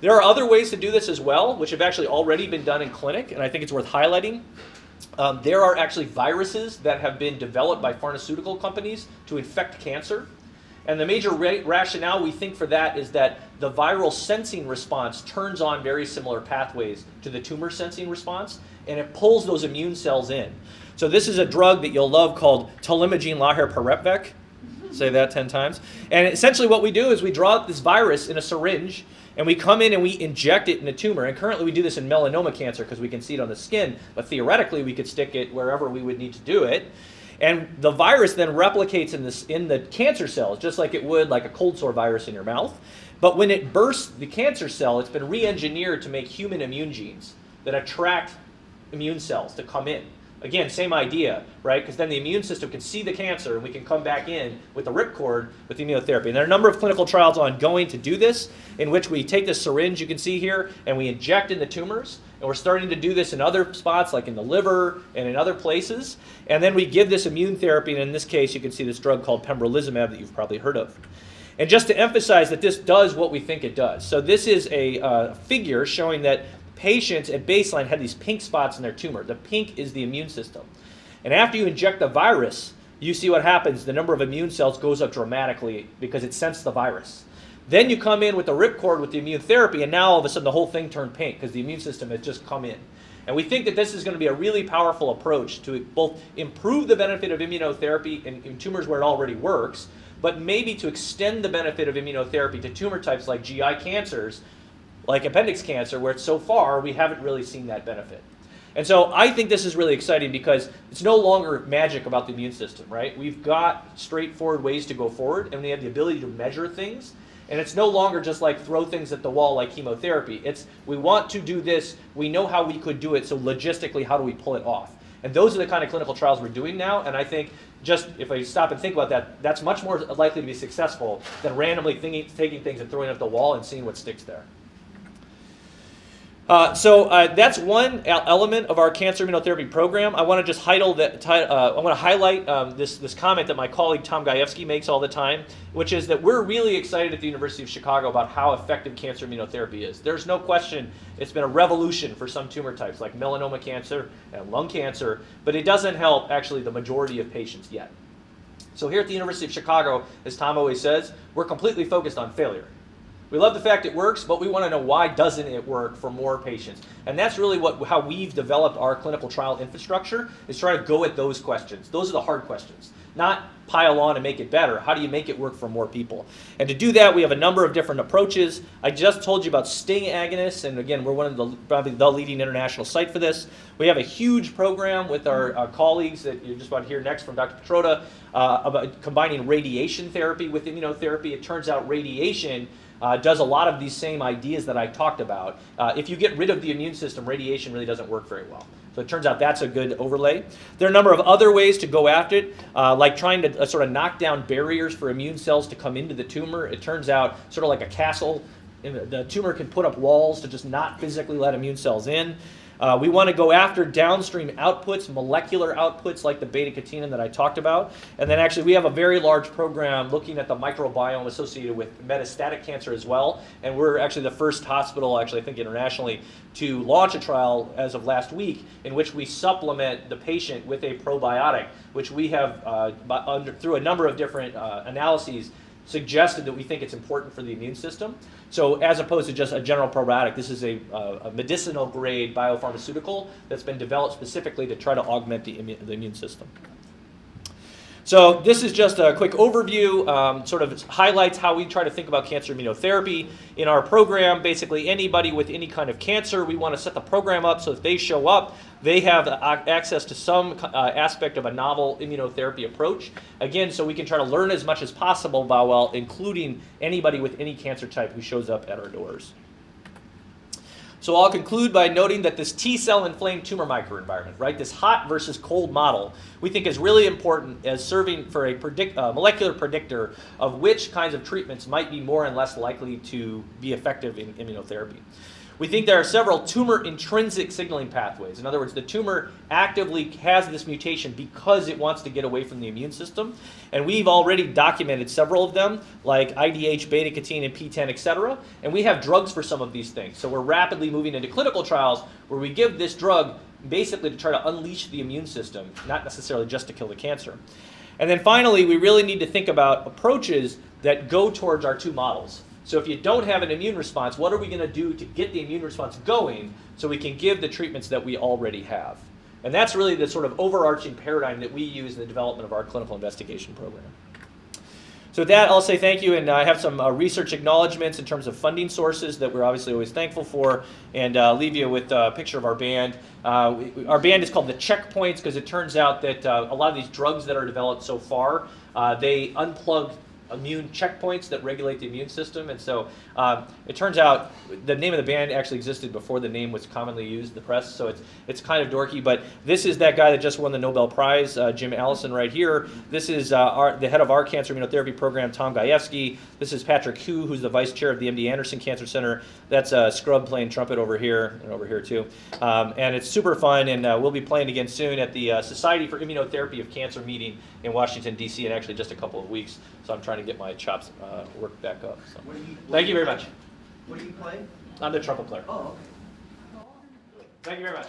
[SPEAKER 8] There are other ways to do this as well, which have actually already been done in clinic, and I think it's worth highlighting. There are actually viruses that have been developed by pharmaceutical companies to infect cancer. And the major rationale we think for that is that the viral sensing response turns on very similar pathways to the tumor sensing response, and it pulls those immune cells in. So this is a drug that you'll love called Tolimagene laherparepvec. Say that 10 times. And essentially what we do is we draw this virus in a syringe, and we come in and we inject it in a tumor. And currently we do this in melanoma cancer because we can see it on the skin, but theoretically we could stick it wherever we would need to do it. And the virus then replicates in the cancer cells, just like it would like a cold sore virus in your mouth. But when it bursts the cancer cell, it's been re-engineered to make human immune genes that attract immune cells to come in. Again, same idea, right? Because then the immune system can see the cancer and we can come back in with the ripcord with immunotherapy. And there are a number of clinical trials ongoing to do this, in which we take this syringe you can see here and we inject in the tumors. And we're starting to do this in other spots, like in the liver and in other places. And then we give this immune therapy, and in this case you can see this drug called pembrolizumab that you've probably heard of. And just to emphasize that this does what we think it does. So this is a figure showing that patients at baseline had these pink spots in their tumor. The pink is the immune system. And after you inject the virus, you see what happens. The number of immune cells goes up dramatically because it sensed the virus. Then you come in with the ripcord with the immune therapy, and now all of a sudden the whole thing turned pink because the immune system has just come in. And we think that this is going to be a really powerful approach to both improve the benefit of immunotherapy in tumors where it already works, but maybe to extend the benefit of immunotherapy to tumor types like GI cancers, like appendix cancer, where so far we haven't really seen that benefit. And so I think this is really exciting because it's no longer magic about the immune system, right? We've got straightforward ways to go forward, and we have the ability to measure things. And it's no longer just like throw things at the wall like chemotherapy. It's we want to do this, we know how we could do it, so logistically, how do we pull it off? And those are the kind of clinical trials we're doing now, and I think just if I stop and think about that, that's much more likely to be successful than randomly taking things and throwing it at the wall and seeing what sticks there. So that's one element of our cancer immunotherapy program. I want to just highlight this comment that my colleague Tom Gajewski makes all the time, which is that we're really excited at the University of Chicago about how effective cancer immunotherapy is. There's no question it's been a revolution for some tumor types like melanoma cancer and lung cancer, but it doesn't help actually the majority of patients yet. So here at the University of Chicago, as Tom always says, we're completely focused on failure. We love the fact it works, but we want to know why doesn't it work for more patients. And that's really how we've developed our clinical trial infrastructure, is try to go at those questions. Those are the hard questions. Not pile on and make it better. How do you make it work for more people? And to do that, we have a number of different approaches. I just told you about STING agonists, and again, we're one of probably the leading international site for this. We have a huge program with our colleagues that you're just about to hear next from Dr. Petrotta about combining radiation therapy with immunotherapy. It turns out radiation does a lot of these same ideas that I talked about. If you get rid of the immune system, radiation really doesn't work very well. So it turns out that's a good overlay. There are a number of other ways to go after it, like trying to sort of knock down barriers for immune cells to come into the tumor. It turns out sort of like a castle. The tumor can put up walls to just not physically let immune cells in. We want to go after downstream outputs, molecular outputs like the beta-catenin that I talked about. And then actually we have a very large program looking at the microbiome associated with metastatic cancer as well. And we're actually the first hospital, actually I think internationally, to launch a trial as of last week in which we supplement the patient with a probiotic, which we have, through a number of different analyses, suggested that we think it's important for the immune system. So as opposed to just a general probiotic, this is a medicinal grade biopharmaceutical that's been developed specifically to try to augment the immune system. So this is just a quick overview, sort of highlights how we try to think about cancer immunotherapy. In our program, basically anybody with any kind of cancer, we want to set the program up so that they show up, they have access to some aspect of a novel immunotherapy approach. Again, so we can try to learn as much as possible while including anybody with any cancer type who shows up at our doors. So I'll conclude by noting that this T-cell inflamed tumor microenvironment, right, this hot versus cold model, we think is really important as serving for a molecular predictor of which kinds of treatments might be more and less likely to be effective in immunotherapy. We think there are several tumor intrinsic signaling pathways. In other words, the tumor actively has this mutation because it wants to get away from the immune system. And we've already documented several of them, like IDH, beta-catenin, P10, etc. And we have drugs for some of these things. So we're rapidly moving into clinical trials where we give this drug basically to try to unleash the immune system, not necessarily just to kill the cancer. And then finally, we really need to think about approaches that go towards our two models. So if you don't have an immune response, what are we going to do to get the immune response going so we can give the treatments that we already have? And that's really the sort of overarching paradigm that we use in the development of our clinical investigation program. So with that, I'll say thank you, and I have some research acknowledgments in terms of funding sources that we're obviously always thankful for, and leave you with a picture of our band. Our band is called the Checkpoints because it turns out that a lot of these drugs that are developed so far, they unplug immune checkpoints that regulate the immune system. And so it turns out the name of the band actually existed before the name was commonly used in the press, so it's kind of dorky. But this is that guy that just won the Nobel Prize, Jim Allison, right here. This is the head of our cancer immunotherapy program, Tom Gajewski. This is Patrick Hu, who's the vice chair of the MD Anderson Cancer Center. That's Scrub playing trumpet over here and over here too. And it's super fun, and we'll be playing again soon at the Society for Immunotherapy of Cancer meeting in Washington, D.C. in actually just a couple of weeks. So I'm trying to get my chops worked back up. So. Thank you very much.
[SPEAKER 2] What do you play?
[SPEAKER 8] I'm the trumpet player.
[SPEAKER 2] Oh, okay.
[SPEAKER 8] Thank you very much.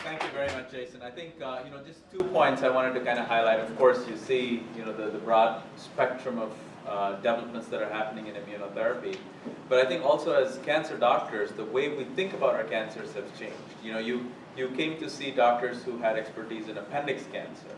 [SPEAKER 1] Thank you very much, Jason. I think, just 2 points I wanted to kind of highlight. Of course, you see, the broad spectrum of developments that are happening in immunotherapy. But I think also as cancer doctors, the way we think about our cancers have changed. You came to see doctors who had expertise in appendix cancer.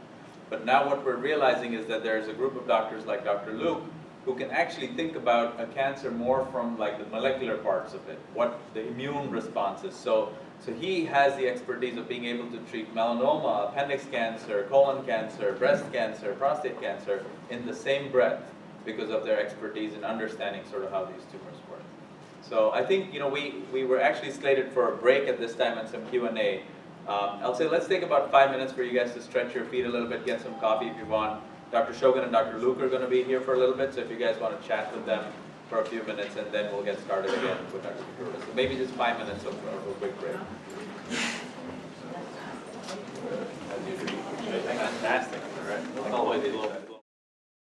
[SPEAKER 1] But now what we're realizing is that there's a group of doctors like Dr. Luke who can actually think about a cancer more from like the molecular parts of it, what the immune response is. So he has the expertise of being able to treat melanoma, appendix cancer, colon cancer, breast cancer, prostate cancer in the same breath because of their expertise in understanding sort of how these tumors work. So I think, we were actually slated for a break at this time and some Q&A. I'll say let's take about 5 minutes for you guys to stretch your feet a little bit, get some coffee if you want. Dr. Shogun and Dr. Luke are going to be here for a little bit, so if you guys want to chat with them for a few minutes, and then we'll get started again with Dr. Turaga. So maybe just 5 minutes of a quick break. As usual. Fantastic. All right. Always.